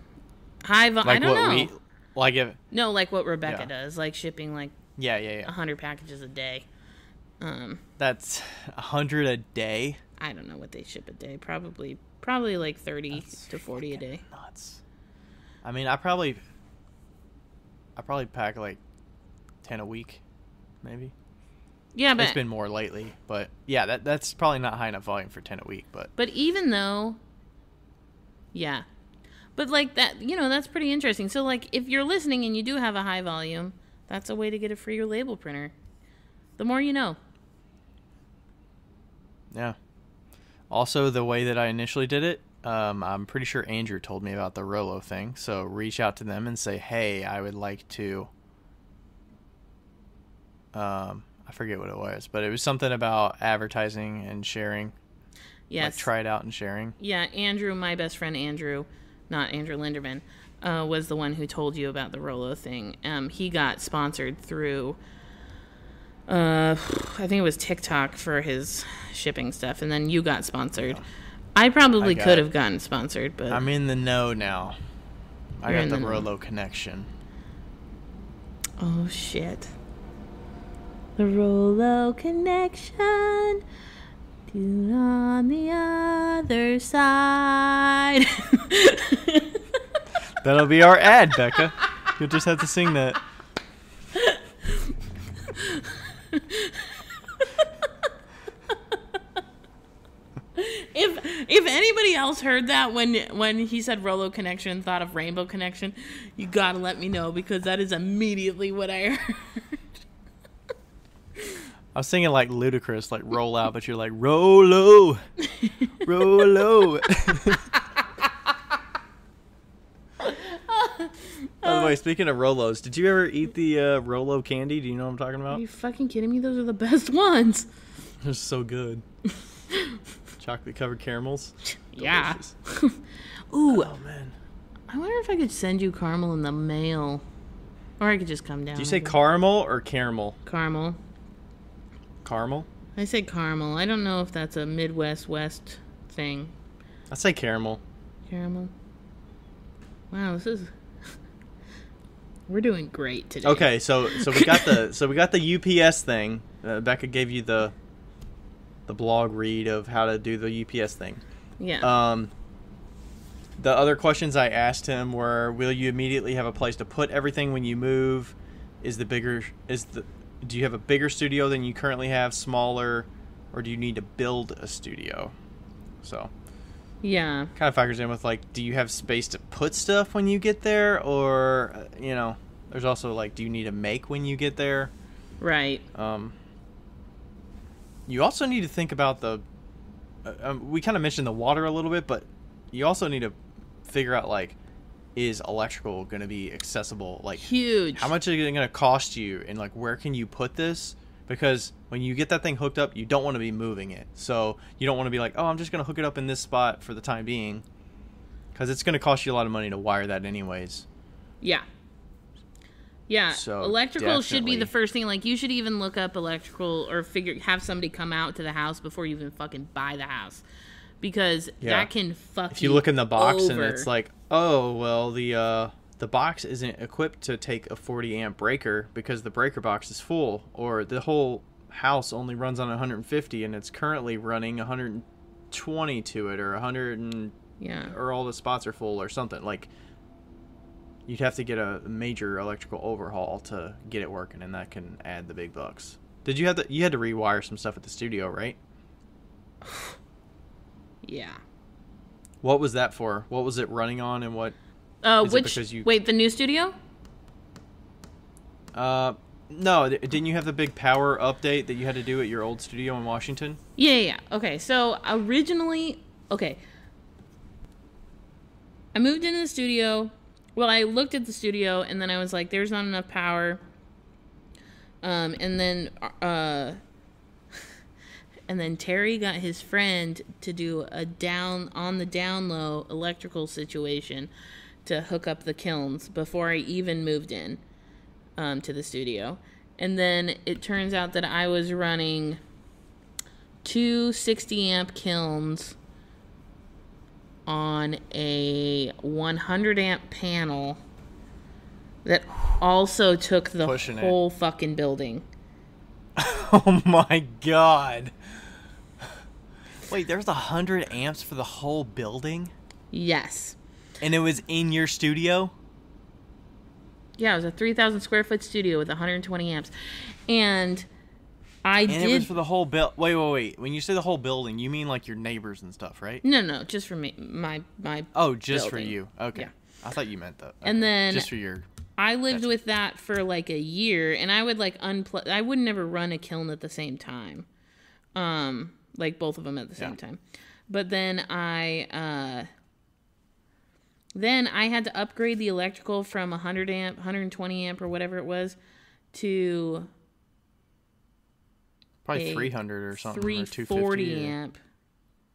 [SPEAKER 1] don't know.
[SPEAKER 2] Like what Rebecca
[SPEAKER 1] does, like shipping like
[SPEAKER 2] Yeah, yeah, yeah.
[SPEAKER 1] 100 packages a day.
[SPEAKER 2] That's 100 a day.
[SPEAKER 1] I don't know what they ship a day. Probably like 30 to 40 a day.
[SPEAKER 2] Nuts. I mean, I probably pack like 10 a week, maybe.
[SPEAKER 1] Yeah, but
[SPEAKER 2] it's been more lately, but yeah, that's probably not high enough volume for 10 a week, but
[SPEAKER 1] even though, yeah, but like that, that's pretty interesting. So like, if you're listening and you do have a high volume, that's a way to get a free label printer. The more you know.
[SPEAKER 2] Yeah. Also, the way that I initially did it, I'm pretty sure Andrew told me about the Rolo thing. So reach out to them and say, hey, I would like to. I forget what it was, but it was something about advertising and sharing.
[SPEAKER 1] Yes.
[SPEAKER 2] Like try it out and sharing.
[SPEAKER 1] Yeah, Andrew, my best friend Andrew, not Andrew Linderman, was the one who told you about the Rolo thing. He got sponsored through, I think it was TikTok for his shipping stuff, and then you got sponsored. I probably could have gotten sponsored, but
[SPEAKER 2] I'm in the know now. I
[SPEAKER 1] You're
[SPEAKER 2] got
[SPEAKER 1] in
[SPEAKER 2] the
[SPEAKER 1] the know.
[SPEAKER 2] Rolo connection.
[SPEAKER 1] Oh shit. The Rolo connection. Dude on the other side.
[SPEAKER 2] That'll be our ad, Becca. You'll just have to sing that.
[SPEAKER 1] If anybody else heard that when he said Rolo connection, thought of Rainbow Connection, you gotta let me know, because that is immediately what I heard.
[SPEAKER 2] I was singing like ludicrous, like roll out, but you're like Rolo, Rolo. By the way, speaking of Rolos, did you ever eat the Rolo candy? Do you know what I'm talking
[SPEAKER 1] Are
[SPEAKER 2] about?
[SPEAKER 1] you fucking kidding me? Those are the best ones.
[SPEAKER 2] They're so good. Chocolate covered caramels.
[SPEAKER 1] Yeah.
[SPEAKER 2] Delicious.
[SPEAKER 1] Ooh,
[SPEAKER 2] Oh man.
[SPEAKER 1] I wonder if I could send you caramel in the mail, or I could just come down.
[SPEAKER 2] Did you say
[SPEAKER 1] with it.
[SPEAKER 2] caramel or caramel?
[SPEAKER 1] Caramel?
[SPEAKER 2] Caramel?
[SPEAKER 1] I said caramel. I don't know if that's a Midwest West thing.
[SPEAKER 2] I say caramel.
[SPEAKER 1] Caramel. Wow, this is. We're doing great today.
[SPEAKER 2] Okay, so we got the UPS thing. Becca gave you the blog read of how to do the UPS thing.
[SPEAKER 1] Yeah.
[SPEAKER 2] The other questions I asked him were: will you immediately have a place to put everything when you move? Do you have a bigger studio than you currently have, smaller, or do you need to build a studio? So
[SPEAKER 1] Yeah.
[SPEAKER 2] kind of factors in with like, do you have space to put stuff when you get there, or there's also like, do you need to make when you get there?
[SPEAKER 1] Right.
[SPEAKER 2] You also need to think about we kind of mentioned the water a little bit, but you also need to figure out like, is electrical going to be accessible? Like,
[SPEAKER 1] Huge.
[SPEAKER 2] how much is it going to cost you, and like, where can you put this? Because when you get that thing hooked up, you don't want to be moving it. So you don't want to be like, oh, I'm just going to hook it up in this spot for the time being, because it's going to cost you a lot of money to wire that anyways.
[SPEAKER 1] Yeah. Yeah.
[SPEAKER 2] So
[SPEAKER 1] electrical should be
[SPEAKER 2] definitely.
[SPEAKER 1] the first thing. Like, you should even look up electrical, or have somebody come out to the house before you even fucking buy the house. Because that can fuck
[SPEAKER 2] If you look in the box
[SPEAKER 1] over.
[SPEAKER 2] and it's like, oh, well, the box isn't equipped to take a 40 amp breaker because the breaker box is full, or the whole house only runs on 150 and it's currently running 120 to it, or 100 and or all the spots are full or something. Like, you'd have to get a major electrical overhaul to get it working, and that can add the big bucks. You had to rewire some stuff at the studio, right?
[SPEAKER 1] Yeah.
[SPEAKER 2] What was that for? What was it running on, and what?
[SPEAKER 1] Wait, the new studio?
[SPEAKER 2] No, didn't you have the big power update that you had to do at your old studio in Washington?
[SPEAKER 1] Yeah. Okay, so originally, I moved into the studio. Well, I looked at the studio, and then I was like, there's not enough power. And then Terry got his friend to do a on the down low electrical situation to hook up the kilns before I even moved in to the studio. And then it turns out that I was running two 60 amp kilns on a 100 amp panel that also took the
[SPEAKER 2] Pushing
[SPEAKER 1] whole fucking building.
[SPEAKER 2] Oh my god. Wait, there's 100 amps for the whole building?
[SPEAKER 1] Yes.
[SPEAKER 2] And it was in your studio?
[SPEAKER 1] Yeah, it was a 3,000 square foot studio with 120 amps. And
[SPEAKER 2] it was for the whole wait. When you say the whole building, you mean like your neighbors and stuff, right?
[SPEAKER 1] No, just for me, my
[SPEAKER 2] Oh, just
[SPEAKER 1] building.
[SPEAKER 2] for you. Okay.
[SPEAKER 1] Yeah.
[SPEAKER 2] I thought you meant that. Okay.
[SPEAKER 1] And then
[SPEAKER 2] just for your...
[SPEAKER 1] I lived with that for like a year, and I would like I would never run a kiln at the same time. Like both of them at the same time. But then I had to upgrade the electrical from 100 amp, 120 amp or whatever it was to
[SPEAKER 2] probably 300 or something,
[SPEAKER 1] 340 amp.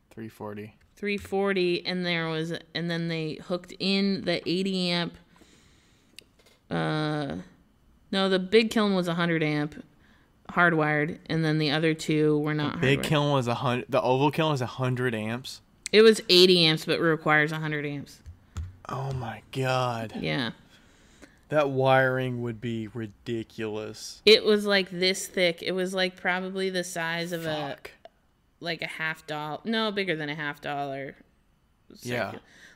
[SPEAKER 2] 340.
[SPEAKER 1] 340, and then they hooked in the 80 amp. No, the big kiln was 100 amp hardwired, and then the other two were not hardwired.
[SPEAKER 2] Big kiln was 100. The oval kiln was 100 amps.
[SPEAKER 1] It was 80 amps, but requires 100 amps.
[SPEAKER 2] Oh my god.
[SPEAKER 1] Yeah.
[SPEAKER 2] That wiring would be ridiculous.
[SPEAKER 1] It was like this thick. It was like probably the size of
[SPEAKER 2] Fuck.
[SPEAKER 1] a half dollar. No, bigger than a half dollar.
[SPEAKER 2] Yeah.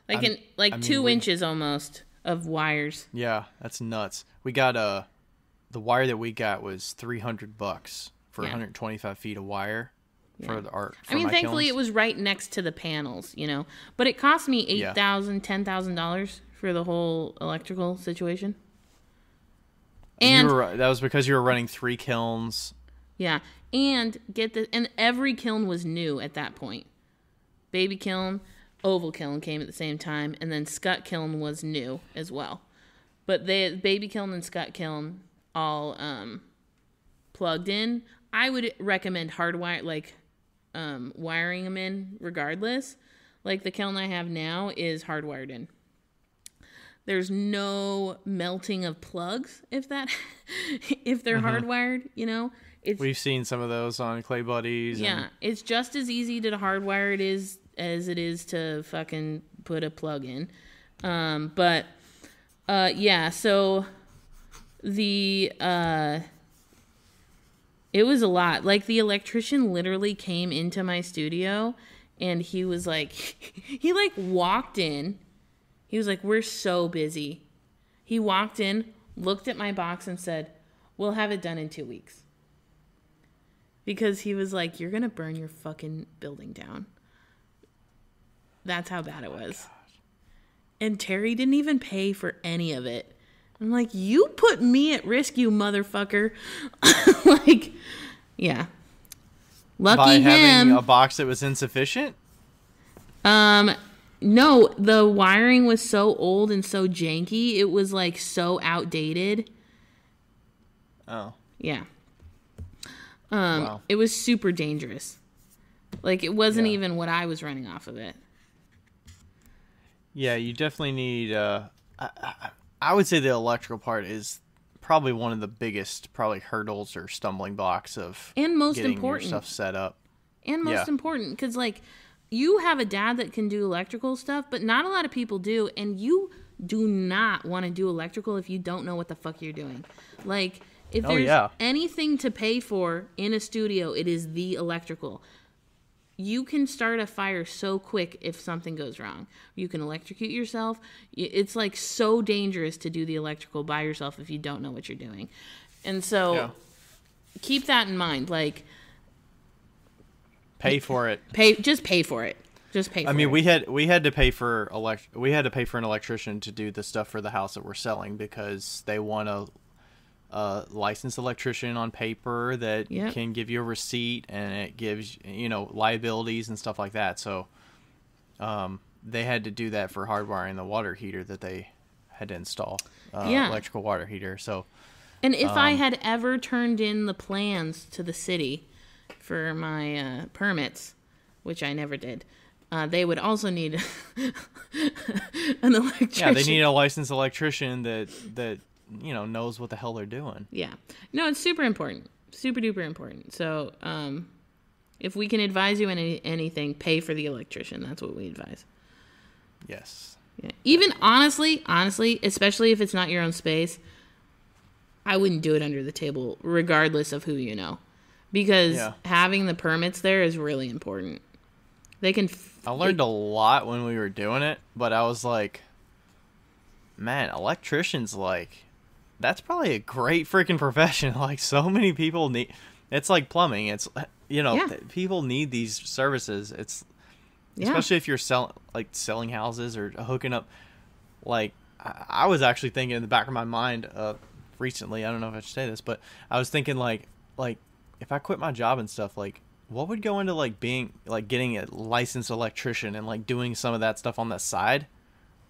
[SPEAKER 1] Like 2 inches almost of wires.
[SPEAKER 2] Yeah, that's nuts. We got the wire that we got was $300 for 125 feet of wire for the art.
[SPEAKER 1] Thankfully it was right next to the panels, you know. But it cost me $8,000, $10,000 for the whole electrical situation. And
[SPEAKER 2] that was because you were running 3 kilns.
[SPEAKER 1] Yeah, and and every kiln was new at that point. Baby kiln, oval kiln came at the same time, and then scut kiln was new as well. But the baby kiln and scut kiln all plugged in. I would recommend hardwire, like wiring them in regardless. Like the kiln I have now is hardwired in. There's no melting of plugs if they're hardwired, you know.
[SPEAKER 2] We've seen some of those on Clay Buddies.
[SPEAKER 1] Yeah, it's just as easy to hardwire as it is to fucking put a plug in. So it was a lot. Like the electrician literally came into my studio and he was like, he like walked in. He was like, "We're so busy." He walked in, looked at my box and said, "We'll have it done in 2 weeks." Because he was like, "You're going to burn your fucking building down." That's how bad it was. And Terry didn't even pay for any of it. I'm like, "You put me at risk, you motherfucker." Like, yeah. Lucky
[SPEAKER 2] by
[SPEAKER 1] him.
[SPEAKER 2] Having a box that was insufficient?
[SPEAKER 1] No, the wiring was so old and so janky. It was like so outdated.
[SPEAKER 2] Oh.
[SPEAKER 1] Yeah.
[SPEAKER 2] Wow.
[SPEAKER 1] It was super dangerous. Like, it wasn't even what I was running off of it.
[SPEAKER 2] Yeah, you definitely need... I would say the electrical part is probably one of the biggest hurdles or stumbling blocks of
[SPEAKER 1] and most
[SPEAKER 2] getting
[SPEAKER 1] important.
[SPEAKER 2] your stuff set up.
[SPEAKER 1] And most important, because, like, you have a dad that can do electrical stuff, but not a lot of people do, and you do not want to do electrical if you don't know what the fuck you're doing. Like... If there's anything to pay for in a studio, it is the electrical. You can start a fire so quick if something goes wrong. You can electrocute yourself. It's like so dangerous to do the electrical by yourself if you don't know what you're doing. And so keep that in mind. Like,
[SPEAKER 2] pay for it.
[SPEAKER 1] Just pay for it.
[SPEAKER 2] I mean, we had to pay for an electrician to do the stuff for the house that we're selling because they want a licensed electrician on paper that can give you a receipt, and it gives, liabilities and stuff like that. So they had to do that for hardwiring the water heater that they had to install, electrical water heater. So,
[SPEAKER 1] and if I had ever turned in the plans to the city for my permits, which I never did, they would also need an electrician.
[SPEAKER 2] Yeah, they need a licensed electrician that knows what the hell they're doing.
[SPEAKER 1] Yeah. No, it's super important. Super duper important. So, if we can advise you in anything, pay for the electrician. That's what we advise.
[SPEAKER 2] Yes.
[SPEAKER 1] Yeah. Even honestly, especially if it's not your own space, I wouldn't do it under the table, regardless of who you know, because having the permits there is really important. They can.
[SPEAKER 2] I learned a lot when we were doing it, but I was like, man, electricians, like, that's probably a great freaking profession. Like, so many people need. It's like plumbing. It's people need these services. It's especially if you're selling houses or hooking up. Like, I was actually thinking in the back of my mind recently, I don't know if I should say this, but I was thinking like if I quit my job and stuff, like what would go into like being like getting a licensed electrician and like doing some of that stuff on the side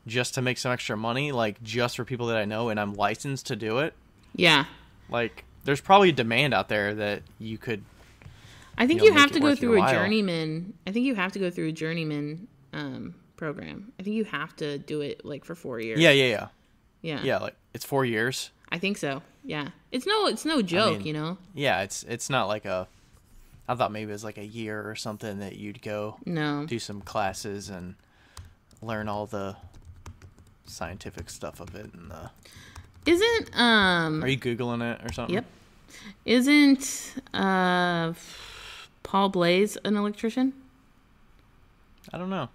[SPEAKER 2] just to make some extra money, like just for people that I know and I'm licensed to do it.
[SPEAKER 1] Yeah.
[SPEAKER 2] Like there's probably a demand out there that you could.
[SPEAKER 1] I think you have to go through a journeyman. I think you have to go through a journeyman program. I think you have to do it like for 4 years.
[SPEAKER 2] Yeah.
[SPEAKER 1] Yeah,
[SPEAKER 2] like it's 4 years.
[SPEAKER 1] I think so. Yeah. It's no joke,
[SPEAKER 2] I mean, Yeah, it's not like a. I thought maybe it was like a year or something that you'd go do some classes and learn all the scientific stuff of it and
[SPEAKER 1] Isn't
[SPEAKER 2] Are you Googling it or something?
[SPEAKER 1] Yep. Isn't Paul Blaze an electrician?
[SPEAKER 2] I don't know.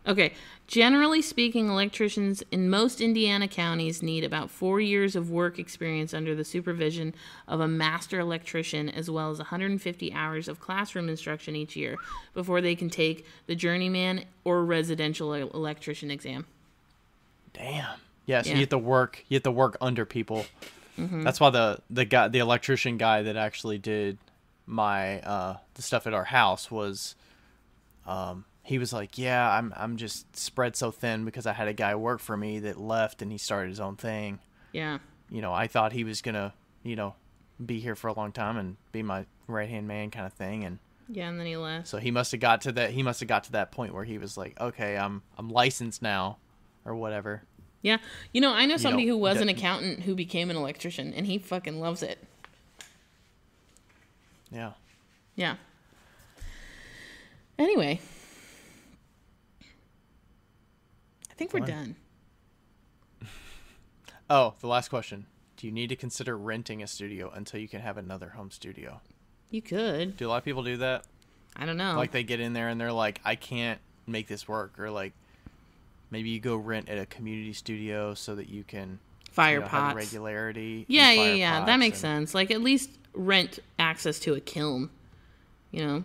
[SPEAKER 1] Okay. Generally speaking, electricians in most Indiana counties need about 4 years of work experience under the supervision of a master electrician, as well as 150 hours of classroom instruction each year before they can take the journeyman or residential electrician exam.
[SPEAKER 2] Damn. Yeah, so you have to work under people. Mm-hmm. That's why the electrician guy that actually did my the stuff at our house was he was like, yeah, I'm just spread so thin because I had a guy work for me that left and he started his own thing.
[SPEAKER 1] Yeah.
[SPEAKER 2] I thought he was gonna, be here for a long time and be my right hand man kind of thing. And
[SPEAKER 1] then he left.
[SPEAKER 2] So he must have got to that point where he was like, okay, I'm licensed now, or whatever.
[SPEAKER 1] Yeah. I know somebody who was an accountant who became an electrician and he fucking loves it.
[SPEAKER 2] Yeah.
[SPEAKER 1] Yeah. Anyway. I think we're done.
[SPEAKER 2] Oh, the last question. Do you need to consider renting a studio until you can have another home studio?
[SPEAKER 1] You could.
[SPEAKER 2] Do a lot of people do that?
[SPEAKER 1] I don't know.
[SPEAKER 2] Like they get in there and they're like, I can't make this work. Or like maybe you go rent at a community studio so that you can
[SPEAKER 1] fire pots.
[SPEAKER 2] Have regularity.
[SPEAKER 1] Yeah. That makes sense. Like at least rent access to a kiln.
[SPEAKER 2] Yeah.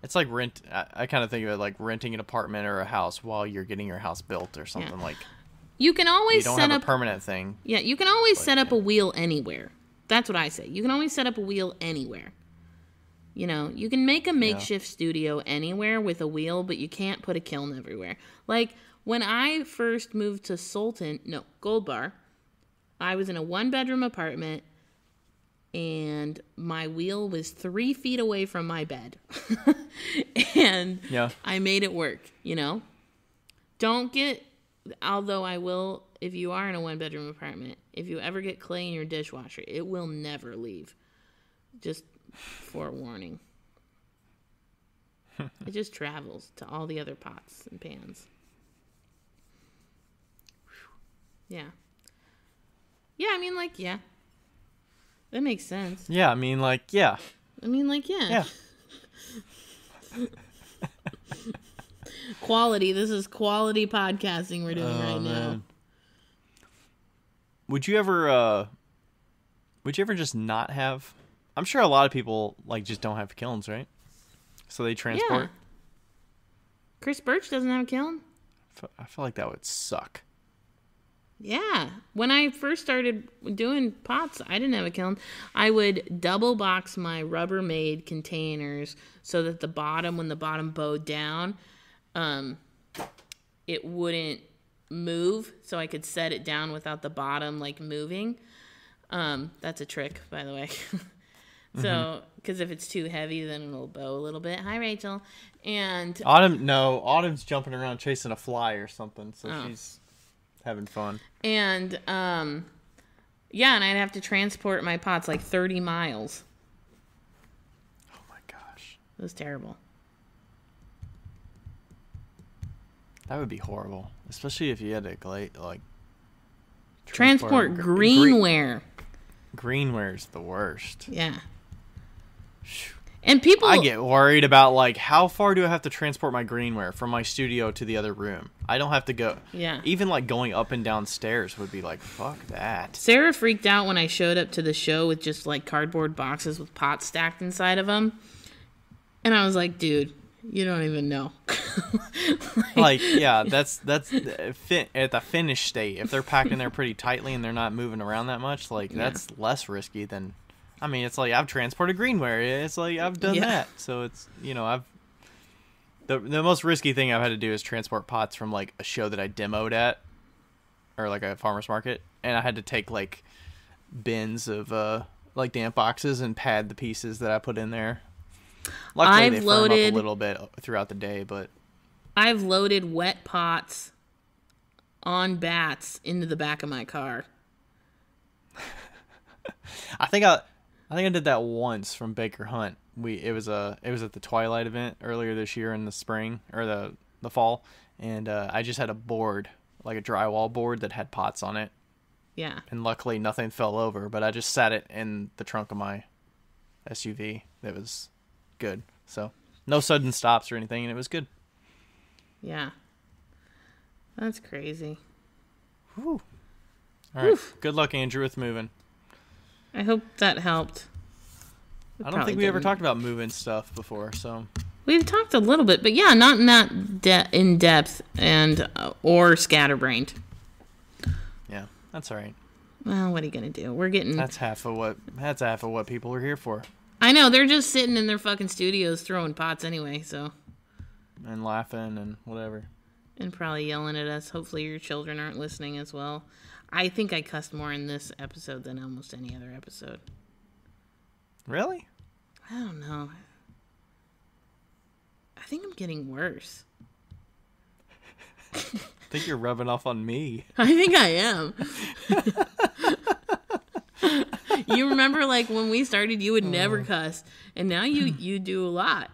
[SPEAKER 2] It's like rent. I kind of think of it like renting an apartment or a house while you're getting your house built or something like.
[SPEAKER 1] You can always
[SPEAKER 2] set up. You don't have a permanent thing.
[SPEAKER 1] Yeah, you can always set up a wheel anywhere. That's what I say. You can always set up a wheel anywhere. You can make a makeshift studio anywhere with a wheel, but you can't put a kiln everywhere. Like when I first moved to Gold Bar, I was in a 1-bedroom apartment. And my wheel was 3 feet away from my bed. And I made it work, although I will, if you are in a 1-bedroom apartment, if you ever get clay in your dishwasher, it will never leave. Just forewarning. It just travels to all the other pots and pans. Yeah. Yeah, I mean, that makes sense.
[SPEAKER 2] Yeah, I mean, yeah.
[SPEAKER 1] Yeah. Quality. This is quality podcasting we're doing right now.
[SPEAKER 2] Would you ever just not have... I'm sure a lot of people, just don't have kilns, right? So they transport?
[SPEAKER 1] Yeah. Chris Birch doesn't have a kiln?
[SPEAKER 2] I feel like that would suck.
[SPEAKER 1] Yeah. When I first started doing pots, I didn't have a kiln. I would double box my Rubbermaid containers so that when the bottom bowed down, it wouldn't move, so I could set it down without the bottom moving. That's a trick, by the way. So, because if it's too heavy, then it'll bow a little bit. Hi, Rachel. And
[SPEAKER 2] Autumn's jumping around chasing a fly or something, so she's having fun.
[SPEAKER 1] And and I'd have to transport my pots 30 miles.
[SPEAKER 2] Oh my gosh.
[SPEAKER 1] It was terrible.
[SPEAKER 2] That would be horrible, especially if you had to
[SPEAKER 1] Transport greenware.
[SPEAKER 2] Greenware is the worst.
[SPEAKER 1] Yeah. And people...
[SPEAKER 2] I get worried about, like, how far do I have to transport my greenware from my studio to the other room? I don't have to go...
[SPEAKER 1] Yeah.
[SPEAKER 2] Even, like, going up and down stairs would be like, fuck that.
[SPEAKER 1] Sarah freaked out when I showed up to the show with just, like, cardboard boxes with pots stacked inside of them. And I was like, dude, you don't even know.
[SPEAKER 2] Yeah, that's at the finished state. If they're packed in there pretty tightly and they're not moving around that much, like, that's less risky than... I mean, it's like I've transported greenware. It's like I've done that. So it's, I've... The most risky thing I've had to do is transport pots from, like, a show that I demoed at, or, like, a farmer's market. And I had to take, like, bins of, like, damp boxes and pad the pieces that I put in there. Luckily, they firm up a little bit throughout the day, but...
[SPEAKER 1] I've loaded wet pots on bats into the back of my car.
[SPEAKER 2] I think I did that once from Baker Hunt. It was at the Twilight event earlier this year in the spring or the fall, and I just had a board, like a drywall board that had pots on it.
[SPEAKER 1] Yeah.
[SPEAKER 2] And luckily nothing fell over, but I just sat it in the trunk of my SUV. It was good. So no sudden stops or anything, and it was good.
[SPEAKER 1] Yeah. That's crazy.
[SPEAKER 2] Whew. All right. Oof. Good luck, Andrew, with moving.
[SPEAKER 1] I hope that helped.
[SPEAKER 2] I don't think we ever talked about moving stuff before, so...
[SPEAKER 1] We've talked a little bit, but yeah, not in that in depth and or scatterbrained.
[SPEAKER 2] Yeah, that's all right.
[SPEAKER 1] Well, what are you gonna do? We're getting...
[SPEAKER 2] That's half of what people are here for.
[SPEAKER 1] I know, they're just sitting in their fucking studios throwing pots anyway, so...
[SPEAKER 2] And laughing and whatever.
[SPEAKER 1] And probably yelling at us. Hopefully your children aren't listening as well. I think I cussed more in this episode than almost any other episode.
[SPEAKER 2] Really?
[SPEAKER 1] I don't know. I think I'm getting worse.
[SPEAKER 2] I think you're rubbing off on me.
[SPEAKER 1] I think I am. You remember, like, when we started, you would never cuss. And now you do a lot.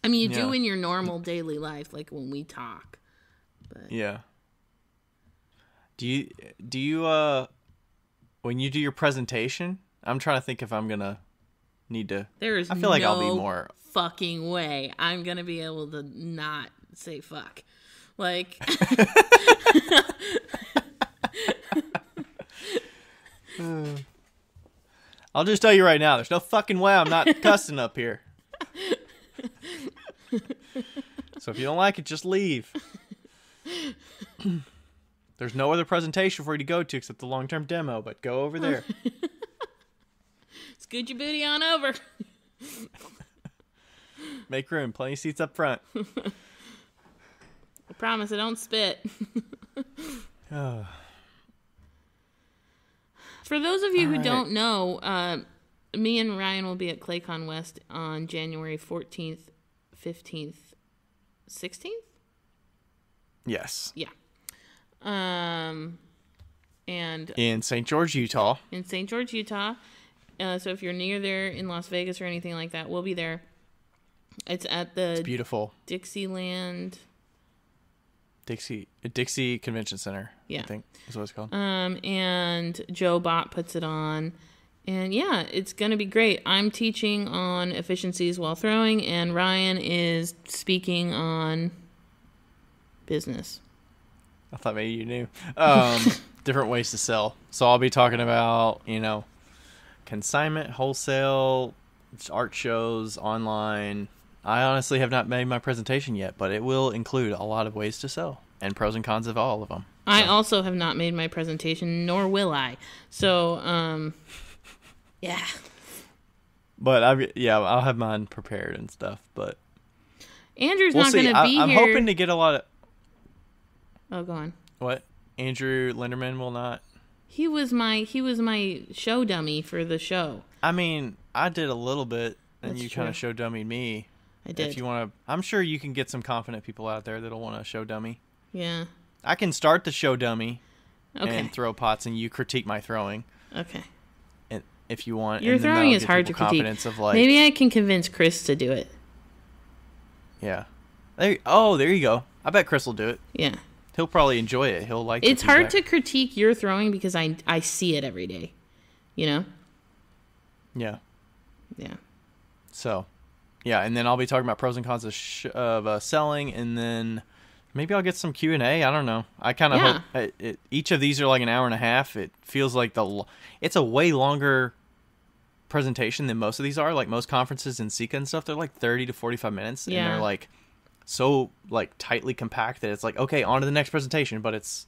[SPEAKER 1] I mean, you do in your normal daily life, like when we talk. But.
[SPEAKER 2] Yeah. Do you when you do your presentation, I'm trying to think if I'm gonna need to.
[SPEAKER 1] I
[SPEAKER 2] feel like I'll be more
[SPEAKER 1] fucking way I'm gonna be able to not say fuck. Like
[SPEAKER 2] I'll just tell you right now, there's no fucking way I'm not cussing up here. So if you don't like it, just leave. There's no other presentation for you to go to except the long-term demo, but go over there.
[SPEAKER 1] Scoot your booty on over.
[SPEAKER 2] Make room. Plenty of seats up front.
[SPEAKER 1] I promise I don't spit. For those of you who don't know, me and Ryan will be at ClayCon West on January 14th, 15th, 16th?
[SPEAKER 2] Yes.
[SPEAKER 1] Yeah. And
[SPEAKER 2] in St. George, Utah.
[SPEAKER 1] In St. George, Utah. So if you're near there in Las Vegas or anything like that, we'll be there. It's at the
[SPEAKER 2] beautiful
[SPEAKER 1] Dixie
[SPEAKER 2] Convention Center.
[SPEAKER 1] Yeah.
[SPEAKER 2] I think is what it's called.
[SPEAKER 1] And Joe Bott puts it on. And yeah, it's going to be great. I'm teaching on efficiencies while throwing, and Ryan is speaking on business.
[SPEAKER 2] I thought maybe you knew. Different ways to sell. So I'll be talking about, consignment, wholesale, art shows, online. I honestly have not made my presentation yet, but it will include a lot of ways to sell and pros and cons of all of them. So.
[SPEAKER 1] I also have not made my presentation, nor will I. So, yeah.
[SPEAKER 2] But I'll have mine prepared and stuff. But
[SPEAKER 1] Andrew's not going to be here.
[SPEAKER 2] I'm hoping to get a lot of.
[SPEAKER 1] Oh, go on.
[SPEAKER 2] What? Andrew Linderman will not.
[SPEAKER 1] He was my show dummy for the show.
[SPEAKER 2] I mean, I did a little bit, and you kind of show dummied me.
[SPEAKER 1] I did.
[SPEAKER 2] If you want to, I'm sure you can get some confident people out there that'll want to show dummy.
[SPEAKER 1] Yeah.
[SPEAKER 2] I can start the show dummy.
[SPEAKER 1] Okay.
[SPEAKER 2] And throw pots, and you critique my throwing.
[SPEAKER 1] Okay.
[SPEAKER 2] And if you want,
[SPEAKER 1] your throwing is hard to critique. Maybe I can convince Chris to do it.
[SPEAKER 2] Yeah. There you go. I bet Chris will do it.
[SPEAKER 1] Yeah.
[SPEAKER 2] He'll probably enjoy it. He'll like.
[SPEAKER 1] It's hard to critique your throwing because I see it every day. You know.
[SPEAKER 2] Yeah.
[SPEAKER 1] Yeah.
[SPEAKER 2] So, yeah, and then I'll be talking about pros and cons of selling, and then maybe I'll get some Q&A. I don't know. I kind of hope each of these are like an hour and a half. It feels like it's a way longer presentation than most of these are. Like most conferences in Sika and stuff, they're like 30 to 45 minutes, and they're like so like tightly compact that it's like, okay, on to the next presentation. But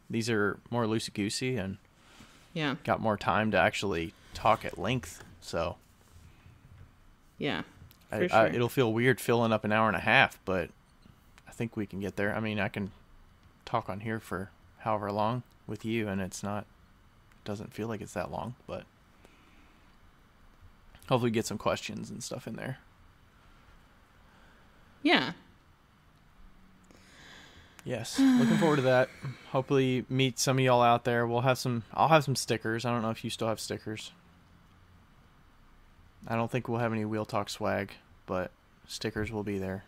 [SPEAKER 2] these are more loosey goosey and got more time to actually talk at length. So.
[SPEAKER 1] Yeah,
[SPEAKER 2] sure. It'll feel weird filling up an hour and a half, but I think we can get there. I mean, I can talk on here for however long with you, and doesn't feel like it's that long, but hopefully get some questions and stuff in there.
[SPEAKER 1] Yeah.
[SPEAKER 2] Yes, looking forward to that. Hopefully meet some of y'all out there. I'll have some stickers. I don't know if you still have stickers. I don't think we'll have any Wheel Talk swag, but stickers will be there.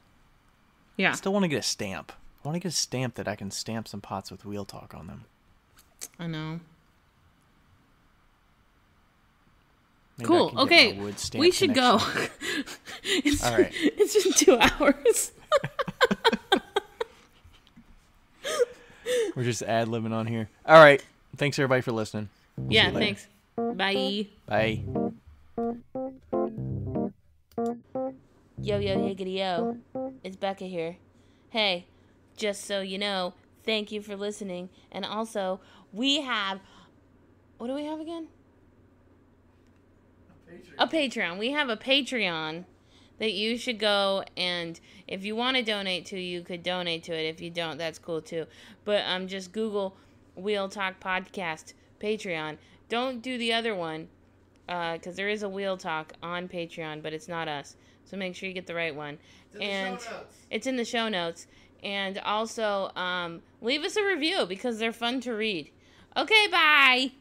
[SPEAKER 1] Yeah.
[SPEAKER 2] I still want to get a stamp. I want to get a stamp that I can stamp some pots with Wheel Talk on them.
[SPEAKER 1] I know.
[SPEAKER 2] Maybe
[SPEAKER 1] cool. Okay. We should go.
[SPEAKER 2] All right.
[SPEAKER 1] It's been 2 hours.
[SPEAKER 2] We're just ad-libbing on here. All right. Thanks, everybody, for listening.
[SPEAKER 1] Yeah, thanks. Bye.
[SPEAKER 2] Bye.
[SPEAKER 1] Yo, higgity, yo. It's Becca here. Hey, just so you know, thank you for listening. And also, we have... What do we have again? A Patreon. We have a Patreon that you should go, and if you want to donate to, you could donate to it. If you don't, that's cool too. But just Google Wheel Talk Podcast Patreon. Don't do the other one, because there is a Wheel Talk on Patreon, but it's not us. So make sure you get the right one. It's in the show notes. And also, leave us a review because they're fun to read. Okay, bye!